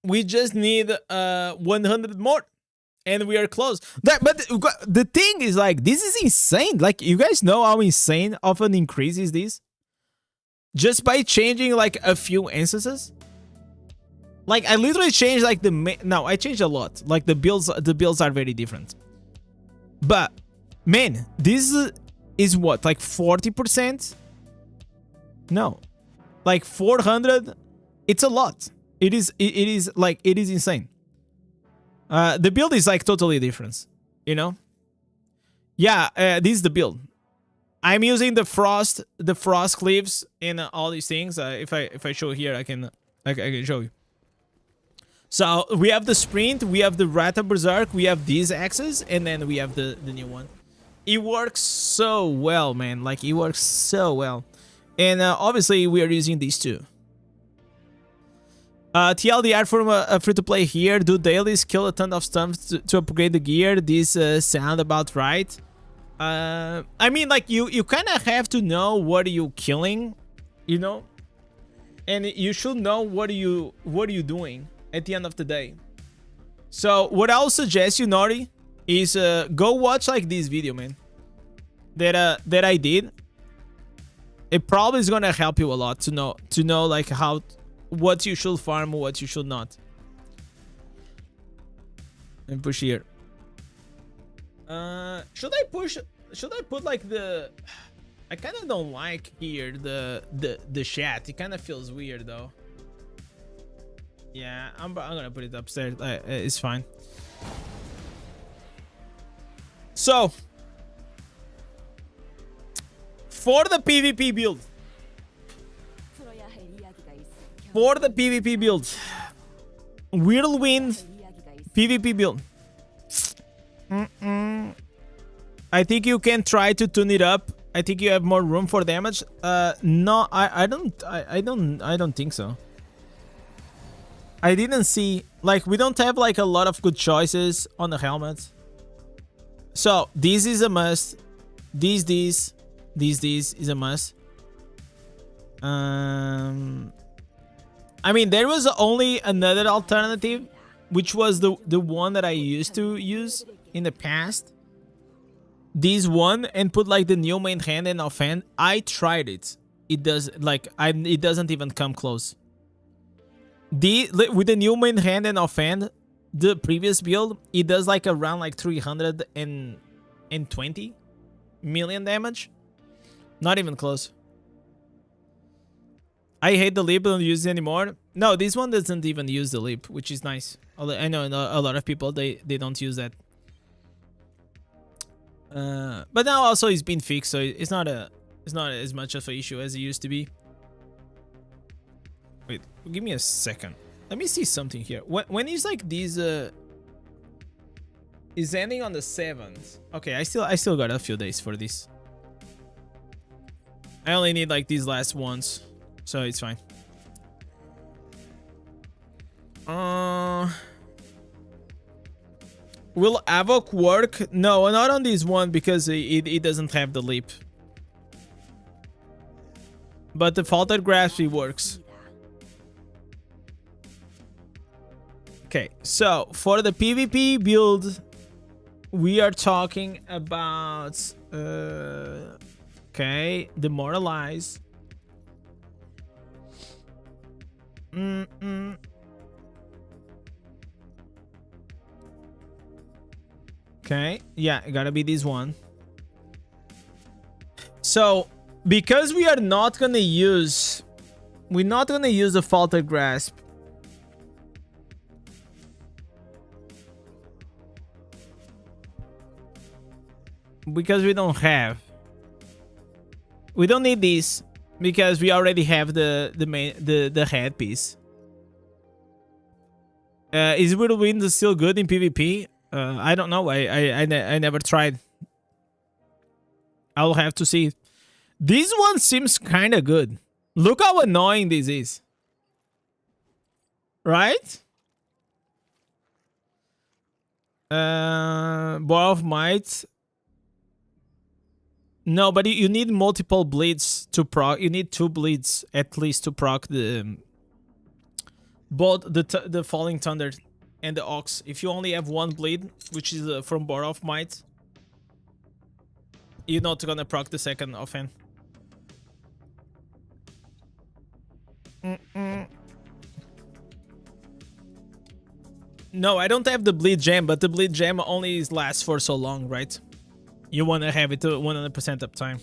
100 more. And we are close. But the thing is, like, this is insane. Like, you guys know how insane of an increase is this? Just by changing, like, a few instances? Like, I literally changed, like, no, I changed a lot. Like, the builds are very different. But, man, this is what? Like, 40%? No. Like, 400? It's a lot. It is insane. The build is like totally different, you know? Yeah, this is the build. I'm using the frost cliffs and all these things. If I show here, I can show you. So we have the sprint, we have the Rata Berserk, we have these axes, and then we have the new one. It works so well, man. Like, it works so well. And obviously we are using these two. TLDR from a free-to-play here. Do dailies, kill a ton of stuff to upgrade the gear. This sound about right. I mean, like, you kind of have to know what are you killing, you know? And you should know what are you doing at the end of the day. So what I'll suggest you, Nori, is go watch like this video, man. That I did. It probably is gonna help you a lot to know like what you should farm, what you should not. And push here. Should I put like the... I kind of don't like here the chat. It kind of feels weird though. Yeah, I'm gonna put it upstairs. It's fine. So for the PvP build. For the PvP build, Whirlwind PvP build. I think you can try to tune it up. I think you have more room for damage. No, I don't think so. I didn't see, like, we don't have like a lot of good choices on the helmet. So this is a must. This is a must. I mean, there was only another alternative, which was the one that I used to use in the past. This one, and put like the new main hand and offhand. I tried it. It does like it doesn't even come close. With the new main hand and offhand, the previous build, it does like around like 320 million damage. Not even close. I hate the leap, don't use it anymore. No, this one doesn't even use the leap, which is nice. I know a lot of people, they don't use that. But now also it's been fixed, so it's not as much of an issue as it used to be. Wait, give me a second. Let me see something here. When is like these is ending on the 7th. Okay, I still got a few days for this. I only need like these last ones. So it's fine. Will Avoc work? No, not on this one because it doesn't have the leap. But the Faltered Grasp, it works. Okay, so for the PvP build, we are talking about... okay, Demoralize. Okay, yeah, it gotta be this one. So, because we're not gonna use the Faltered Grasp. Because we don't need this. because we already have the headpiece. Is Whirlwind still good in PvP? I don't know. I never tried. I'll have to see. This one seems kind of good. Look how annoying this is. Right? Bar of Might. No, but you need multiple bleeds to proc. You need 2 bleeds at least to proc the both the Falling Thunder and the Ox. If you only have 1 bleed, which is from Bar of Might, you're not gonna proc the second offhand. No, I don't have the bleed gem, but the bleed gem only lasts for so long, right? You want to have it to 100% uptime.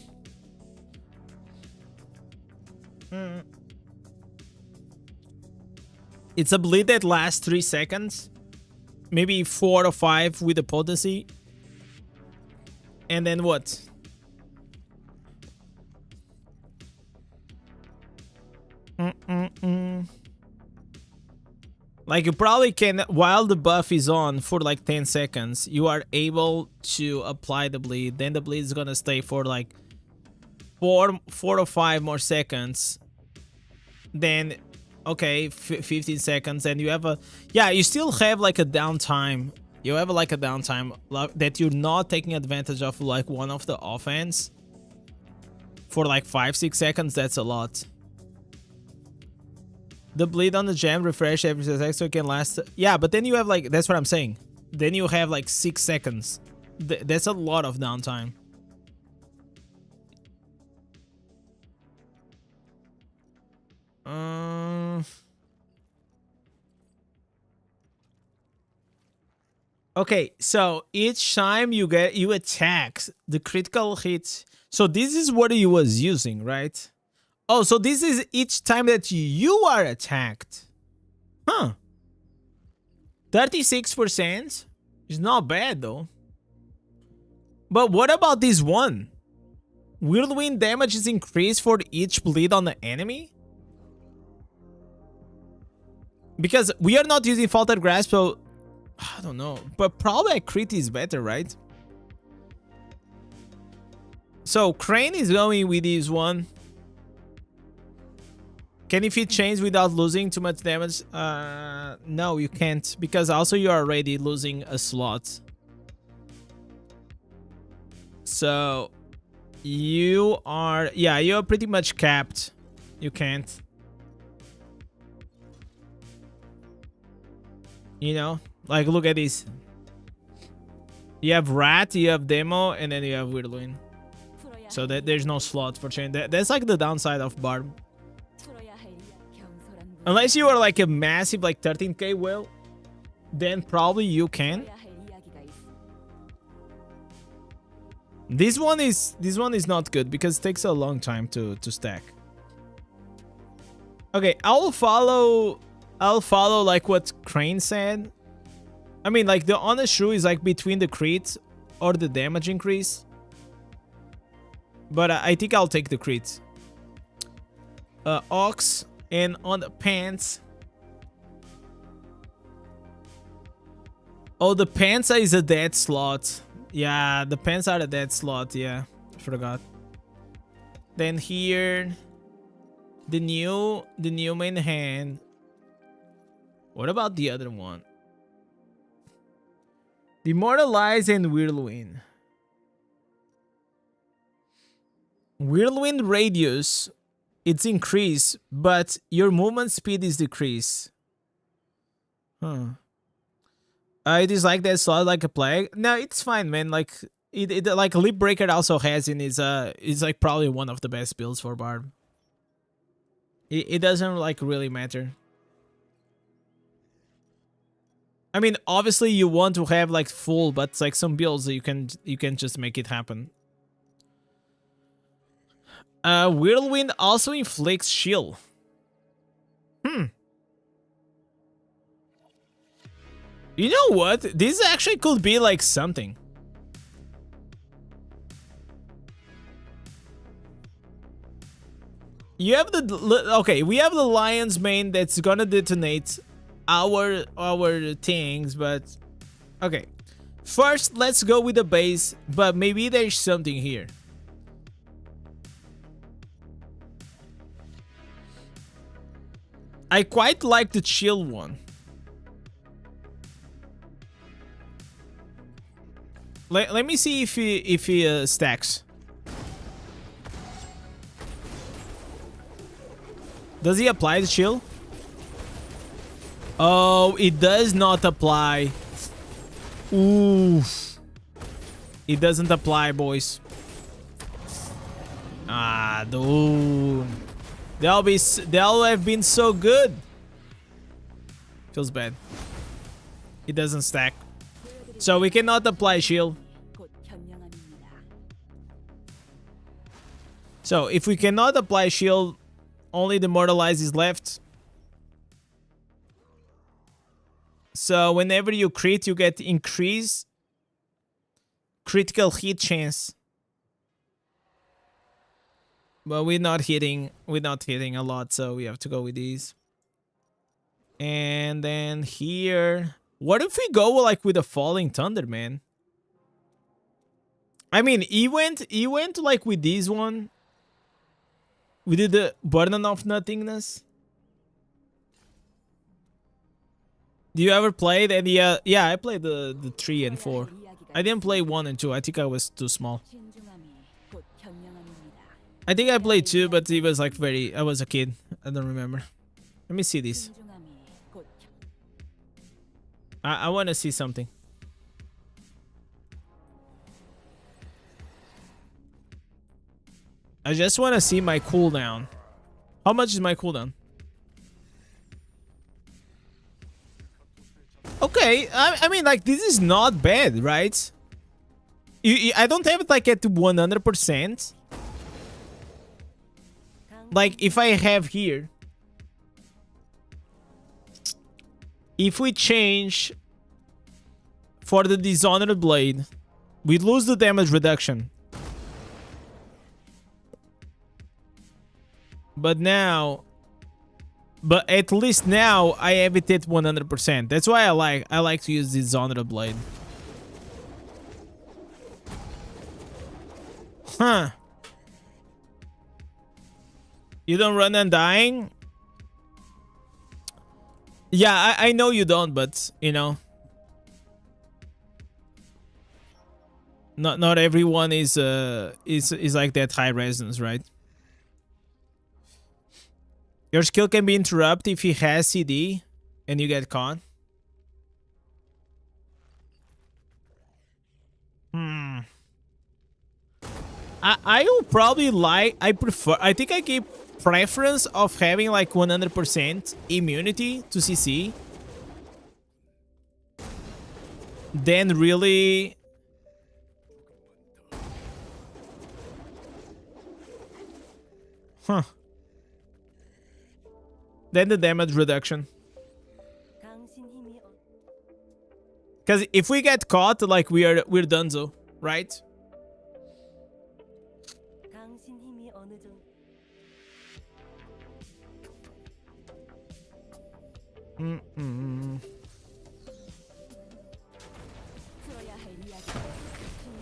It's a bleed that lasts 3 seconds. Maybe 4 or 5 with the potency. And then what? Like you probably can, while the buff is on for like 10 seconds, you are able to apply the bleed. Then the bleed is gonna stay for like 4 or 5 more seconds. Then, okay, 15 seconds, and you have a, yeah, you still have like a downtime. You have like a downtime that you're not taking advantage of, like one of the offense. For like 5-6 seconds, that's a lot. The bleed on the gem refresh every 6 seconds so it can last. Yeah, but then you have like, that's what I'm saying. Then you have like 6 seconds. That's a lot of downtime. Okay, so each time you attack, the critical hit. So this is what he was using, right? Oh, so this is each time that you are attacked. Huh. 36% is not bad, though. But what about this one? Whirlwind damage is increased for each bleed on the enemy? Because we are not using Faulted Grasp, so I don't know. But probably a crit is better, right? So Crane is going with this one. Can if it change without losing too much damage? No, you can't, because also you are already losing a slot. So you are, yeah, you're pretty much capped. You can't. You know, like look at this. You have Rat, you have Demo, and then you have Whirlwind. So that there's no slot for change. That's like the downside of Barb. Unless you are like a massive like 13k whale, then probably you can. This one is not good because it takes a long time to stack. Okay, I'll follow like what Crane said. I mean, like the honest shrew is like between the crit or the damage increase. But I think I'll take the crit. Ox. And on the pants. Oh, the pants is a dead slot. Yeah, the pants are a dead slot. Yeah, forgot. Then here, the new main hand. What about the other one? Demoralize and Whirlwind. Whirlwind radius. It's increased, but your movement speed is decreased. Huh. It is like that slot like a plague. No, it's fine, man. Like it like Lip Breaker also has in his is like probably one of the best builds for Barb. It doesn't like really matter. I mean, obviously you want to have like full, but like some builds you can just make it happen. Whirlwind also inflicts shield. You know what? This actually could be like something. You have the okay. We have the lion's mane that's gonna detonate our things, but okay. First, let's go with the base, but maybe there's something here. I quite like the chill one. Let me see if he stacks. Does he apply the chill? Oh, it does not apply. Oof. It doesn't apply, boys. Ah, dude. They'll have been so good. Feels bad. It doesn't stack. So we cannot apply shield. So if we cannot apply shield, only the Mortalize is left. So whenever you crit, you get increased critical hit chance. But we're not hitting a lot, so we have to go with these. And then here, what if we go like with a Falling Thunder, man? I mean, he went like with this one. We did the Burden of Nothingness. Do you ever play any? Yeah, I played the 3 and 4. I didn't play 1 and 2. I think I was too small. I think I played 2, but it was like I was a kid. I don't remember. Let me see this. I want to see something. I just want to see my cooldown. How much is my cooldown? Okay, I mean, like, this is not bad, right? I don't have it, like, at 100%. Like, if I have here... If we change for the Dishonored Blade, we lose the damage reduction. But at least now I have it at 100%. That's why I like to use Dishonored Blade. Huh. You don't run Undying? Yeah, I know you don't, but you know, not everyone is like that high resonance, right? Your skill can be interrupted if he has CD and you get caught. I will probably like, I think I give preference of having like 100% immunity to CC. Then really... Huh. Then the damage reduction. Because if we get caught, like we're donezo, right?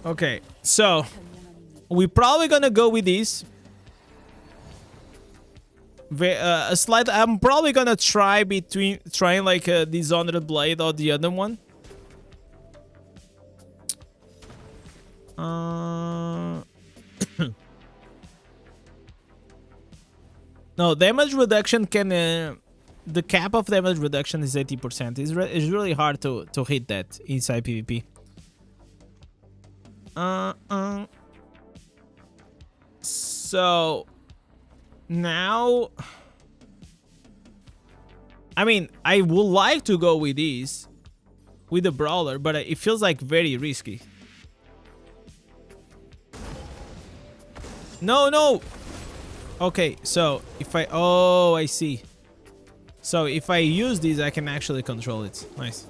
Okay, so we're probably gonna go with these. I'm probably gonna trying like a Dishonored Blade or the other one. No, damage reduction can. The cap of damage reduction is 80%. It's really hard to hit that inside PvP. So now, I mean, I would like to go with these, with the Brawler, but it feels like very risky. No. Okay, so if I see. So if I use these, I can actually control it. Nice.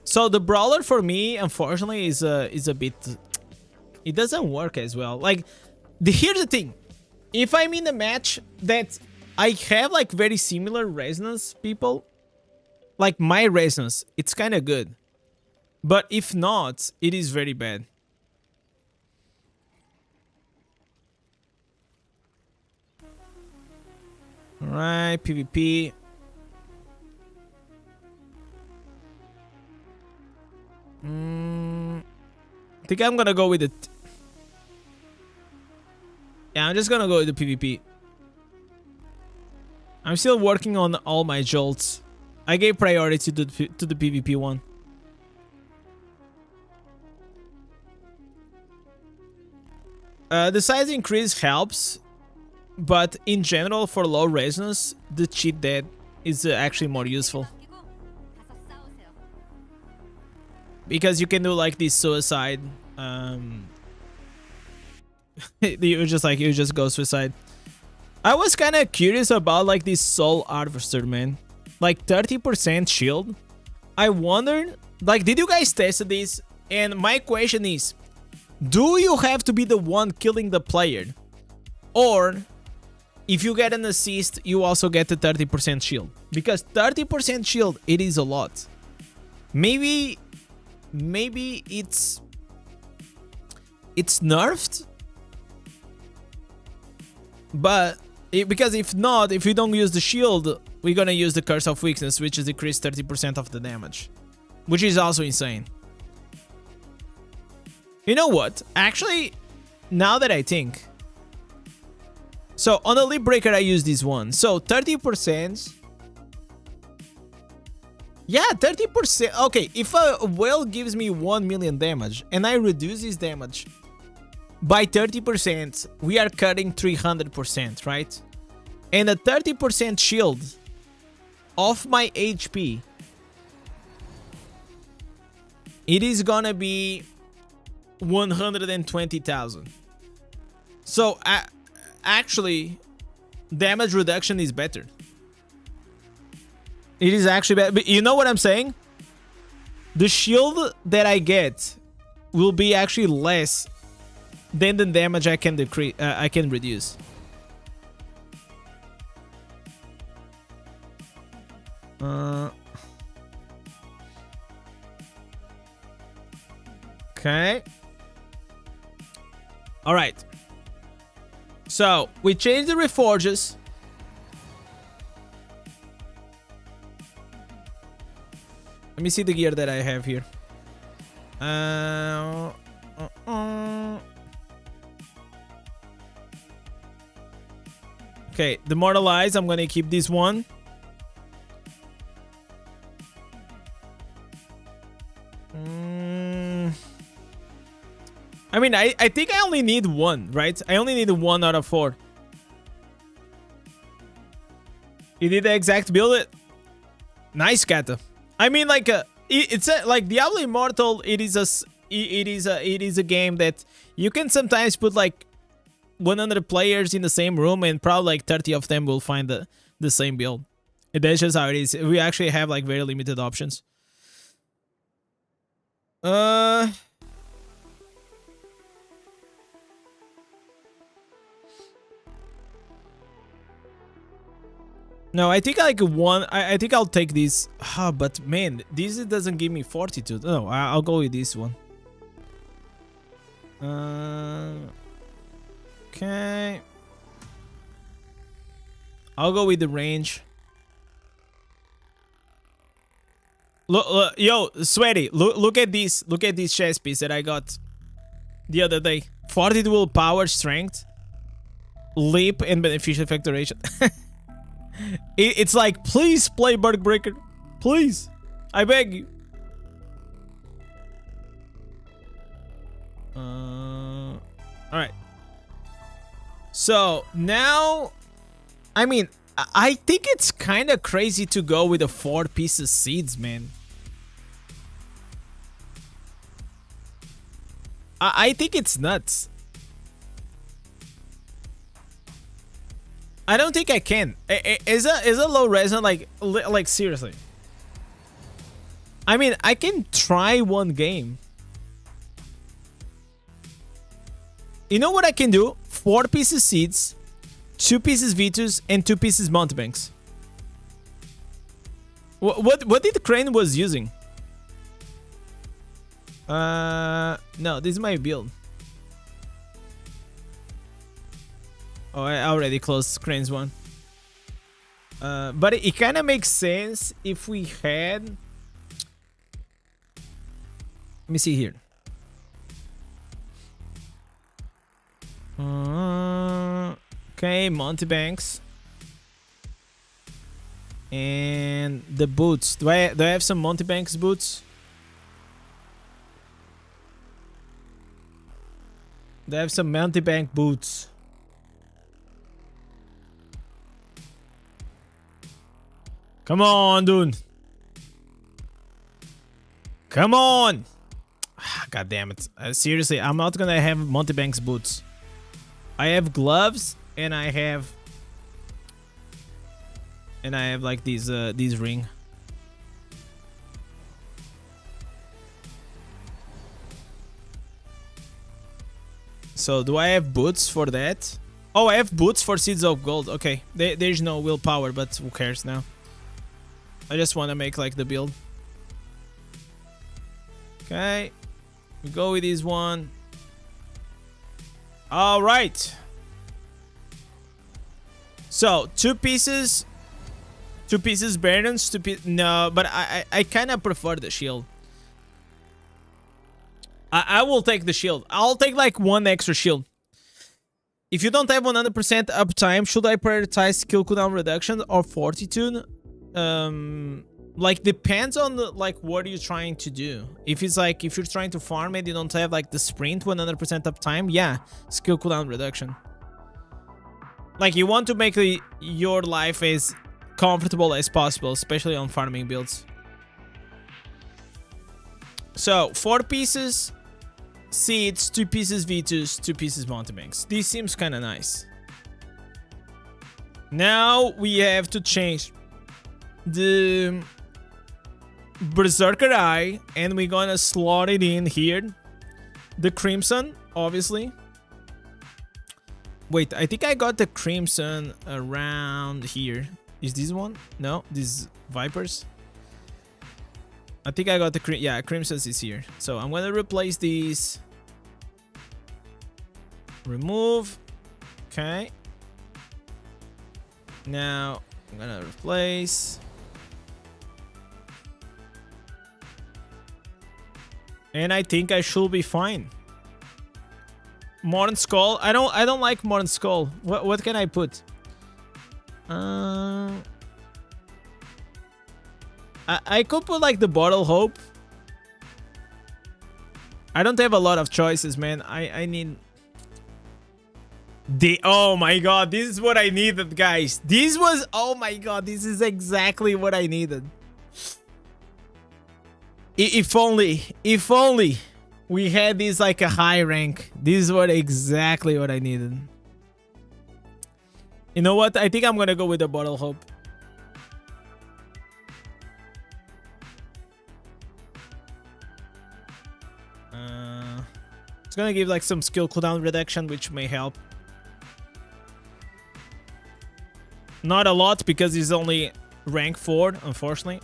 So the Brawler for me, unfortunately, is a bit it doesn't work as well. Like, here's the thing. If I'm in a match that I have like very similar resonance people, like my resonance, it's kind of good. But if not, it is very bad. Alright, PvP. I think I'm gonna go with it. Yeah, I'm just gonna go with the PvP. I'm still working on all my jolts. I gave priority to the PvP one. The size increase helps, but in general, for low resonance, the cheat dead is actually more useful. Because you can do like this suicide. You just go suicide. I was kind of curious about like this soul harvester, man. Like 30% shield. I wondered, like, did you guys test this? And my question is, do you have to be the one killing the player? Or if you get an assist, you also get the 30% shield? Because 30% shield, it is a lot. Maybe it's nerfed, but because if not, if we don't use the shield, we're gonna use the curse of weakness, which is decreased 30% of the damage, which is also insane. You know what? Actually, now that I think, so on the lip breaker I use this one, so 30%. Yeah, 30%. Okay, if a whale gives me 1 million damage and I reduce his damage by 30%, we are cutting 300%, right? And a 30% shield off my HP, it is gonna be 120,000. So actually, damage reduction is better. It is actually bad. But you know what I'm saying? The shield that I get will be actually less than the damage I can decrease. I can reduce. Okay. All right. So we changed the reforges. Let me see the gear that I have here. Okay, demoralize. I'm gonna keep this one. I mean, I think I only need one, right? I only need 1 out of 4. You did the exact build. Nice, Kata. I mean, like, it's like Diablo Immortal. It is a game that you can sometimes put like 100 players in the same room, and probably like 30 of them will find the same build. That's just how it is. We actually have like very limited options. No, I think like one. I think I'll take this. But man, this doesn't give me fortitude. No, I'll go with this one. Okay. I'll go with the range. Look, yo, Sweaty, look at this. Look at this chess piece that I got the other day. Fortitude, will power, strength, leap, and beneficial factoration. It's like, please play Bug Breaker. Please. I beg you. Alright. So, now... I mean, I think it's kind of crazy to go with the 4 pieces seeds, man. I think it's nuts. I don't think I can. Is a low resonance like seriously? I mean, I can try one game. You know what I can do? 4 pieces seeds, 2 pieces V2s, and 2 pieces mountebanks. What did Crane was using? No, this is my build. Oh, I already closed Crane's one. But it kind of makes sense if we had... Let me see here. Okay, mountebanks. And the boots. Do I have some mountebanks boots? Do I have some mountebank boots? Come on, dude. Come on. God damn it. Seriously, I'm not gonna have mountebanks boots. I have gloves and I have like these ring. So do I have boots for that? Oh, I have boots for Seeds of Gold. Okay, there's no willpower, but who cares now? I just want to make like the build. Okay, we go with this one. All right. So 2 pieces Burdens, no, but I kind of prefer the shield. I will take the shield. I'll take like 1 extra shield. If you don't have 100% uptime, should I prioritize skill cooldown reduction or fortitude? Like depends on the, like what you're trying to do. If it's like if you're trying to farm it, you don't have like the sprint 100% uptime. Yeah, skill cooldown reduction. Like you want to make your life as comfortable as possible, especially on farming builds. So 4 pieces seeds, 2 pieces V2s, 2 pieces mountebanks. This seems kind of nice. Now we have to change the Berserker Eye, and we're gonna slot it in here. The Crimson, obviously. Wait, I think I got the Crimson around here. Is this one? No, these Vipers. I think I got the Crimson's is here. So I'm gonna replace these. Remove. Okay. Now I'm gonna replace. And I think I should be fine. Modern Skull. I don't like Modern Skull. What can I put? I could put like the Bottle Hope. I don't have a lot of choices, man. I need the, oh my god, this is what I needed, guys. This was, oh my god, this is exactly what I needed. If only we had this like a high rank. This is exactly what I needed. You know what? I think I'm gonna go with the Bottle Hope. It's gonna give like some skill cooldown reduction, which may help. Not a lot because it's only rank 4, unfortunately.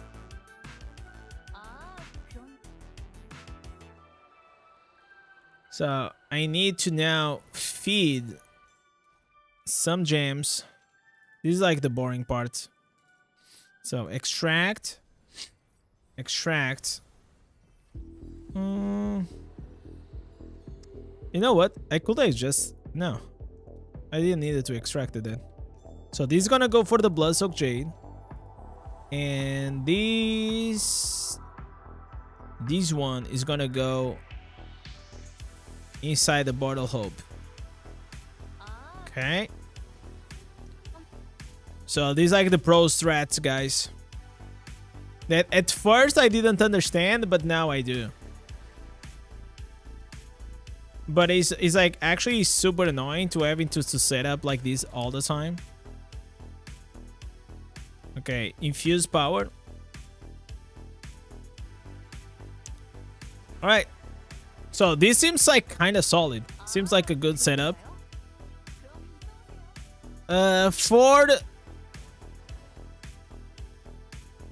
So I need to now feed some gems. This is like the boring part. So extract. You know what? I could have just, no, I didn't need it to extract it then. So this is gonna go for the Bloodsoaked Jade, and this one is gonna go inside the Bottle Hope. Okay. So these are like the pro strats, guys. That at first I didn't understand, but now I do. But it's like actually super annoying to having to set up like this all the time. Okay, infuse power. Alright. So this seems like kind of solid. Seems like a good setup. Ford.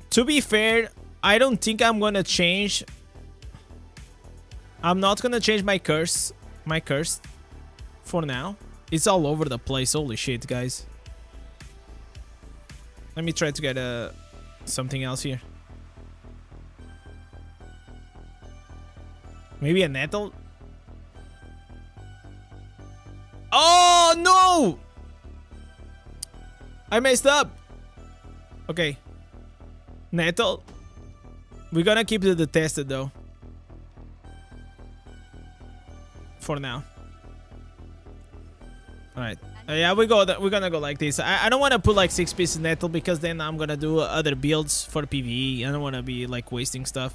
To be fair, I don't think I'm gonna change. I'm not gonna change my curse. For now. It's all over the place. Holy shit, guys. Let me try to get something else here. Maybe a nettle. Oh no! I messed up. Okay. Nettle. We're gonna keep the tested though. For now. Alright. Yeah, we're gonna go like this. I don't want to put like 6 pieces nettle because then I'm gonna do other builds for PvE. I don't want to be like wasting stuff.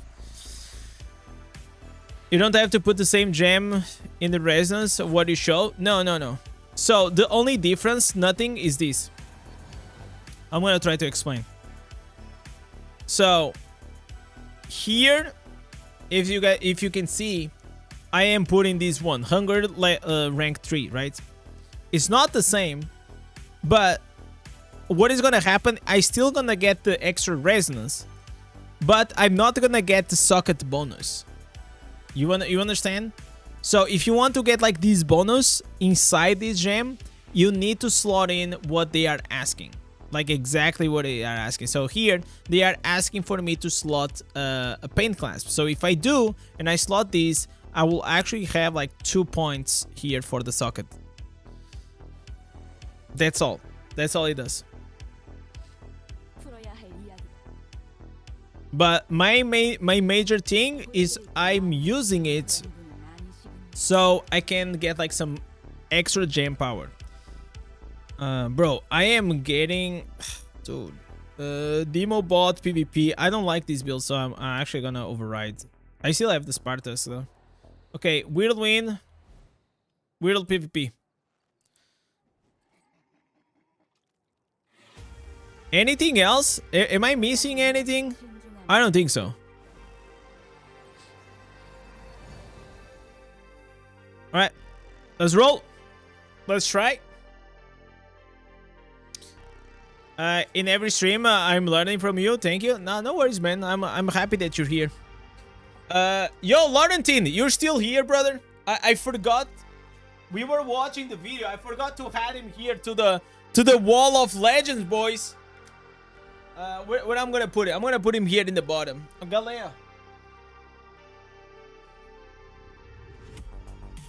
You don't have to put the same gem in the resonance of what you show. No. So the only difference, nothing, is this. I'm gonna try to explain. So here, if you can see, I am putting this one hunger rank 3, right? It's not the same, but what is gonna happen? I still gonna get the extra resonance, but I'm not gonna get the socket bonus. You understand? So if you want to get like this bonus inside this gem, you need to slot in what they are asking. Like exactly what they are asking. So here, they are asking for me to slot a paint clasp. So if I do, and I slot these, I will actually have like 2 points here for the socket. That's all. That's all it does. But my major thing is I'm using it so I can get like some extra gem power. Bro, I am getting... Dude. Demo bot PvP. I don't like this build, so I'm actually gonna override. I still have the Spartus though. Okay, Whirlwind. Whirl PvP. Anything else? Am I missing anything? I don't think so. Alright. Let's roll. Let's try. In every stream, I'm learning from you. Thank you. No worries, man. I'm happy that you're here. Yo, Laurentine, you're still here, brother? I forgot. We were watching the video. I forgot to add him here to the wall of legends, boys. Where I'm gonna put it? I'm gonna put him here in the bottom. Galea.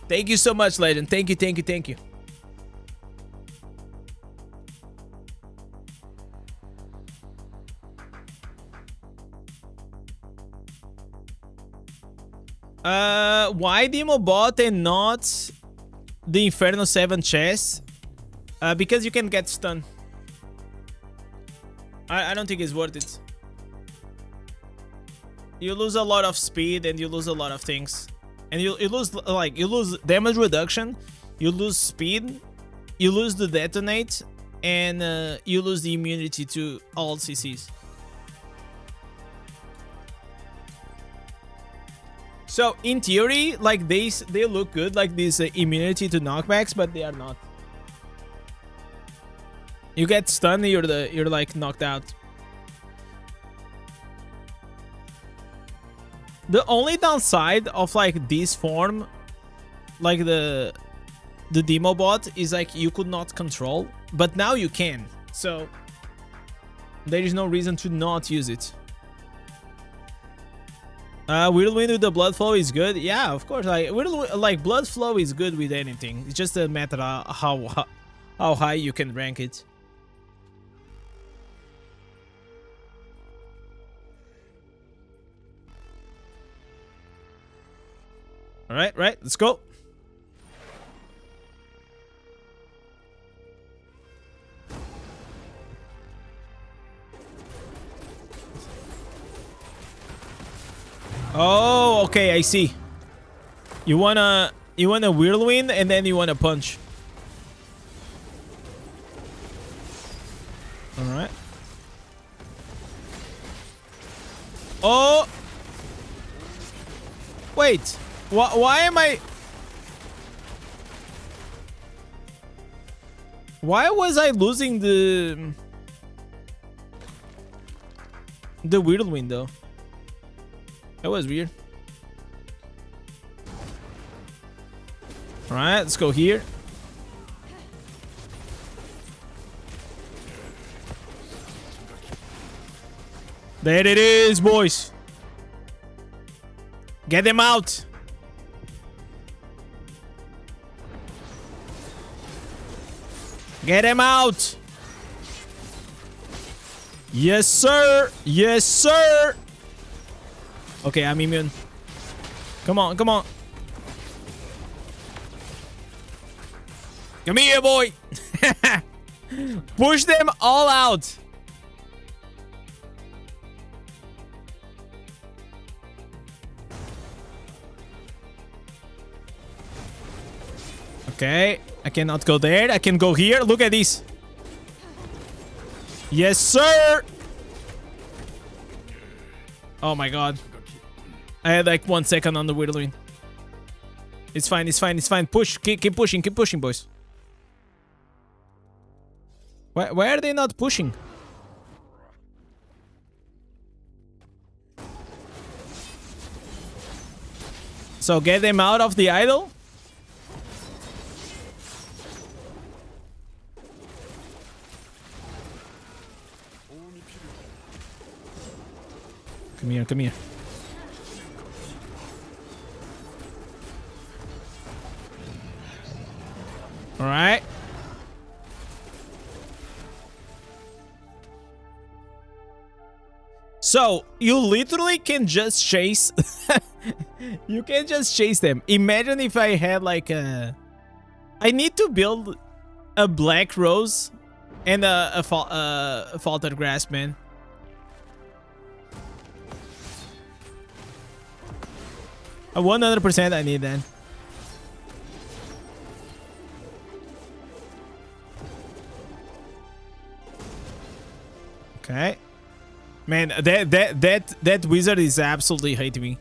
Thank you so much, legend. Thank you. Why Demo bot and not the Inferno 7 chest? Because you can get stunned. I don't think it's worth it. You lose a lot of speed and you lose a lot of things. And you lose damage reduction, you lose speed, you lose the detonate, and you lose the immunity to all CCs. So in theory, like they look good, like this immunity to knockbacks, but they are not. You get stunned, you're like knocked out. The only downside of like this form, like the demo bot, is like you could not control, but now you can. So there is no reason to not use it. Whirlwind with the blood flow is good. Yeah, of course. Like blood flow is good with anything. It's just a matter of how high you can rank it. All right, let's go. Oh, okay, I see. You wanna whirlwind and then you wanna punch. All right. Oh. Wait. Why am I... Why was I losing the whirlwind though? That was weird. All right, let's go here. There it is, boys. Get them out. Get him out! Yes, sir! Yes, sir! Okay, I'm immune. Come on, come on. Come here, boy! Push them all out! Okay, I cannot go there. I can go here. Look at this. Yes, sir. Oh my god. I had like 1 second on the whirlwind. It's fine, it's fine, it's fine. Push. Keep pushing, boys. Why are they not pushing? So get them out of the idol? Come here, come here. All right. So, you literally can just chase... You can just chase them. Imagine if I had like a... I need to build a black rose and a faltered grass, man. A 100% I need that. Okay. Man, that wizard is absolutely hating me.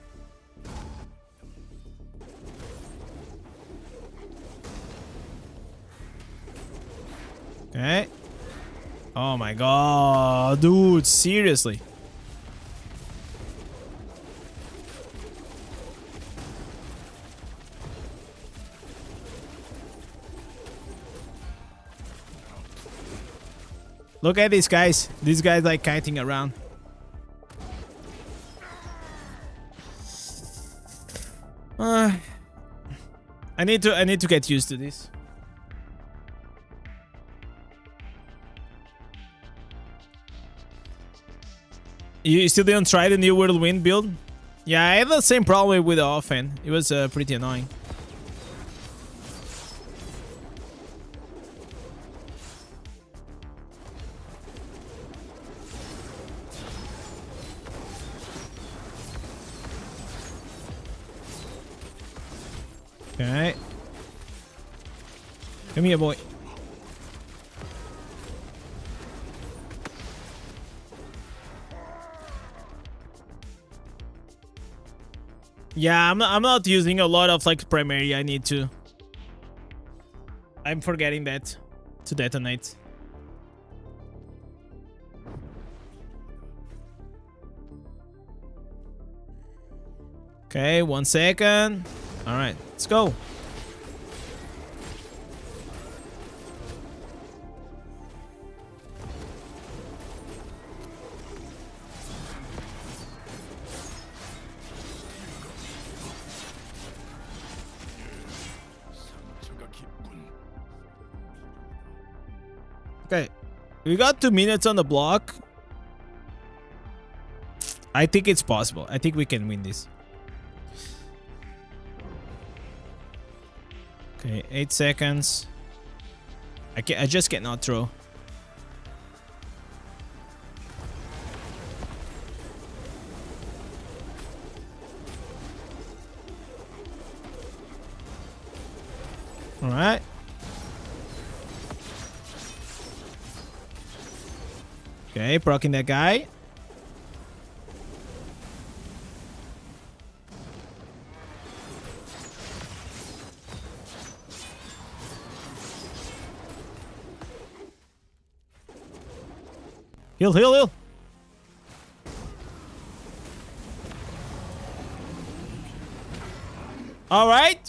Okay. Oh my god, dude, seriously. Look at these guys. These guys like kiting around. I need to get used to this. You still didn't try the new whirlwind build? Yeah, I had the same problem with the offhand. It was pretty annoying. Okay. Come here, boy. Yeah, I'm not using a lot of like primary. I need to. I'm forgetting that to detonate. Okay, 1 second. All right, let's go. Okay, we got 2 minutes on the block. I think it's possible. I think we can win this. Okay, 8 seconds. I just cannot throw. All right. Okay, proccing that guy. Heal, heal, heal. All right.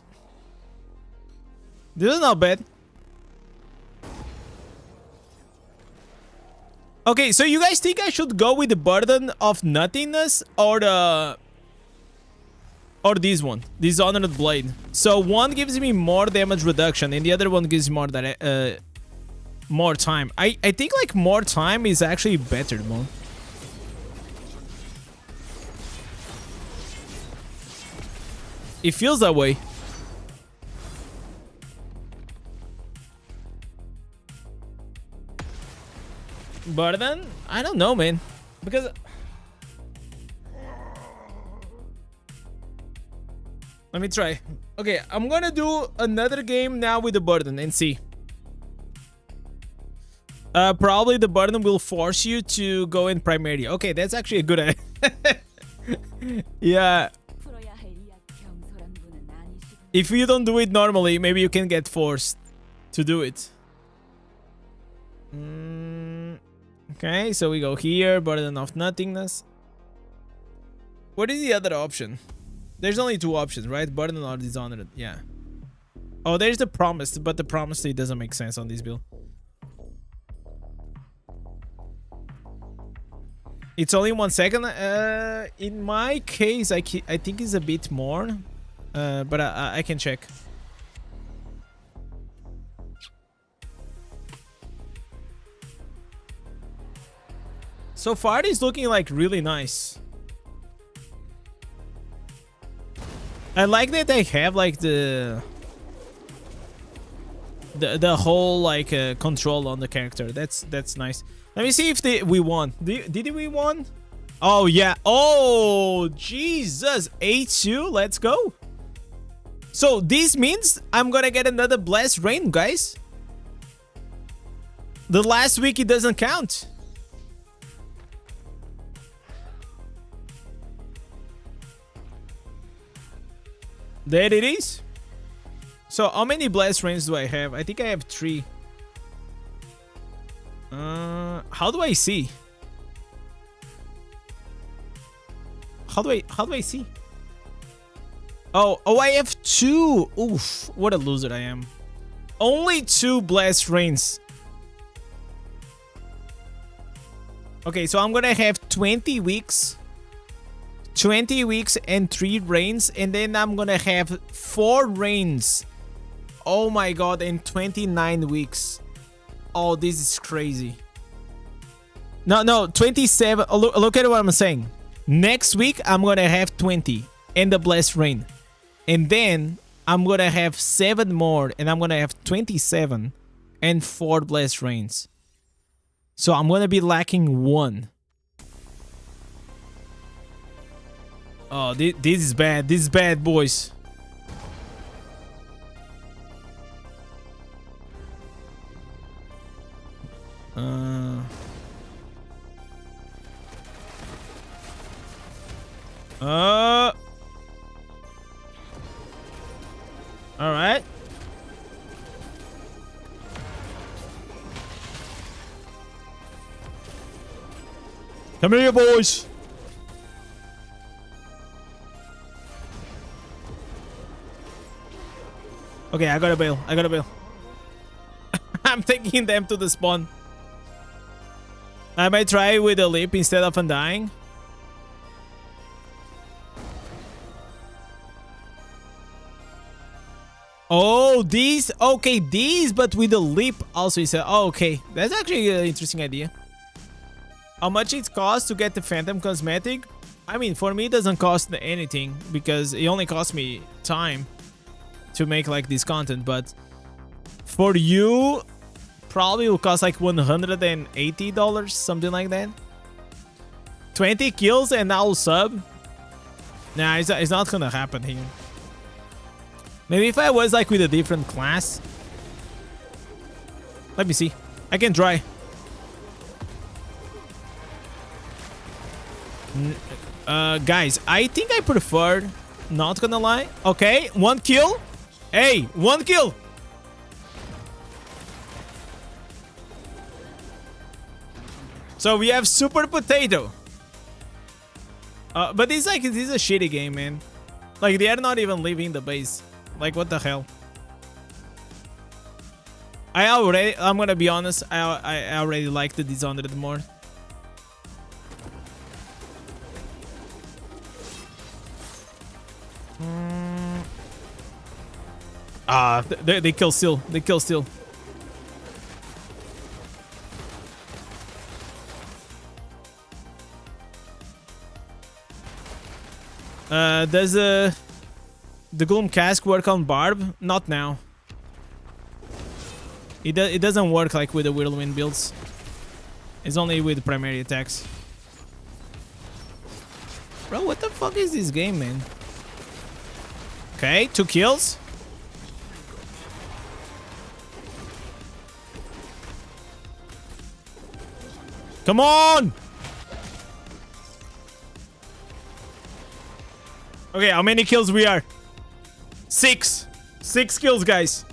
This is not bad. Okay, so you guys think I should go with the Burden of Nothingness or this one, Dishonored Blade? So one gives me more damage reduction and the other one gives more more time. I think like more time is actually better, man. It feels that way. Burden? I don't know, man. Because... Let me try. Okay, I'm gonna do another game now with the Burden and see. Probably the Burden will force you to go in Primaria. Okay, that's actually a good idea. Yeah. If you don't do it normally, maybe you can get forced to do it. Okay, so we go here, Burden of Nothingness. What is the other option? There's only two options, right? Burden or Dishonored, yeah. Oh, there's the Promised, but the Promised it doesn't make sense on this build. It's only 1 second. In my case, I think it's a bit more, but I can check. So far, it's looking like really nice. I like that they have like the whole like control on the character. That's nice. Let me see if we won. Did we won? Oh yeah. Oh Jesus, 8-2. Let's go. So this means I'm gonna get another Blessed Rain, guys. The last week it doesn't count. There it is. So how many Blessed Rains do I have? I think I have 3. How do I see? How do I see? Oh, I have 2. Oof, what a loser I am. Only 2 Blessed Rains. Okay, so I'm gonna have 20 weeks. 20 weeks and 3 rains, and then I'm gonna have 4 rains. Oh my god, in 29 weeks. Oh, this is crazy. No, 27. Look at what I'm saying. Next week, I'm gonna have 20 and the Blessed Rain. And then I'm gonna have 7 more, and I'm gonna have 27 and 4 Blessed Rains. So I'm gonna be lacking 1. Oh, this is bad. This is bad, boys. All right. Come here, boys. Okay, I gotta bail. I gotta bail. I'm taking them to the spawn. I might try with a leap instead of undying. Oh, these. Okay, these, but with a leap also. He said, oh, okay. That's actually an interesting idea. How much it costs to get the Phantom Cosmetic? I mean, for me, it doesn't cost anything because it only costs me time to make like this content, but for you probably will cost like $180, something like that. 20 kills and I'll sub. Nah, it's not gonna happen here. Maybe if I was like with a different class. Let me see. I can try. Guys, I think I prefer, not gonna lie. Okay, 1 kill. Hey, 1 kill. So we have Super Potato. But this is a shitty game, man. Like, they are not even leaving the base. Like, what the hell? I'm gonna be honest, I already like the Dishonored more. They kill still. They kill still. Does the Gloom Cask work on Barb? Not now. It doesn't work like with the Whirlwind builds. It's only with primary attacks. Bro, what the fuck is this game, man? Okay, 2 kills. Come on! Okay, how many kills we are? 6. 6 kills, guys.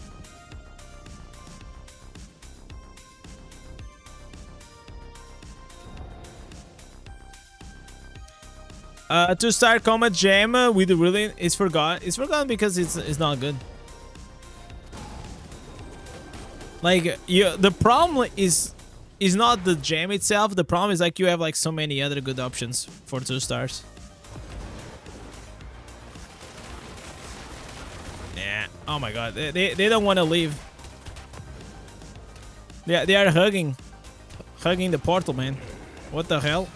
To start combat jam with the Whirlwind is forgotten. It's forgotten because it's not good. Like, the problem is not the jam itself. The problem is like you have like so many other good options for 2 stars. Yeah. Oh my god. They don't want to leave. They are hugging the portal, man. What the hell?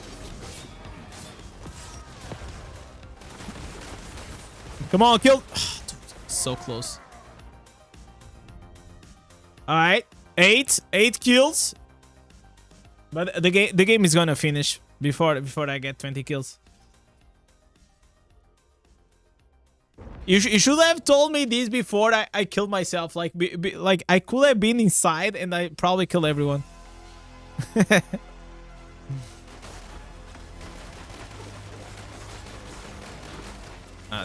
Come on, kill. Dude, so close. All right, 8 kills. But the game is gonna finish before I get 20 kills. You should have told me this before I killed myself. Like like I could have been inside and I probably kill everyone.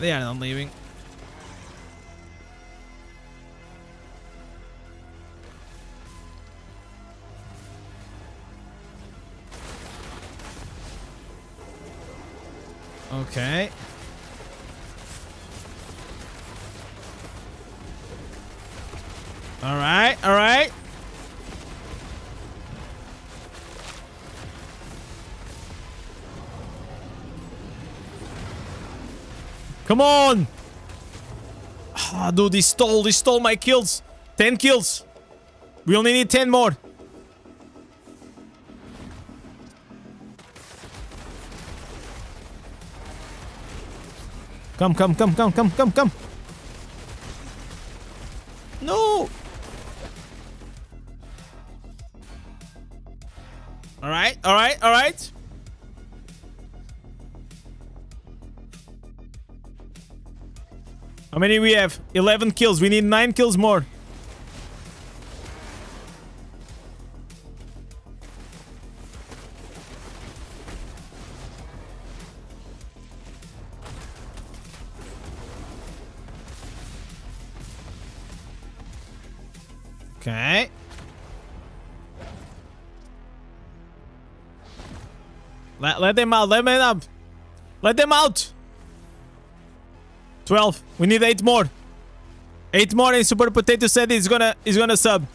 They are not leaving. Okay. All right, all right. Come on! Ah, dude, he stole my kills. 10 kills. We only need 10 more. Come. No! All right. How many we have? 11 kills. We need 9 kills more. Okay. Let them out. Let them out. 12. We need 8 more. 8 more and Super Potato said he's gonna sub.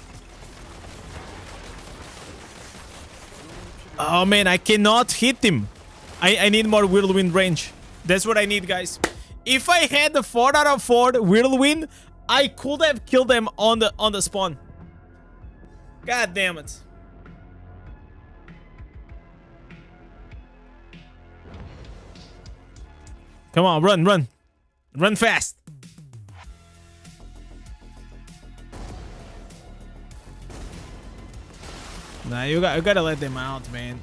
Oh man, I cannot hit him. I need more Whirlwind range. That's what I need, guys. If I had the 4 out of 4 Whirlwind, I could have killed them on the spawn. God damn it. Come on, run. Run fast. Nah, you gotta let them out, man.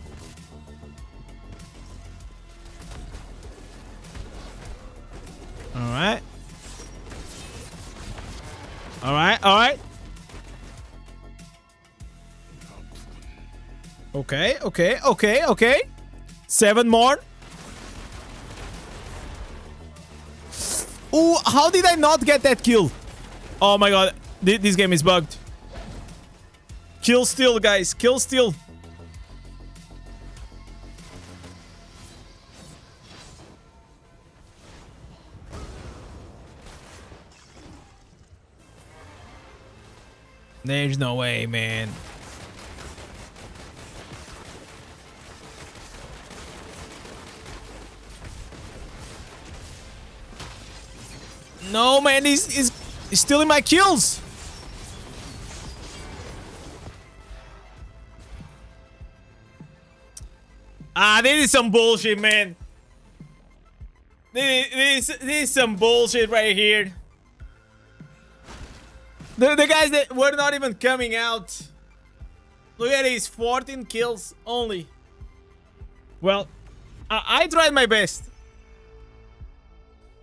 Alright. Okay. 7 more. Ooh, how did I not get that kill? Oh my god, this game is bugged. Kill steal, guys. Kill steal. There's no way, man. No, man, he's stealing my kills. Ah, this is some bullshit, man. This is some bullshit right here. The guys that were not even coming out. Look at these 14 kills only. Well, I tried my best.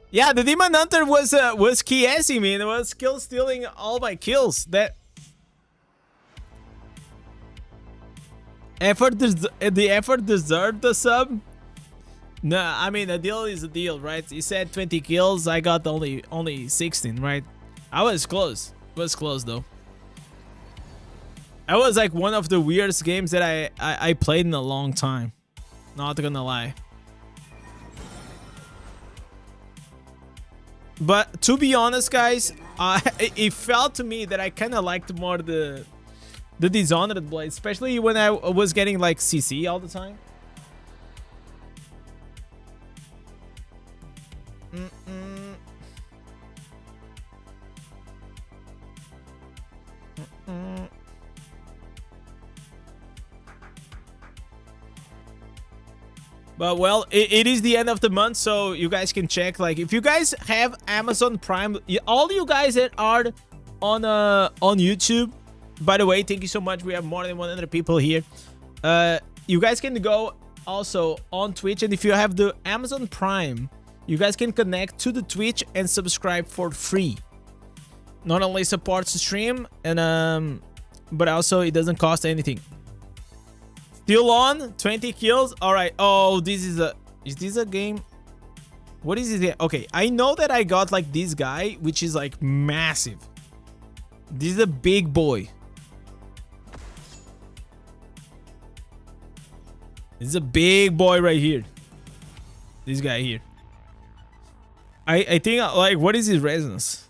Yeah, the Demon Hunter was KSing me and was kill stealing all my kills. That the effort deserved the sub. No, I mean a deal is a deal, right? He said 20 kills, I got only 16, right? I was close. It was close though. That was like one of the weirdest games that I played in a long time. Not gonna lie. But to be honest, guys, it felt to me that I kind of liked more the Dishonored Blade, especially when I was getting like CC all the time. But well, it is the end of the month, so you guys can check. Like, if you guys have Amazon Prime, all you guys that are on YouTube, by the way, thank you so much. We have more than 100 people here. You guys can go also on Twitch, and if you have the Amazon Prime, you guys can connect to the Twitch and subscribe for free. Not only supports the stream, and but also it doesn't cost anything. Still on 20 kills. All right. Oh, this is this a game? What is it? Okay, I know that I got like this guy, which is like massive. This is a big boy. This is a big boy right here. This guy here. I think like, what is his resonance?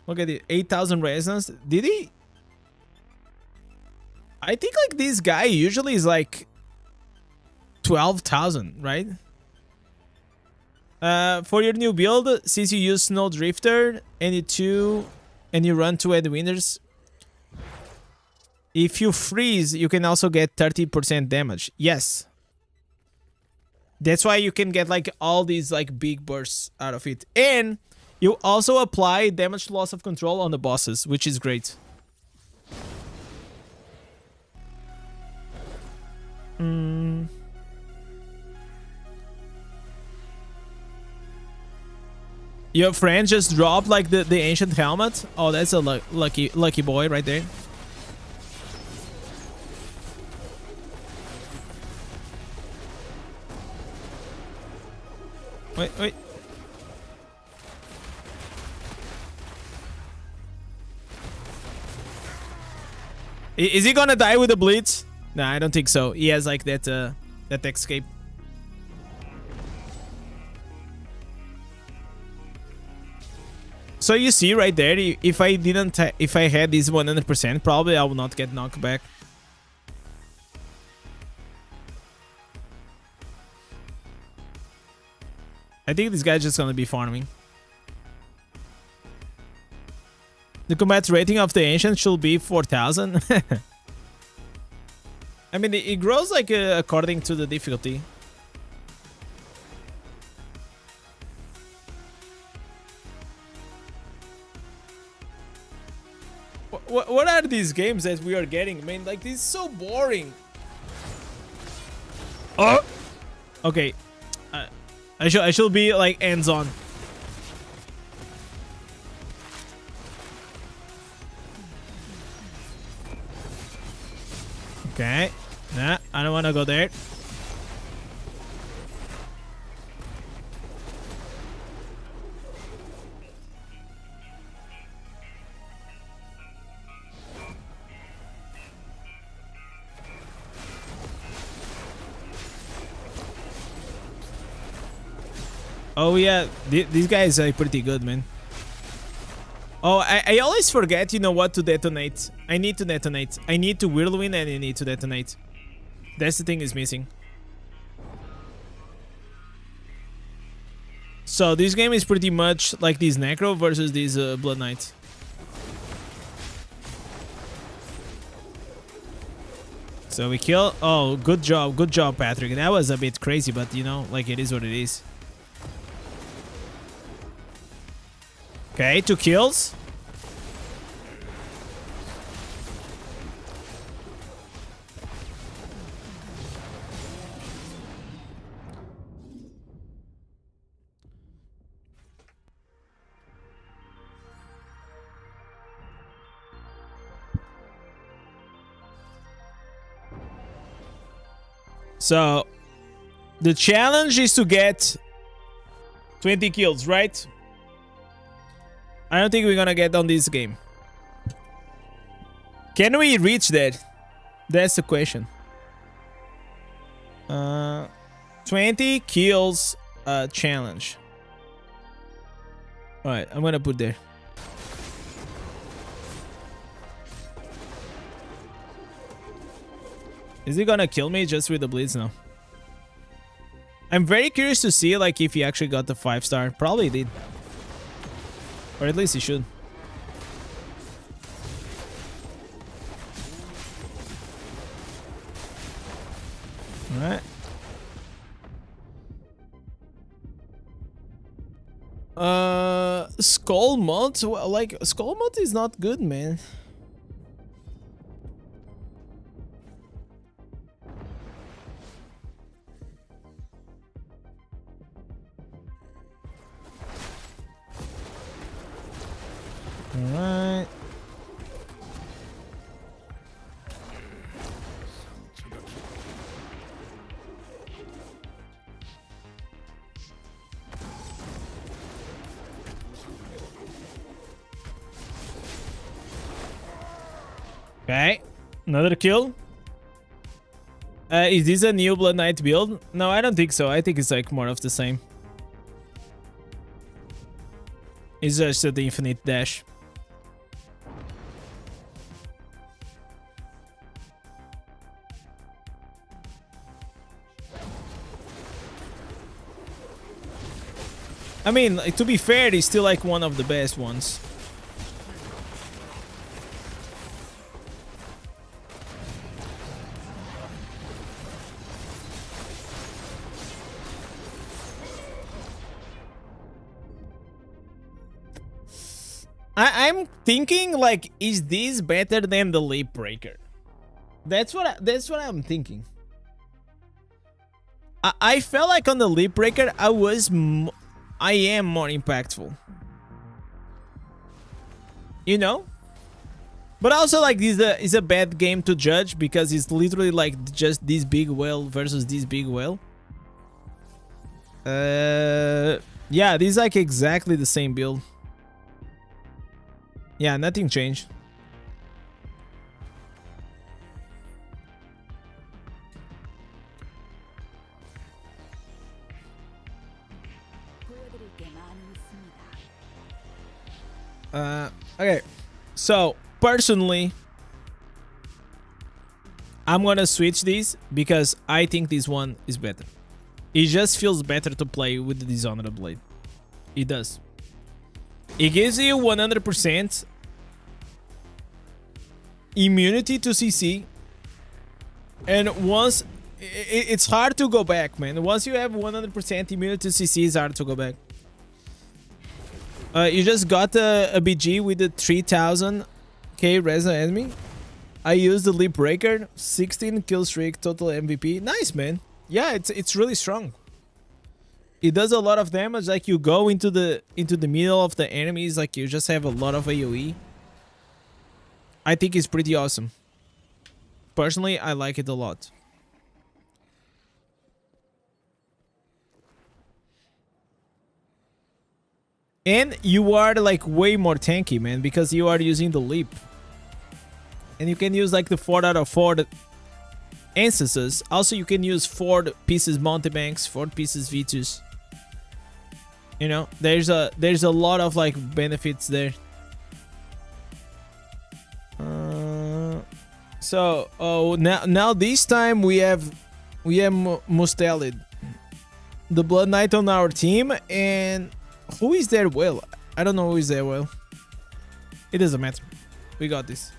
Look at it, 8,000 resonance. Did he? I think like this guy usually is like 12,000, right? For your new build, since you use Snow Drifter and you run 2 Headwinders, if you freeze, you can also get 30% damage. Yes. That's why you can get like all these like big bursts out of it. And you also apply damage loss of control on the bosses, which is great. Your friend just dropped like the ancient helmet. Oh, that's a lucky boy right there. Wait. Is he gonna die with the blitz? Nah, I don't think so. He has like that escape. So you see right there, if I had this 100%, probably I will not get knocked back. I think this guy's just gonna be farming. The combat rating of the ancient should be 4,000. I mean, it grows like according to the difficulty. What are these games that we are getting? I mean, like, this is so boring. Oh, okay. I should be like hands on. Okay. Nah, I don't want to go there. Oh yeah, these guys are pretty good, man. Oh, I always forget, you know what, to detonate. I need to detonate. I need to whirlwind and I need to detonate. That's the thing is missing. So this game is pretty much like this Necro versus this Blood Knight. So we kill. Oh, good job, Patrick. That was a bit crazy, but you know, like it is what it is. Okay, 2 kills. So the challenge is to get 20 kills, right? I don't think we're gonna get on this game. Can we reach that? That's the question. 20 kills challenge. Alright, I'm gonna put there. Is he gonna kill me just with the blitz now? I'm very curious to see like if he actually got the 5-star. Probably did. Or at least he should. Alright. Skull mod? Well, like, Skull mod is not good, man. Alright. Okay, another kill. Is this a new Blood Knight build? No, I don't think so. I think it's like more of the same. It's just the infinite dash. I mean, like, to be fair, it's still like one of the best ones. I'm thinking like, is this better than the Leap Breaker? That's what I'm thinking. I felt like on the Leap Breaker I am more impactful. You know? But also like this is a bad game to judge because it's literally like just this big whale versus this big whale. Yeah, this is like exactly the same build. Yeah, nothing changed. Okay, so personally, I'm gonna switch these because I think this one is better. It just feels better to play with the Dishonored Blade. It does. It gives you 100% immunity to CC, and once it's hard to go back, man. Once you have 100% immunity to CC, it's hard to go back. You just got a BG with the 3000k Reza enemy. I used the Leap Breaker, 16 kill streak, total MVP. Nice, man. Yeah, it's really strong. It does a lot of damage. Like you go into the middle of the enemies, like you just have a lot of AoE. I think it's pretty awesome. Personally, I like it a lot. And you are like way more tanky, man, because you are using the leap. And you can use like the 4 out of 4 instances. Also, you can use 4 pieces mountebanks, 4 pieces V2s. You know, there's a lot of like benefits there. So, oh, now this time we have Mustelid, the Blood Knight on our team, and who is their whale? I don't know who is their whale. It doesn't matter. We got this.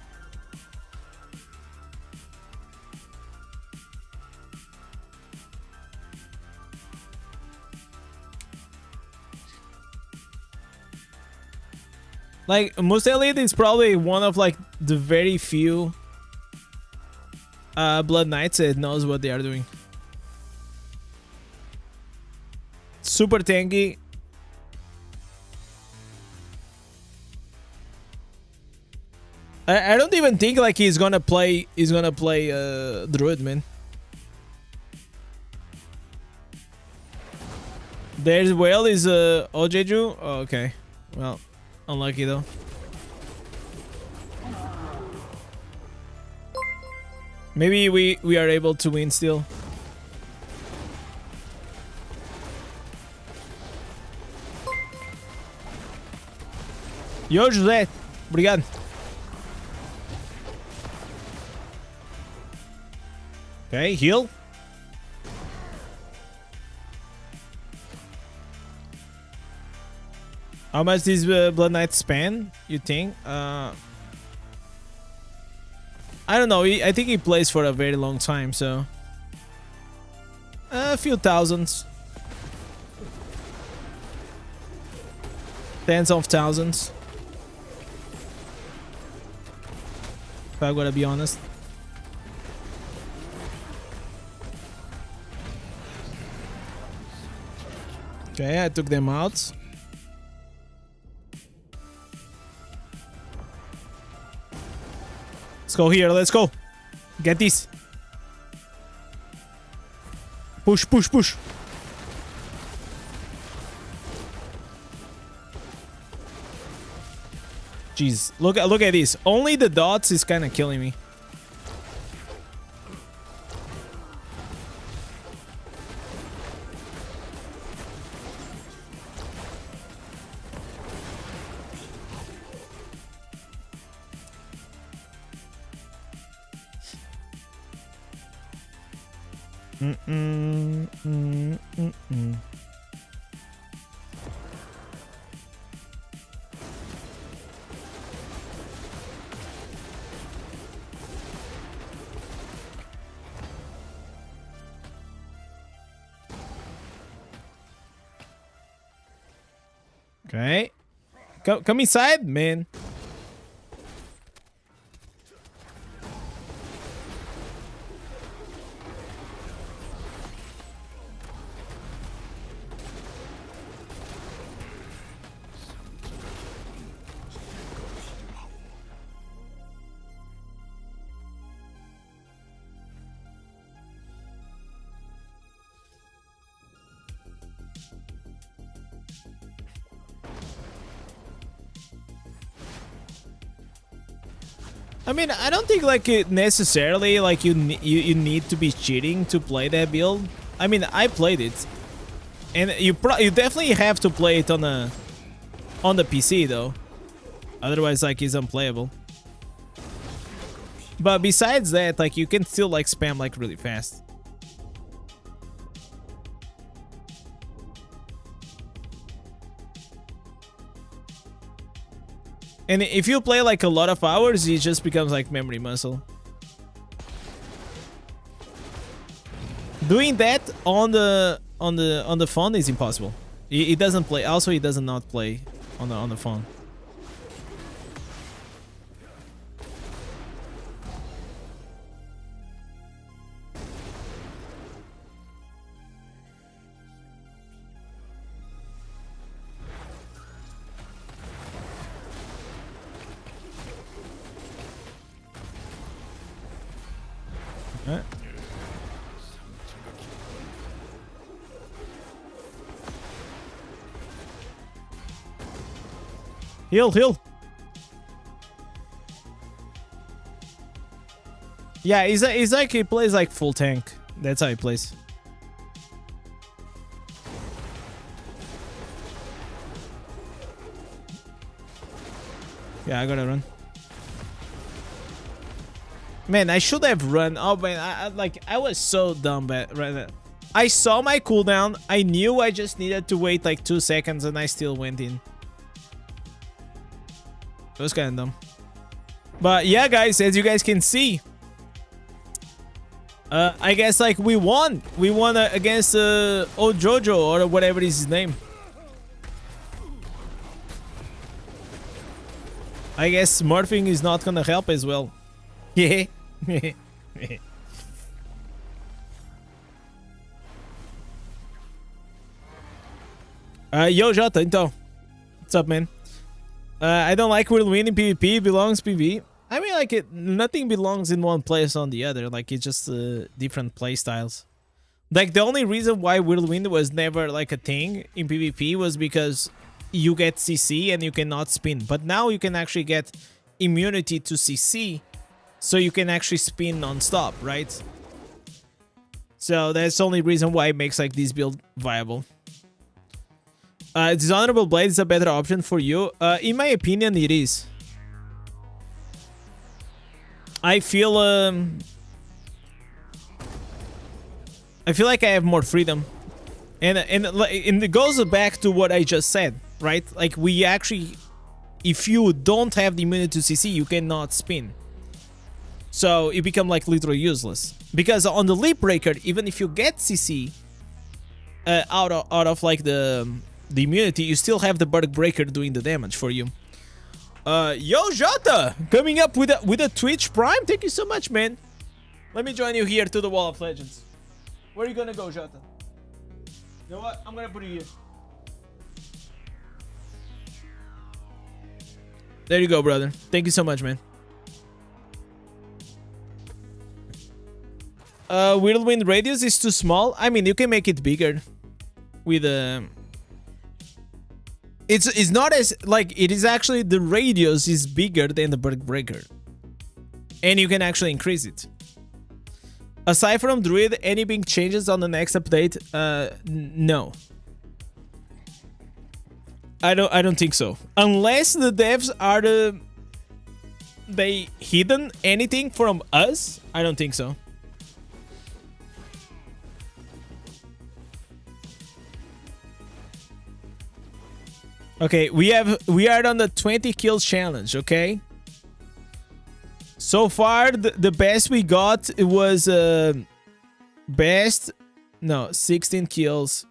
Like, Mustelid is probably one of like the very few Blood Knights that knows what they are doing. Super tanky. I don't even think like he's gonna play Druid, man. There's whale is Ojeju. Oh, okay. Well, unlucky though. Maybe we are able to win still. Yo, José. Obrigado. Okay, heal. How much does Blood Knight span, you think? I don't know. I think he plays for a very long time, so a few thousands, tens of thousands. If I gotta be honest. Okay, I took them out. Let's go here, let's go. Get this. Push, push, push. Jeez, look at this. Only the dots is kind of killing me. Okay. Come inside, man. I mean, I don't think like it necessarily like you need to be cheating to play that build. I mean, I played it, and you definitely have to play it on the PC though. Otherwise, like, it's unplayable. But besides that, like, you can still like spam like really fast. And if you play like a lot of hours, it just becomes like memory muscle. Doing that on the phone is impossible. It doesn't play. Also, it does not play on the phone. Right. Heal, heal. Yeah, he's like he plays like full tank. That's how he plays. Yeah, I gotta run. Man, I should have run. Oh man, I was so dumb right now. I saw my cooldown. I knew I just needed to wait like 2 seconds and I still went in. It was kind of dumb. But yeah, guys, as you guys can see, I guess like we won. We won against Ojojo or whatever is his name. I guess smurfing is not gonna help as well. Yeah. Yo, Jota, então. What's up, man? I don't like we'll win in PvP. Belongs PvP. I mean, like, nothing belongs in one place on the other. Like, it's just different play styles. Like, the only reason why Whirlwind was never, like, a thing in PvP was because you get CC and you cannot spin. But now you can actually get immunity to CC, so you can actually spin non-stop, right? So that's the only reason why it makes, like, this build viable. Dishonorable Blade is a better option for you. In my opinion, it is. I feel like I have more freedom, and it goes back to what I just said, right? Like, we actually, if you don't have the immunity to CC, you cannot spin. So it become like literally useless, because on the Leap Breaker, even if you get CC out of like the immunity, you still have the Berg Breaker doing the damage for you. Yo, Jota, coming up with a Twitch Prime. Thank you so much, man. Let me join you here to the Wall of Legends. Where are you gonna go, Jota? You know what? I'm gonna put you here. There you go, brother. Thank you so much, man. Whirlwind radius is too small. I mean, you can make it bigger with It's not as, like, it is actually, the radius is bigger than the Berg Breaker. And you can actually increase it. Aside from Druid, any big changes on the next update? No. I don't think so. Unless the devs are they hidden anything from us, I don't think so. Okay, we are on the 20 kills challenge, okay? So far, the best we got, it was 16 kills.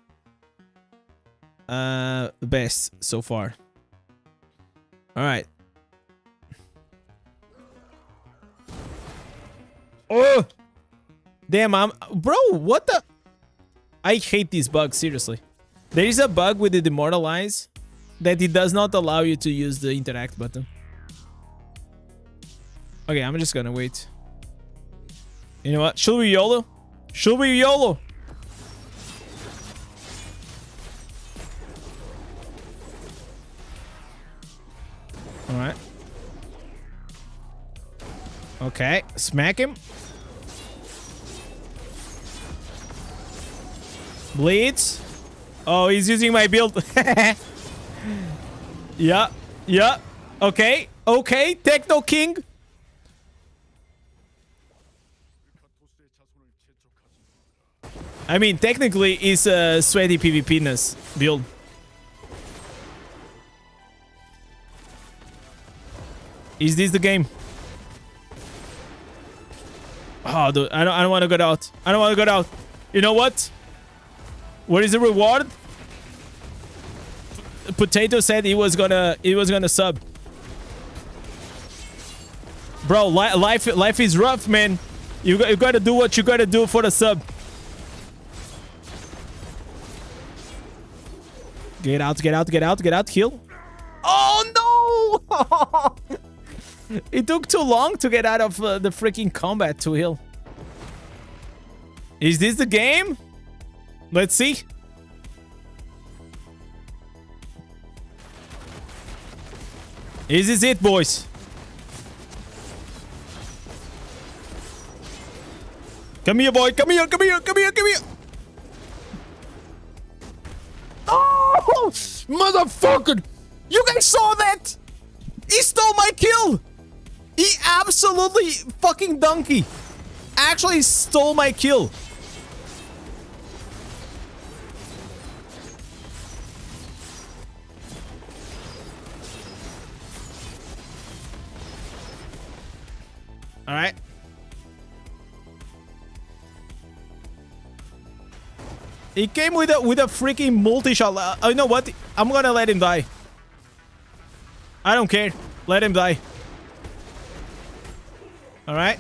Best so far. All right. Oh, damn! Bro, what the? I hate these bugs, seriously. There is a bug with the demoralize that it does not allow you to use the interact button. Okay, I'm just gonna wait. You know what? Should we YOLO? Should we YOLO? Alright. Okay, smack him. Bleeds. Oh, he's using my build. Yeah, yeah. Okay, okay, Techno King. I mean, technically, it's a sweaty PvP-ness build. Is this the game? Oh, dude, I don't want to go out. I don't want to go out. You know what? What is the reward? Potato said he was gonna sub. Bro, life is rough, man. You gotta do what you gotta do for the sub. Get out, get out, get out, get out, heal. Oh no! It took too long to get out of the freaking combat to heal. Is this the game? Let's see. Is this it, boys? Come here, boy. Come here, come here, come here, come here. Oh, motherfucker. You guys saw that? He stole my kill. He absolutely fucking donkey actually stole my kill. All right. He came with a freaking multi-shot. You know what? I'm gonna let him die. I don't care. Let him die. All right.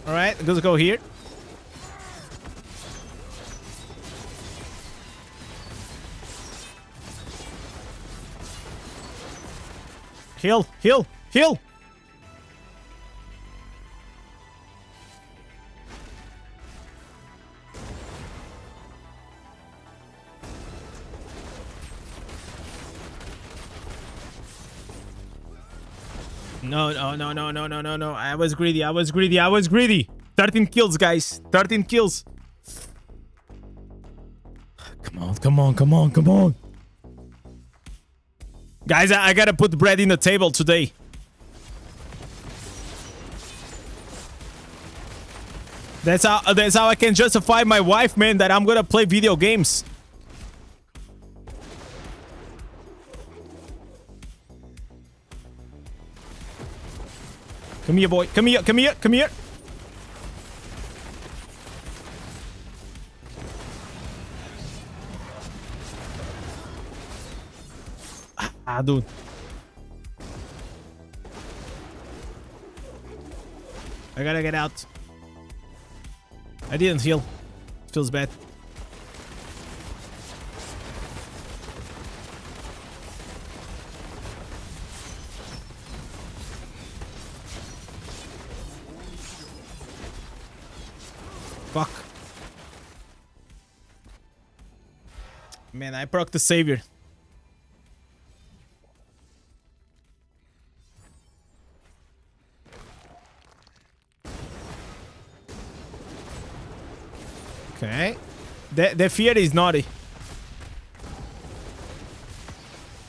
All right. Let's go here. Heal. Heal. Heal. No. I was greedy. 13 kills, guys. 13 kills. Come on. Guys, I gotta put bread in the table today. That's how I can justify my wife, man, that I'm gonna play video games. Come here, boy. Come here. Dude. I gotta get out. I didn't heal. Feels bad. Fuck. Man, I proc the savior. Okay. The fear is naughty.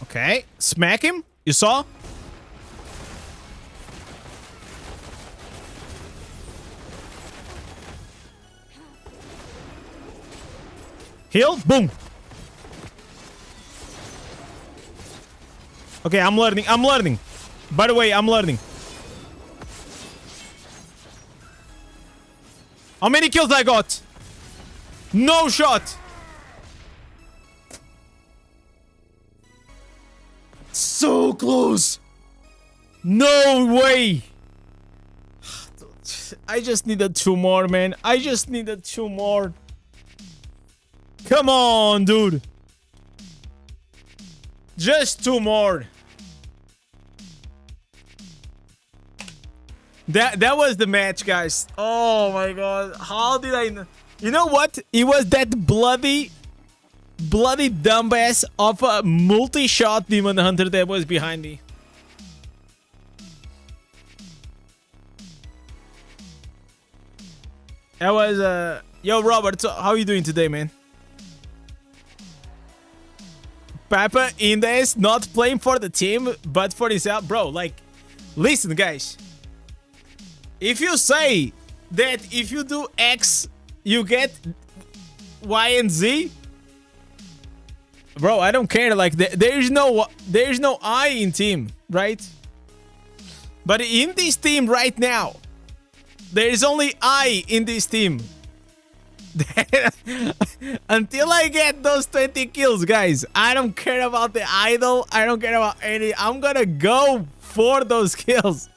Okay. Smack him. You saw? Heal. Boom. Okay, I'm learning. By the way, I'm learning. How many kills I got? No shot. So close. No way. I just needed 2 more, man. I just needed 2 more. Come on, dude. Just 2 more. That was the match, guys. Oh my god. How did I know? You know what? It was that bloody dumbass of a multi-shot demon hunter that was behind me. That was yo, Robert, so how are you doing today, man? Papa Indez not playing for the team, but for himself. Bro, like, listen, guys. If you say that if you do X, you get Y and Z, bro, I don't care. Like, there's no I in team, right? But in this team right now, there is only I in this team. Until I get those 20 kills, guys, I don't care about the idol. I don't care about any. I'm gonna go for those kills.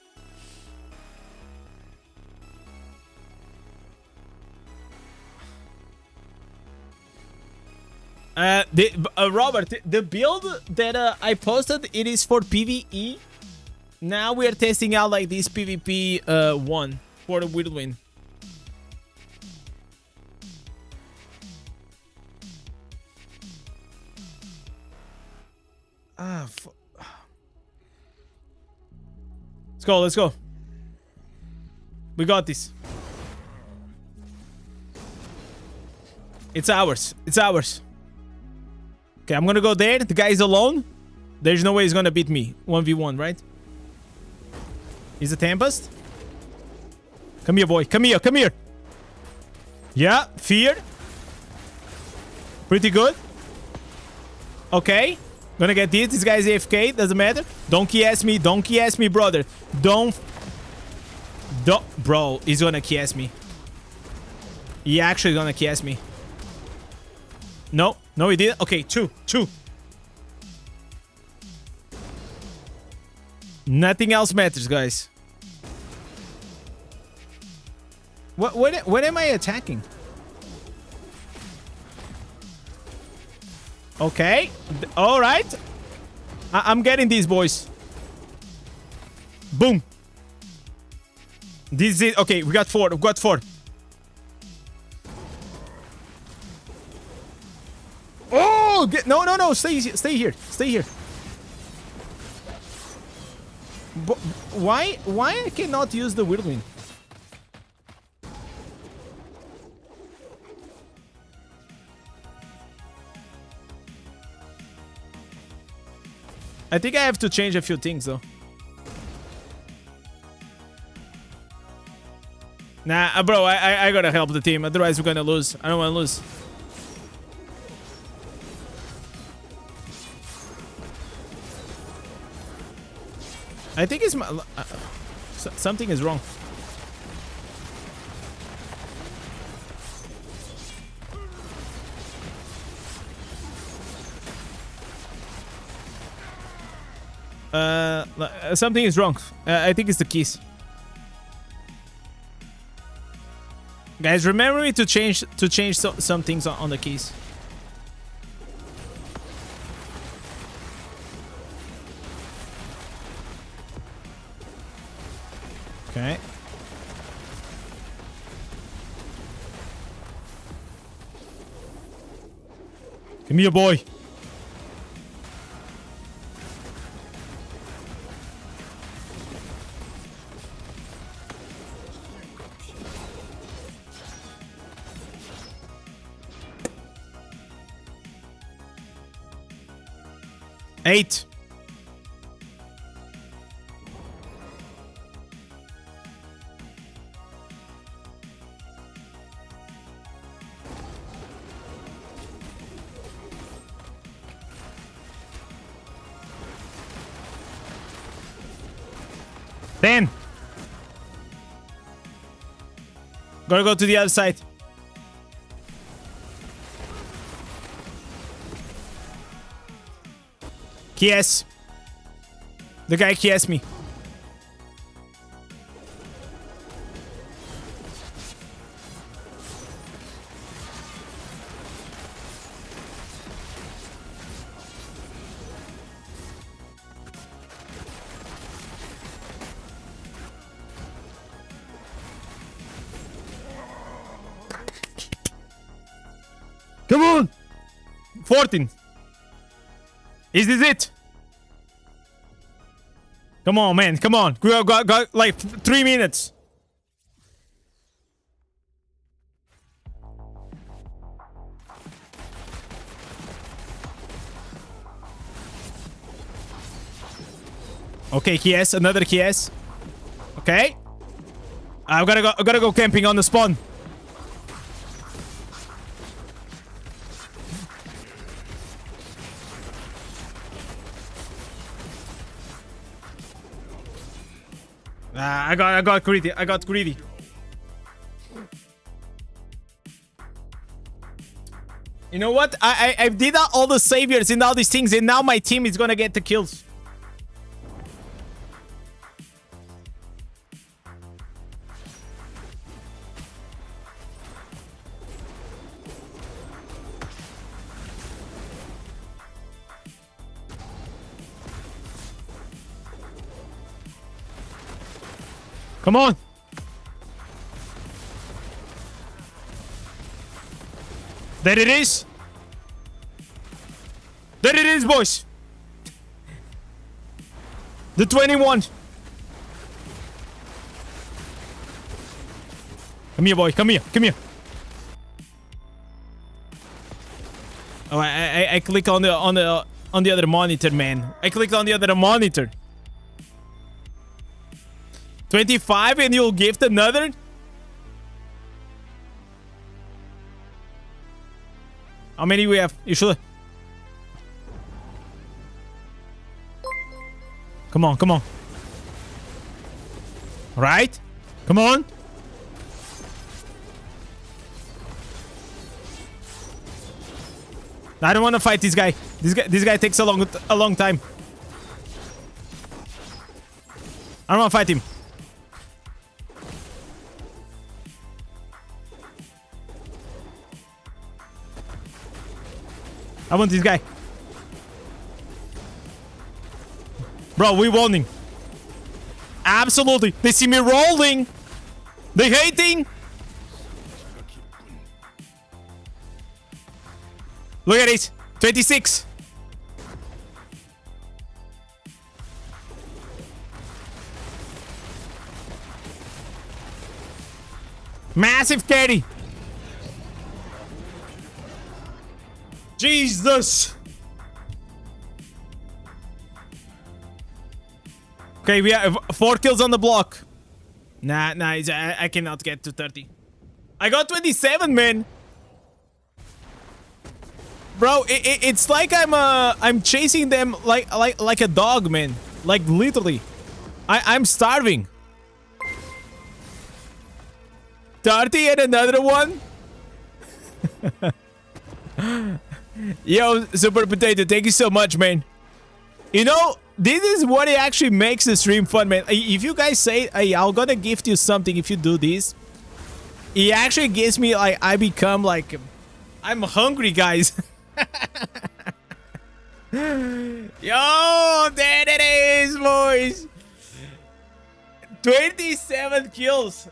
Robert, the build that I posted, it is for PvE. Now we are testing out like this PvP one for the whirlwind. Let's go. We got this. It's ours. Okay, I'm gonna go there. The guy is alone. There's no way he's gonna beat me. 1v1, right? He's a Tempest. Come here, boy. Come here. Come here. Yeah, fear. Pretty good. Okay. Gonna get this. This guy's AFK. Doesn't matter. Don't KS me. Don't KS me, brother. Don't. Bro, he's gonna KS me. He actually gonna KS me. No. No, he didn't. Okay, two. Nothing else matters, guys. What am I attacking? Okay. All right. I'm getting these, boys. Boom. This is it. Okay, we got four. We got four. Oh! No. Stay here. Stay here. But why I cannot use the whirlwind? I think I have to change a few things, though. Nah, bro, I gotta help the team. Otherwise, we're gonna lose. I don't wanna lose. I think it's my... something is wrong. Something is wrong. I think it's the keys. Guys, remember me to change some things on the keys. Okay. Come here, boy. Eight. Ten. Gotta go to the other side. Yes. The guy KS me. Come on! 14. Is this it? Come on, man. Come on. We got like 3 minutes. Okay, KS. Another KS. Okay. I gotta go camping on the spawn. I got greedy. I got greedy. You know what? I did all the saviors and all these things, and now my team is gonna get the kills. Come on. There it is. There it is, boys. The 21. Come here, boy. Come here. Come here. Oh, I click on the on the other monitor, man. I clicked on the other monitor. 25 and you'll gift another? How many we have? You should... Come on, come on. Right? Come on. I don't want to fight this guy. This guy takes a long time. I don't want to fight him. I want this guy. Bro, we winning. Absolutely. They see me rolling. They hating. Look at it. 26. Massive carry. Jesus. Okay, we have 4 kills on the block. Nah, I cannot get to 30. I got 27, man. Bro, it's like I'm chasing them like a dog, man. Like literally. I'm starving. 30 and another one. Yo, Super Potato, thank you so much, man. You know, this is what it actually makes the stream fun, man. If you guys say, hey, I'm gonna gift you something if you do this, it actually gives me, like, I become, like, I'm hungry, guys. Yo, there it is, boys. 27 kills.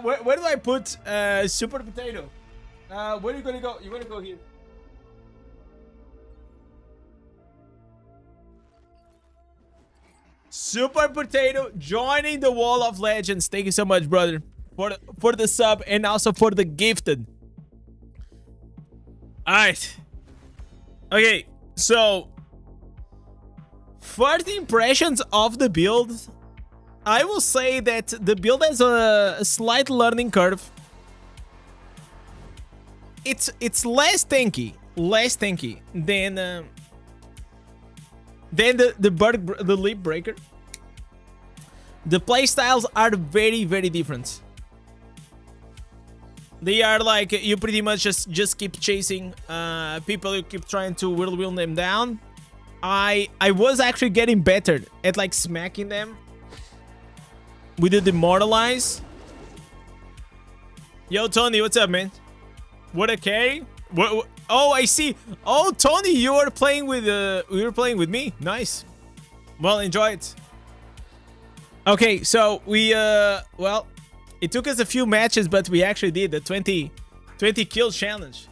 Where do I put Super Potato? Where are you gonna go? You're gonna go here. Super Potato joining the Wall of Legends. Thank you so much, brother, for the sub and also for the gifted. Alright. Okay, so first impressions of the build. I will say that the build has a slight learning curve. It's less tanky than the Leap Breaker. The playstyles are very different. They are like, you pretty much just keep chasing people, you keep trying to whirlwill them down. I was actually getting better at like smacking them with the Demoralize. Yo, Tony, what's up, man? What a carry? What? Oh, I see. Oh, Tony, you were playing with me. Nice. Well, enjoy it. Okay, so we well, it took us a few matches, but we actually did the 20 kill challenge.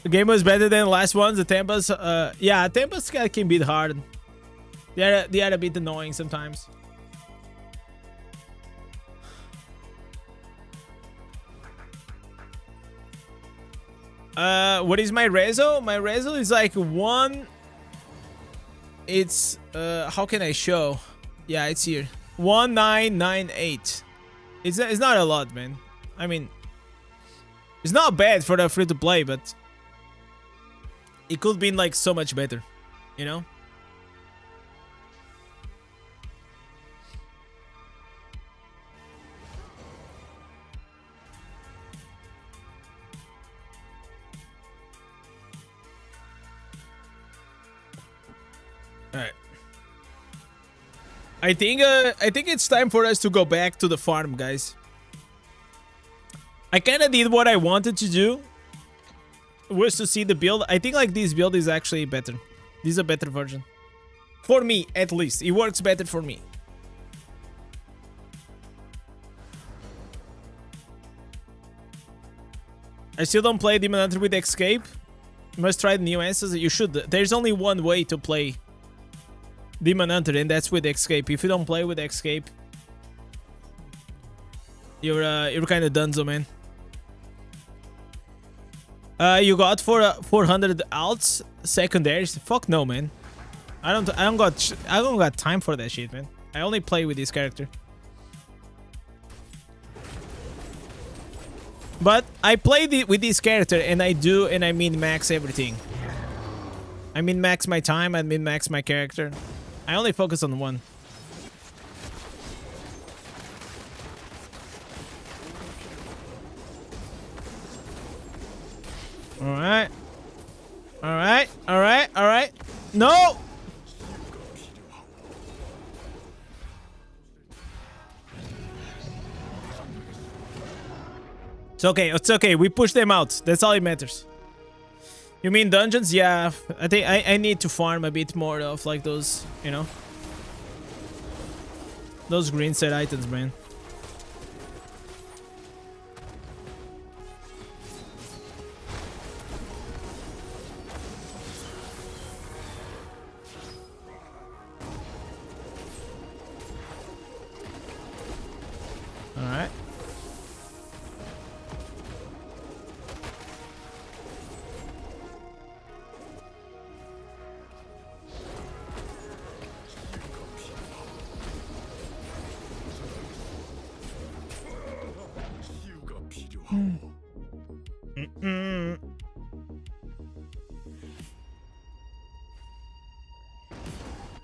The game was better than the last ones. The Tempest, yeah, Tempest can be hard. They are a bit annoying sometimes. What is my rezo? My rezo is like 1. It's how can I show? Yeah, it's here. 1998. It's not a lot, man. I mean, it's not bad for the free to play, but it could be like so much better, you know? Alright. I think it's time for us to go back to the farm, guys. I kind of did what I wanted to do. Was to see the build. I think like this build is actually better. This is a better version. For me, at least. It works better for me. I still don't play Demon Hunter with Escape. You must try the new answers. You should. There's only one way to play Demon Hunter, and that's with Escape. If you don't play with Escape, you're kind of donezo, man. You got for 400 alts secondaries? Fuck no, man. I don't got time for that shit, man. I only play with this character. But I play with this character and I min-max everything. I min-max my time, I min-max my character. I only focus on one. Alright. Alright, alright, alright. No! It's okay, it's okay. We push them out. That's all it matters. You mean dungeons? Yeah, I think I need to farm a bit more of like those, you know, those green set items, man. All right.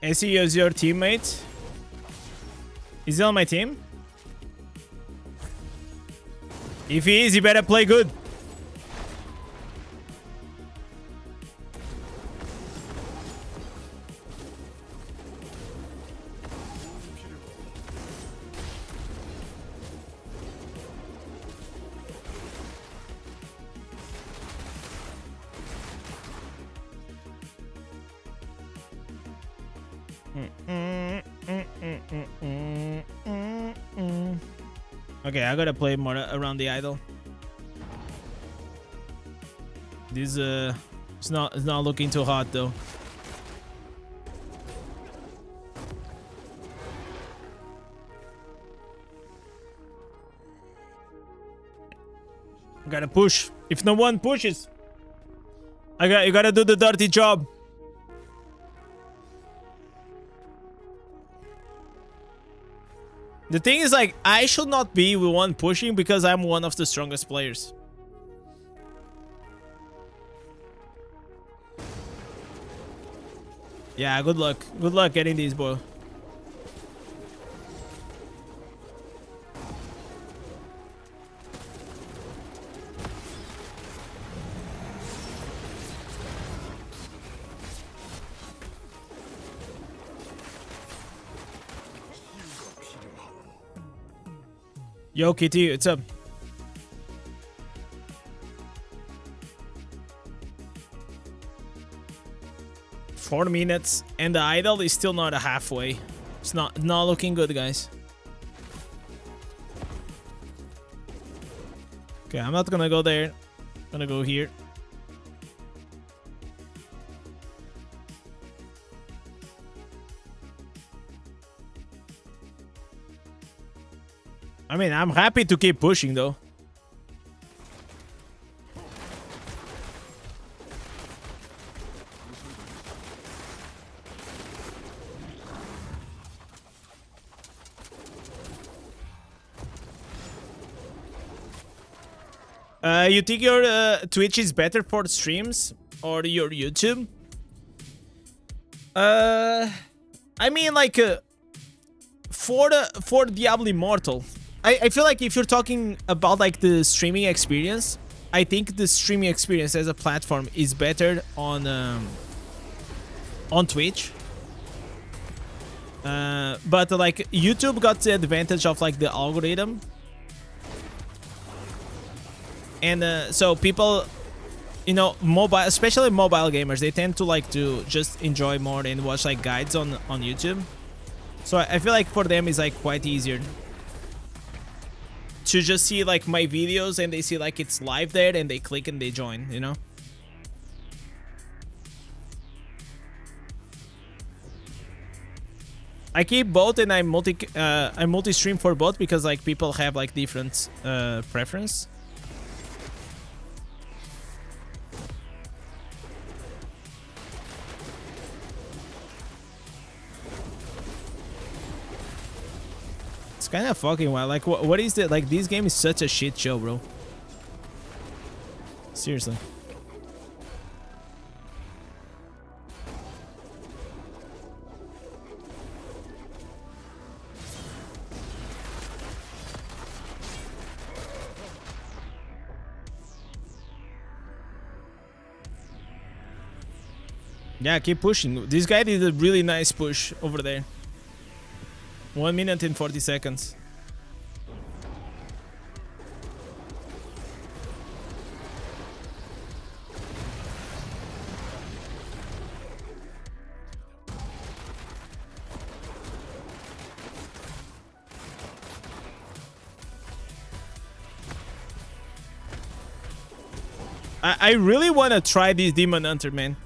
SE is your teammate? Is he on my team? If he is, he better play good. Okay, I gotta play more around the idol. This it's not looking too hot though. Gotta push. If no one pushes, you gotta do the dirty job. The thing is, like, I should not be the one pushing because I'm one of the strongest players. Yeah, good luck. Good luck getting these, boy. Yo, Kitty, what's up? Four minutes, and the idol is still not a halfway. It's not looking good, guys. Okay, I'm not gonna go there. I'm gonna go here. I mean, I'm happy to keep pushing, though. You think your Twitch is better for the streams or your YouTube? I mean, like, for Diablo Immortal, I feel like if you're talking about like the streaming experience, I think the streaming experience as a platform is better on Twitch. But like YouTube got the advantage of like the algorithm. And so people, you know, especially mobile gamers, they tend to like to just enjoy more and watch like guides on YouTube. So I feel like for them it's like quite easier to just see like my videos and they see like it's live there and they click and they join, you know? I keep both and I multi-stream for both because like people have like different preference. It's kind of fucking wild. Like, what is it? Like, this game is such a shit show, bro. Seriously. Yeah, keep pushing. This guy did a really nice push over there. 1 minute and 40 seconds. I really want to try this Demon Hunter, man.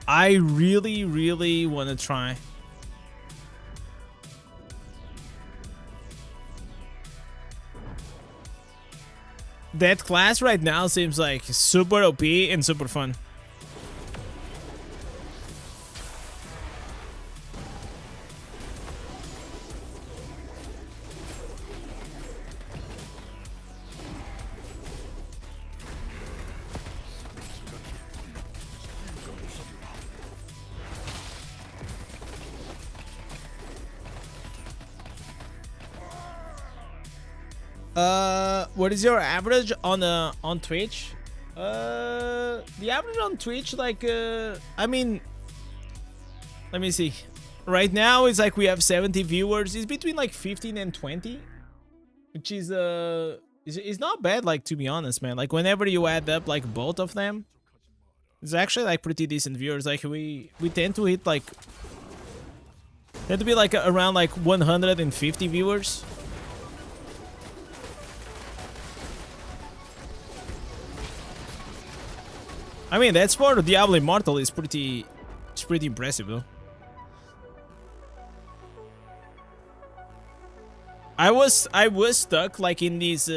I really, really want to try. That class right now seems like super OP and super fun. What is your average on Twitch? The average on Twitch, like, I mean, let me see. Right now, it's like we have 70 viewers. It's between like 15 and 20, which is is not bad. Like, to be honest, man. Like, whenever you add up like both of them, it's actually like pretty decent viewers. Like, we tend to hit like to be like around like 150 viewers. I mean, that's for Diablo Immortal. It's pretty impressive, though. I was stuck like in these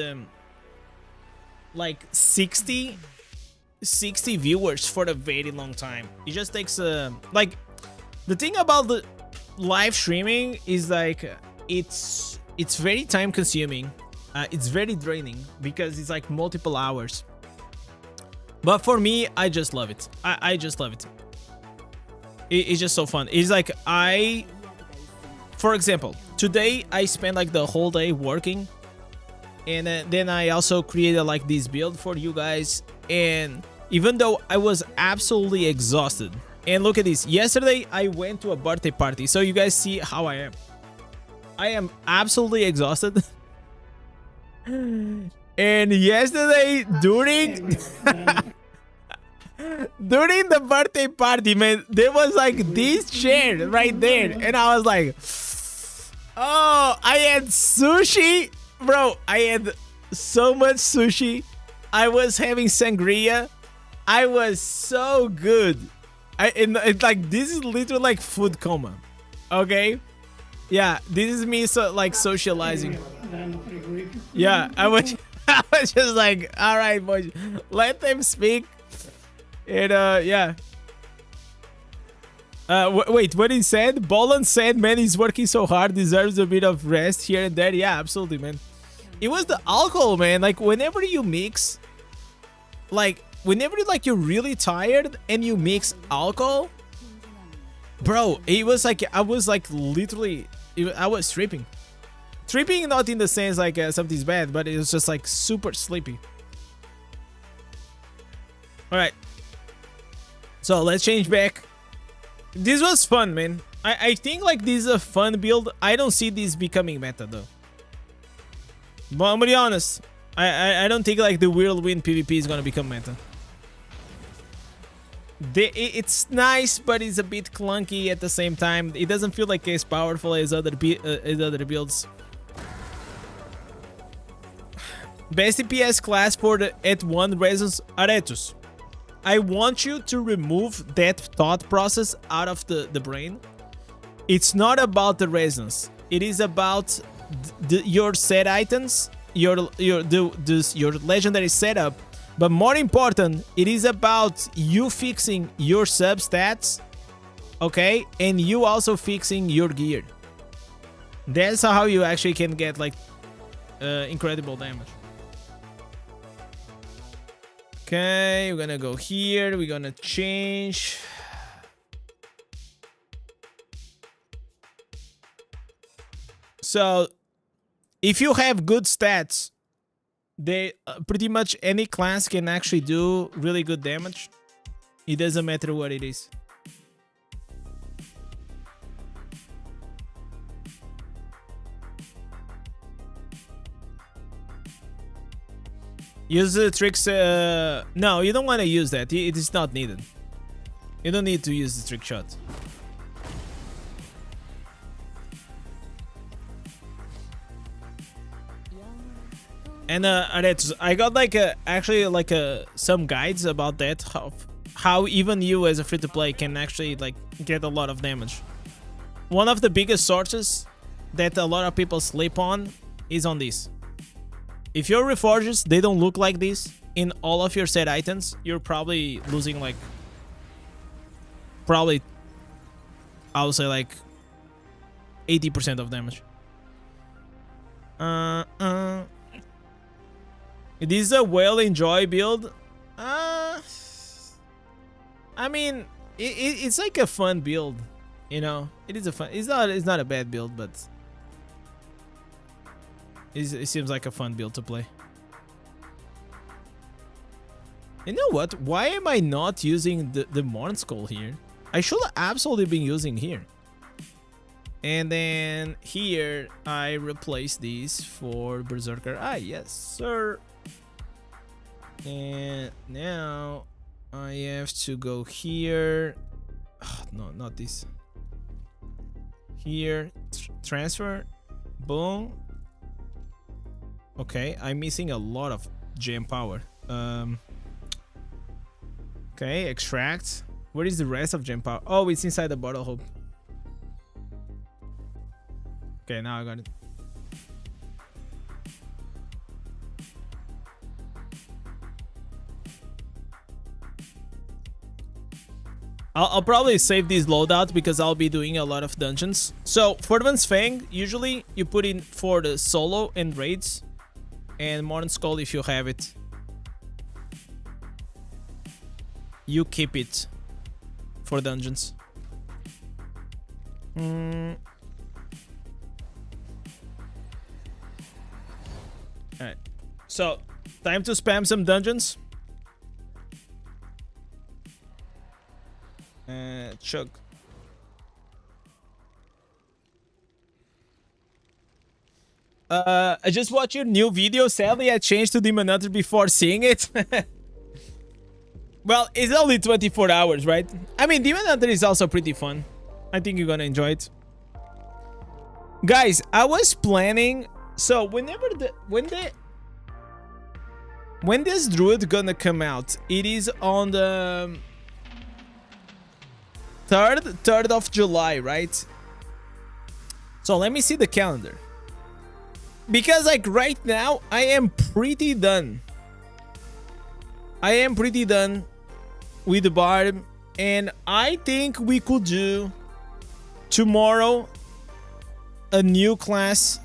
like 60 viewers for a very long time. It just takes like, the thing about the live streaming is like it's very time consuming. It's very draining because it's like multiple hours. But for me, I just love it. I just love it. It's just so fun. It's like for example, today I spent like the whole day working, and then I also created like this build for you guys. And even though I was absolutely exhausted, and look at this, yesterday I went to a birthday party, so you guys see how I am. I am absolutely exhausted. And yesterday, during the birthday party, man, there was like this chair right there, and I was like, oh, I had sushi, bro. I had so much sushi. I was having sangria. I was so good. It's like, this is literally like food coma. Okay, yeah, this is me like socializing. Yeah, I was just like, all right, boys, let them speak. And yeah. Wait, what he said? Bolan said, man, he's working so hard, deserves a bit of rest here and there. Yeah, absolutely, man. It was the alcohol, man. Like, whenever you mix, like, whenever like you're really tired and you mix alcohol, bro, it was like, I was like literally, I was tripping. Tripping, not in the sense like something's bad, but it was just like super sleepy. All right, so let's change back. This was fun, man. I think like this is a fun build. I don't see this becoming meta though. But I'm gonna be honest, I don't think like the whirlwind PvP is gonna become meta. It's nice, but it's a bit clunky at the same time. It doesn't feel like as powerful as other builds. Best DPS class for the @1 Resonance Aretus. I want you to remove that thought process out of the brain. It's not about the resonance. It is about your set items, your legendary setup. But more important, it is about you fixing your sub stats okay, and you also fixing your gear. That's how you actually can get like incredible damage. Okay, we're gonna go here. We're gonna change. So, if you have good stats, they pretty much any class can actually do really good damage. It doesn't matter what it is. Use the tricks. No, you don't want to use that. It is not needed. You don't need to use the trick shot. And I got like some guides about that, how even you as a free to play can actually like get a lot of damage. One of the biggest sources that a lot of people sleep on is on this. If your reforges they don't look like this in all of your set items, you're probably losing like I would say like 80% of damage. It is a well-enjoy build. I mean, it's like a fun build, you know. It is a fun. It's not a bad build, but it seems like a fun build to play. You know what? Why am I not using the Morn Skull here? I should have absolutely been using here. And then here I replace these for Berserker. Ah, yes, sir. And now I have to go here. Oh, no, not this. Here, transfer. Boom. Okay, I'm missing a lot of gem power. Okay, extract. Where is the rest of gem power? Oh, it's inside the bottle hope. Okay, now I got it. I'll probably save this loadout because I'll be doing a lot of dungeons. So, Fordman's Fang, usually you put in for the solo and raids. And Morn Skull if you have it. You keep it for dungeons. Alright. So, time to spam some dungeons. Chug. I just watched your new video. Sadly, I changed to Demon Hunter before seeing it. Well, it's only 24 hours, right? I mean, Demon Hunter is also pretty fun. I think you're gonna enjoy it. Guys, I was planning... So, when this druid gonna come out? It is on the... 3rd of July, right? So let me see the calendar. Because like right now, I am pretty done. I am pretty done with the Barb. And I think we could do tomorrow a new class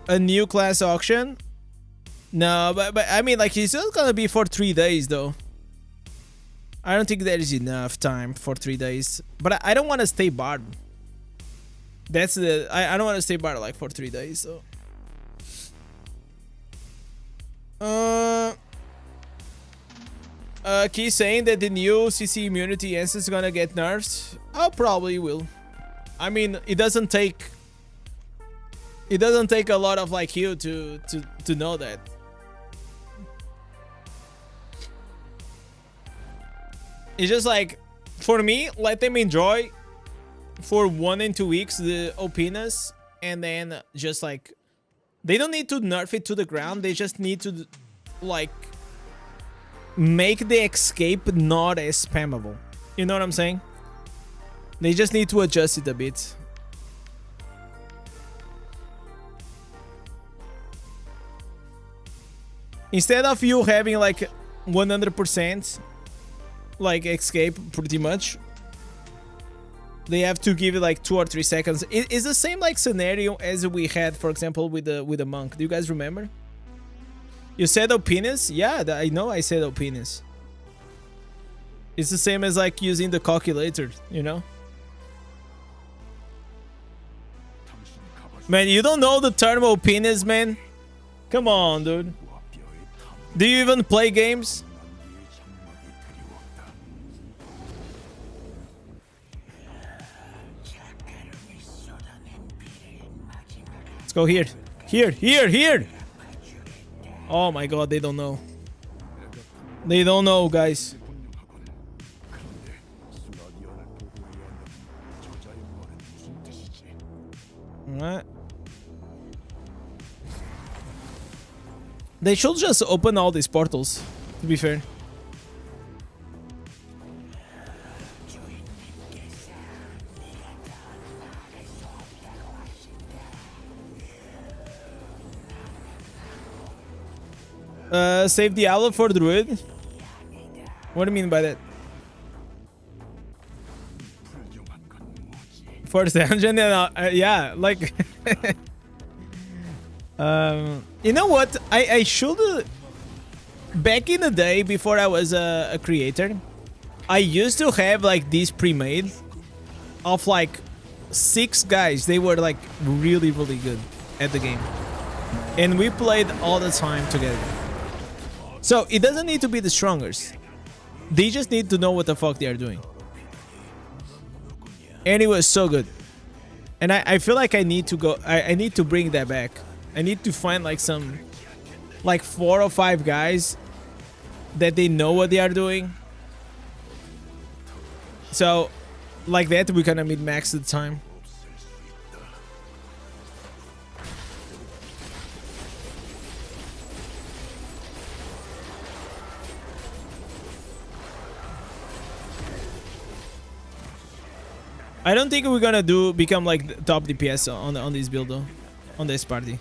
auction. No, but I mean like it's still gonna be for 3 days though. I don't think there is enough time for 3 days. But I don't want to stay Barb. That's the... I don't want to stay Barb like for 3 days, so... Keep saying that the new CC immunity answer is gonna get nerfed. I probably will. I mean, it doesn't take... It doesn't take a lot of like you to know that. It's just like, for me, let them enjoy for 1 and 2 weeks the OPness, and then just like, they don't need to nerf it to the ground, they just need to like make the escape not as spammable. You know what I'm saying? They just need to adjust it a bit. Instead of you having like 100% like escape pretty much, They have to give it like 2 or 3 seconds. It's the same like scenario as we had, for example, with the monk. Do you guys remember? You said opinions? Yeah, I know I said opinions. It's the same as like using the calculator, you know? Man, you don't know the term opinions, man? Come on, dude. Do you even play games? Let's go here. Here! Oh my god, they don't know. They don't know, guys. Alright. They should just open all these portals, to be fair. Save Diablo for Druid? What do you mean by that? First dungeon? Yeah, like... you know what? I should... back in the day, before I was a creator, I used to have like these pre-made of like 6 guys. They were like really good at the game. And we played all the time together. So it doesn't need to be the strongest. They just need to know what the fuck they are doing. And it was so good. And I feel like I need to go... I need to bring that back. I need to find like some... like 4 or 5 guys that they know what they are doing. So, like that, we kind of min-max at the time. I don't think we're gonna become like top DPS on this build though, on this party.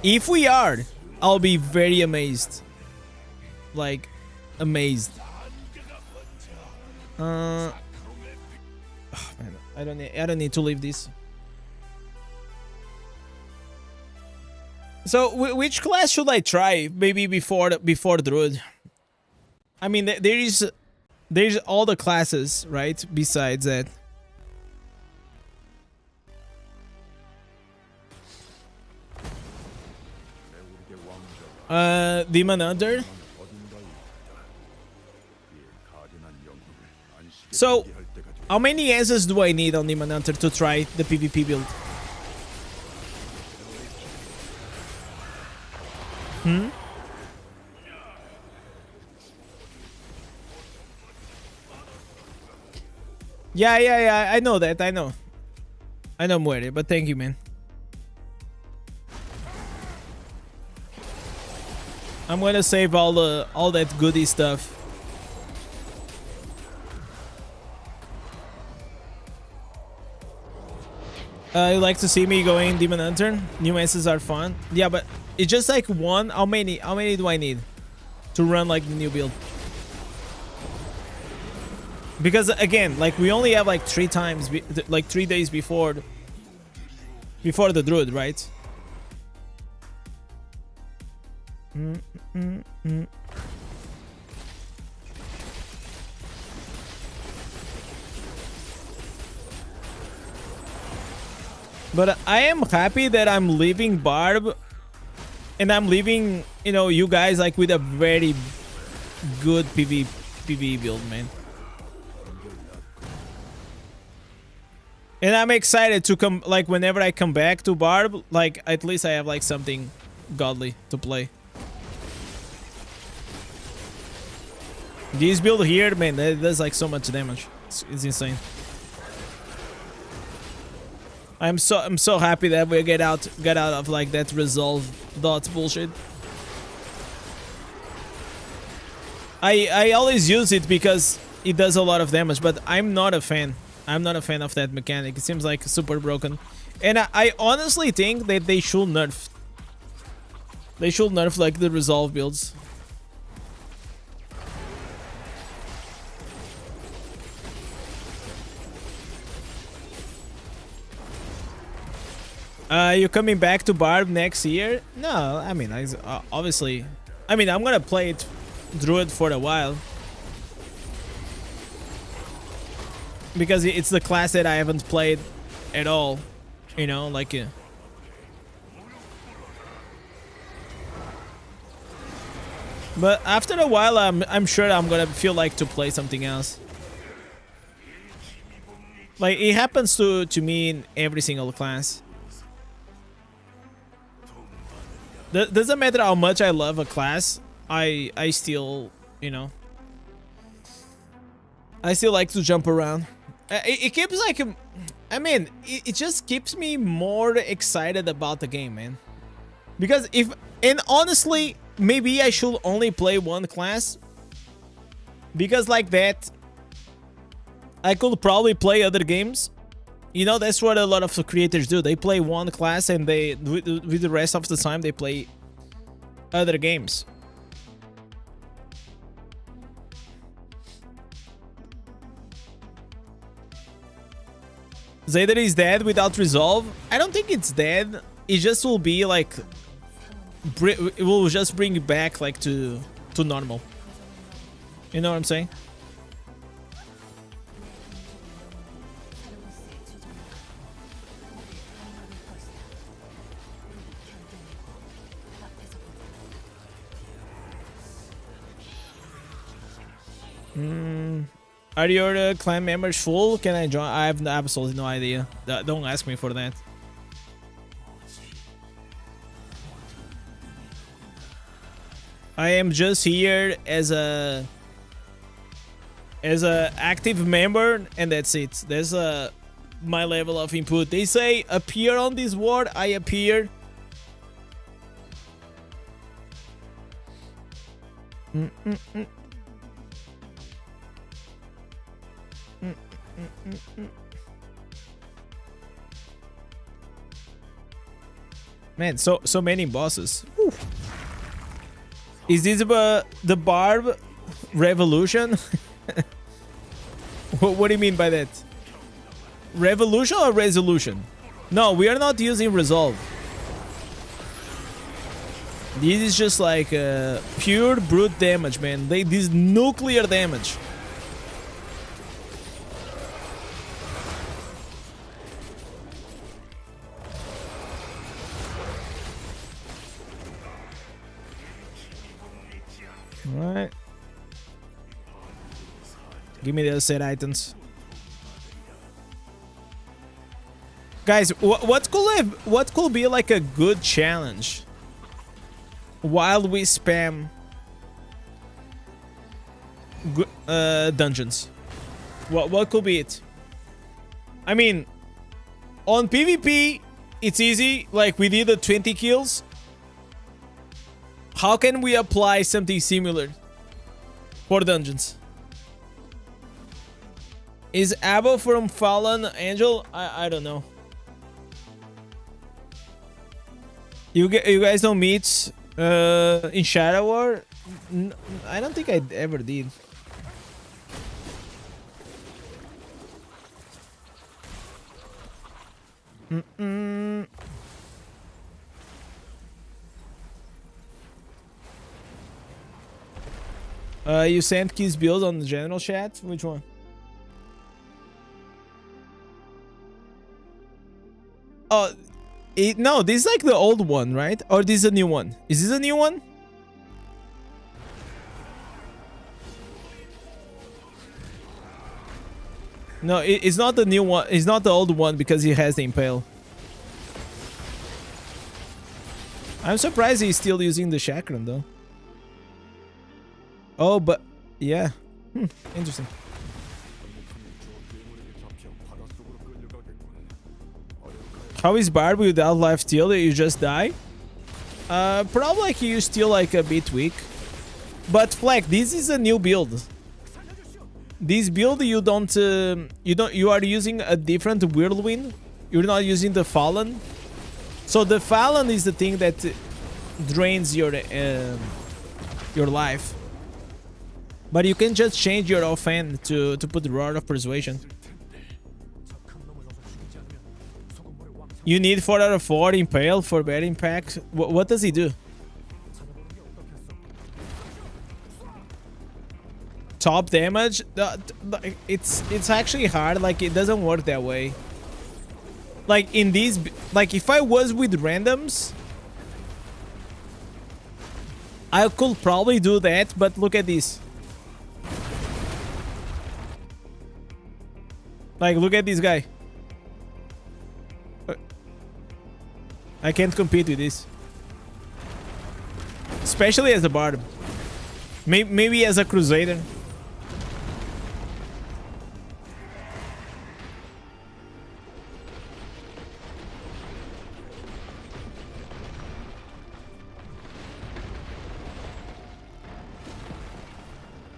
If we are, I'll be very amazed. Like, amazed. Oh, man, I don't need to leave this. So, which class should I try? Maybe before Druid. I mean, there's all the classes, right? Besides that. Demon Hunter. So, how many answers do I need on Demon Hunter to try the PvP build? Yeah, I know that, I know, Muere, but thank you, man. I'm gonna save all that goody stuff. You like to see me going Demon Hunter? New answers are fun. Yeah, but it's just like one. How many do I need to run like the new build? Because again, like we only have like 3 times, like 3 days before the Druid, right? But I am happy that I'm leaving Barb, and I'm leaving, you know, you guys like with a very good PvE build, man. And I'm excited to come, like whenever I come back to Barb, like at least I have like something godly to play. This build here, man, that does like so much damage. It's insane. I'm so happy that we get out of like that resolve dots bullshit. I always use it because it does a lot of damage, but I'm not a fan. I'm not a fan of that mechanic. It seems like super broken. And I honestly think that they should nerf. They should nerf like the resolve builds. You coming back to Barb next year? No, I mean, obviously. I mean, I'm gonna play it Druid for a while. Because it's the class that I haven't played at all. You know, like... But after a while, I'm sure I'm gonna feel like to play something else. Like, it happens to me in every single class. Doesn't matter how much I love a class, I still, you know, I still like to jump around. It keeps like, I mean, it just keeps me more excited about the game, man. Because and honestly, maybe I should only play one class. Because like that, I could probably play other games. You know, that's what a lot of creators do. They play one class and they, with the rest of the time, they play other games. Zayder is dead without resolve. I don't think it's dead. It just will be like, it will just bring it back like to normal. You know what I'm saying? Are your clan members full? Can I join? I have absolutely no idea. Don't ask me for that. I am just here as a active member, and that's it. That's my level of input. They say appear on this world. I appear. Man, so many bosses. Whew. Is this the Barb revolution? What do you mean by that? Revolution or resolution? No, we are not using resolve. This is just like pure brute damage, man. This nuclear damage. Alright. Give me the set items. Guys, what could be like a good challenge while we spam dungeons? What could be it? I mean, on PvP, it's easy. Like, we did the 20 kills. How can we apply something similar for dungeons? Is Abba from Fallen Angel? I don't know. You guys don't meet in Shadow War? I don't think I ever did. You sent Keys build on the general chat? Which one? Oh, no, this is like the old one, right? Or this is a new one? Is this a new one? No, it's not the new one. It's not the old one because he has the impale. I'm surprised he's still using the chakram though. Oh, but yeah. Interesting. How is Barb without life steal? You just die? Probably like you steal like a bit weak. But Fleck, this is a new build. This build you are using a different whirlwind. You're not using the Fallen. So the Fallen is the thing that drains your life. But you can just change your offhand to put the Rod of Persuasion. You need 4 out of 4 impale for bad impact. What does he do? Top damage? It's actually hard. Like, it doesn't work that way. Like, in these... Like, if I was with randoms, I could probably do that, but look at this. Like, look at this guy. I can't compete with this. Especially as a Barb. Maybe as a Crusader.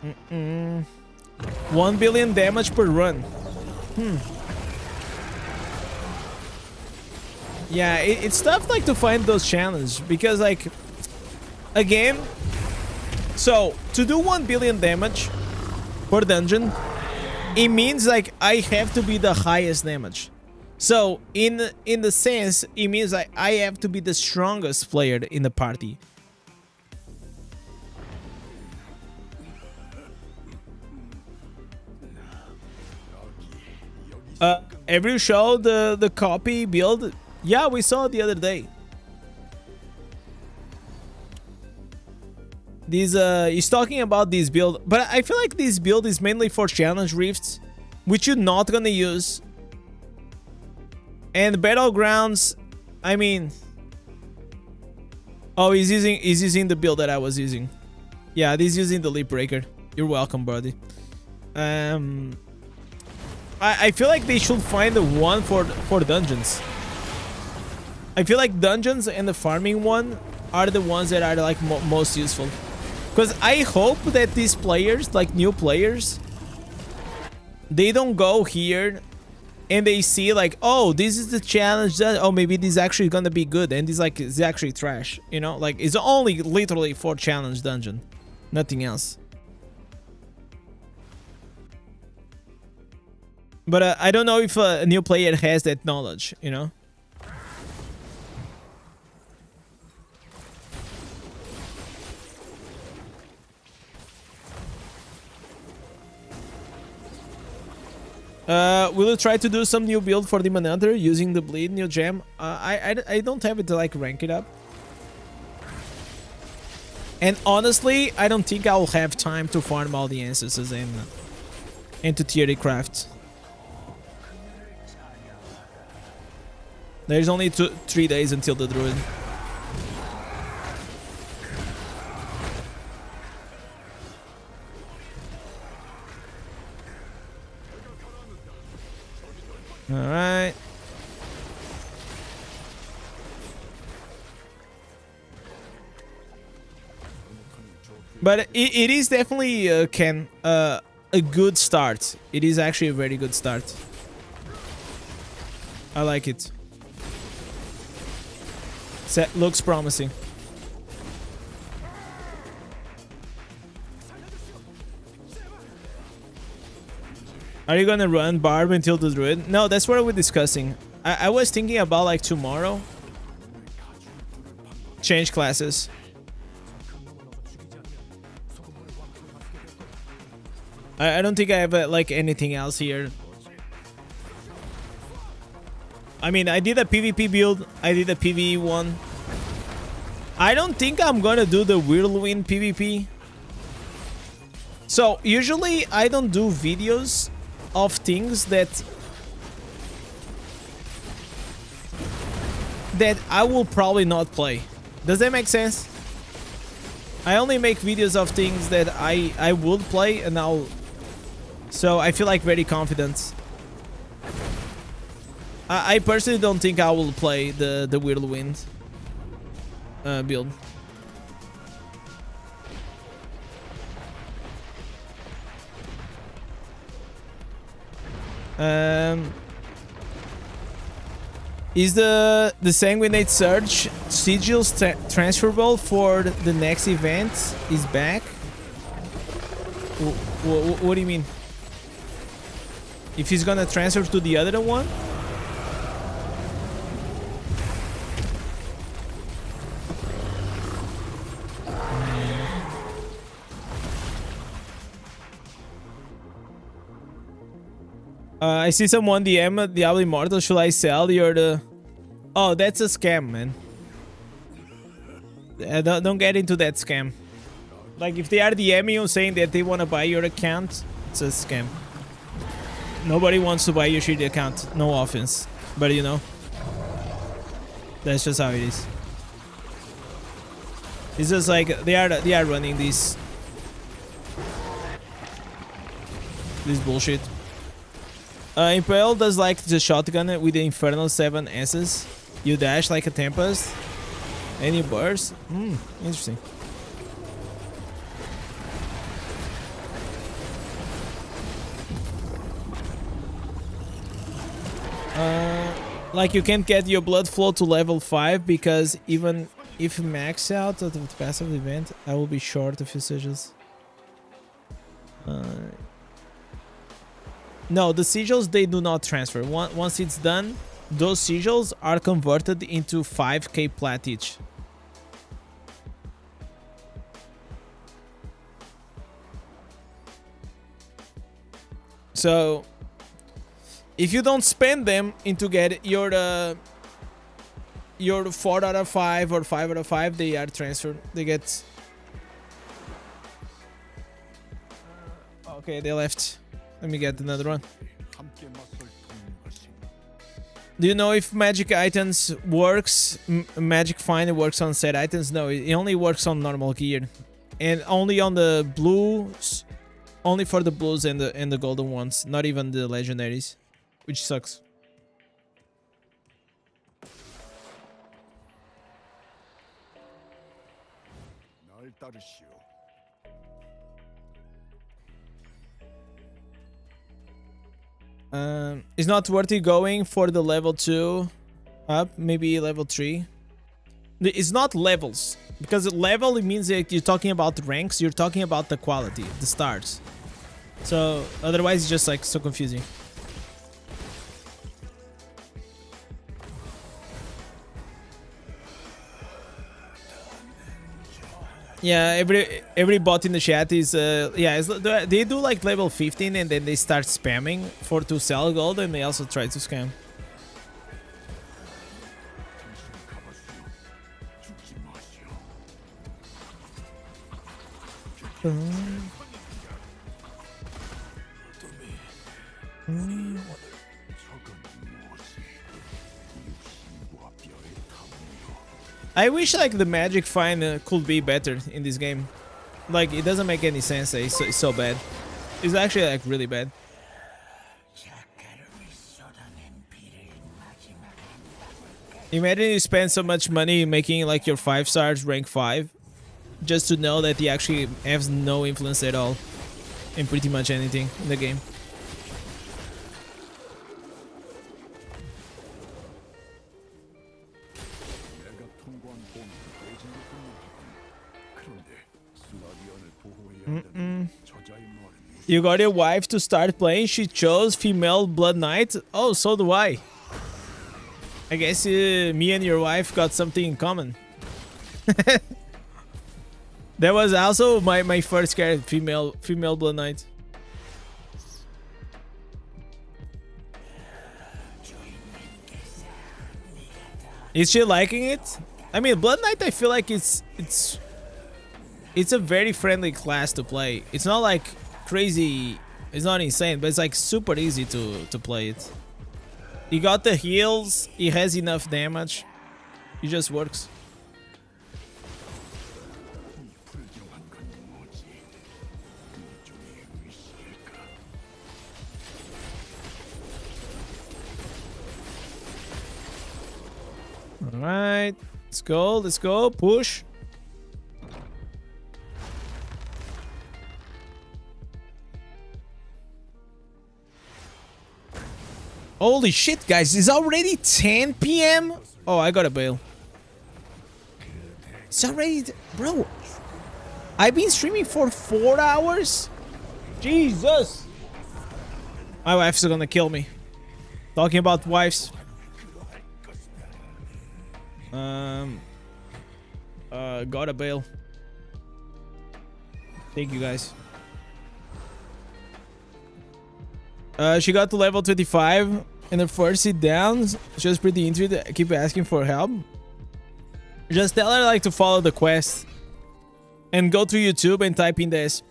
Mm-mm. 1 billion damage per run. Yeah, it's tough like to find those challenges because like again, so to do 1 billion damage per dungeon, it means like I have to be the highest damage. So in the sense, it means like I have to be the strongest player in the party. Every show the copy build. Yeah, we saw it the other day. This he's talking about this build, but I feel like this build is mainly for challenge rifts, which you're not gonna use. And battlegrounds, I mean, oh, he's using the build that I was using. Yeah, he's using the leap breaker. You're welcome, buddy. I feel like they should find the one for dungeons. I feel like dungeons and the farming one are the ones that are like most useful. Because I hope that these players, like new players, they don't go here and they see like, oh, this is the challenge that, oh, maybe this is actually gonna be good, and this like is actually trash, you know? Like, it's only literally for challenge dungeon, nothing else. But I don't know if a new player has that knowledge, you know? Will you try to do some new build for Demon Hunter using the bleed new gem? I don't have it to like rank it up. And honestly, I don't think I'll have time to farm all the ancestors and to tier the craft. There's only 3 days until the druid. Alright. But it is definitely, Ken, a good start. It is actually a very good start. I like it. Set looks promising. Are you gonna run Barb until the druid? No, that's what we're discussing. I was thinking about like tomorrow. Change classes. I don't think I have like anything else here. I mean, I did a PvP build. I did a PvE one. I don't think I'm gonna do the whirlwind PvP. So usually I don't do videos of things that I will probably not play. Does that make sense? I only make videos of things that I would play, and so I feel like very confident. I personally don't think I will play the whirlwind build. Is the Sanguinate Surge sigils transferable for the next event? Is back? What do you mean? If he's gonna transfer to the other one? I see someone DM Diablo Immortal. Should I sell? You're the... Oh, that's a scam, man. Don't get into that scam. Like, if they are DMing you saying that they want to buy your account, it's a scam. Nobody wants to buy your shitty account. No offense. But you know. That's just how it is. It's just like they are running this bullshit. Impale does like the shotgun with the Infernal 7 S's. You dash like a Tempest. And you burst. Interesting. Like you can't get your blood flow to level 5 because even if max out of the passive event, I will be short a few sigils. No, the sigils, they do not transfer. Once it's done, those sigils are converted into 5k plat each. So if you don't spend them into get your 4 out of 5 or 5 out of 5, they are transferred. They get... Okay, they left. Let me get another one. Do you know if magic items works? Magic find works on set items? No, it only works on normal gear. And only on the blues. Only for the blues and the golden ones. Not even the legendaries. Which sucks. It's not worth it going for the level 2 up, maybe level 3. It's not levels, because level, it means that you're talking about the ranks, you're talking about the quality, the stars. So otherwise it's just like so confusing. Yeah, every bot in the chat is yeah, they do like level 15 and then they start spamming to sell gold, and they also try to scam. I wish like the magic find could be better in this game. Like it doesn't make any sense. It's so bad. It's actually like really bad. Imagine you spend so much money making like your 5 stars rank 5, just to know that he actually has no influence at all in pretty much anything in the game. You got your wife to start playing. She chose female Blood Knight. Oh, so do I. I guess me and your wife got something in common. That was also my first character, female Blood Knight. Is she liking it? I mean, Blood Knight, I feel like it's a very friendly class to play. It's not like crazy, it's not insane, but it's like super easy to play it. You got the heals, it has enough damage, it just works. Alright, let's go, push. Holy shit, guys, it's already 10 PM? Oh, I gotta bail. It's already... Bro, I've been streaming for 4 hours? Jesus! My wife's gonna kill me. Talking about wives. Gotta bail. Thank you, guys. She got to level 25 in the first sit down. She was pretty into it. I keep asking for help. Just tell her like to follow the quest and go to YouTube and type in this.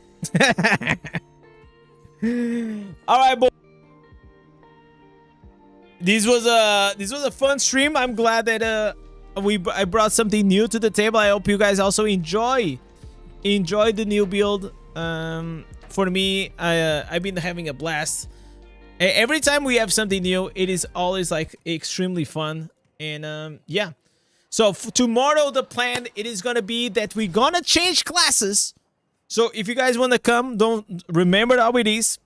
All right, boy. This was a fun stream. I'm glad that I brought something new to the table. I hope you guys also enjoy the new build. For me, I've been having a blast. Every time we have something new, it is always like extremely fun. And yeah. So tomorrow the plan, it is gonna be that we're gonna change classes. So if you guys wanna come, don't remember how it is.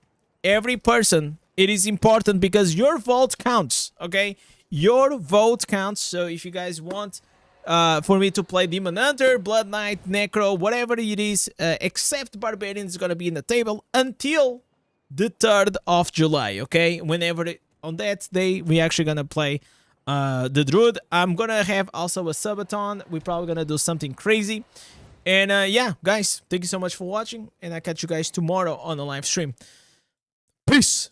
Every person, it is important because your vote counts. Okay, your vote counts. So if you guys want for me to play Demon Hunter, Blood Knight, Necro, whatever it is, except Barbarian is gonna be in the table until the 3rd of July. Okay, whenever on that day we actually gonna play the Druid. I'm gonna have also a subathon. We're probably gonna do something crazy. And yeah, guys, thank you so much for watching, and I'll catch you guys tomorrow on the live stream. Peace.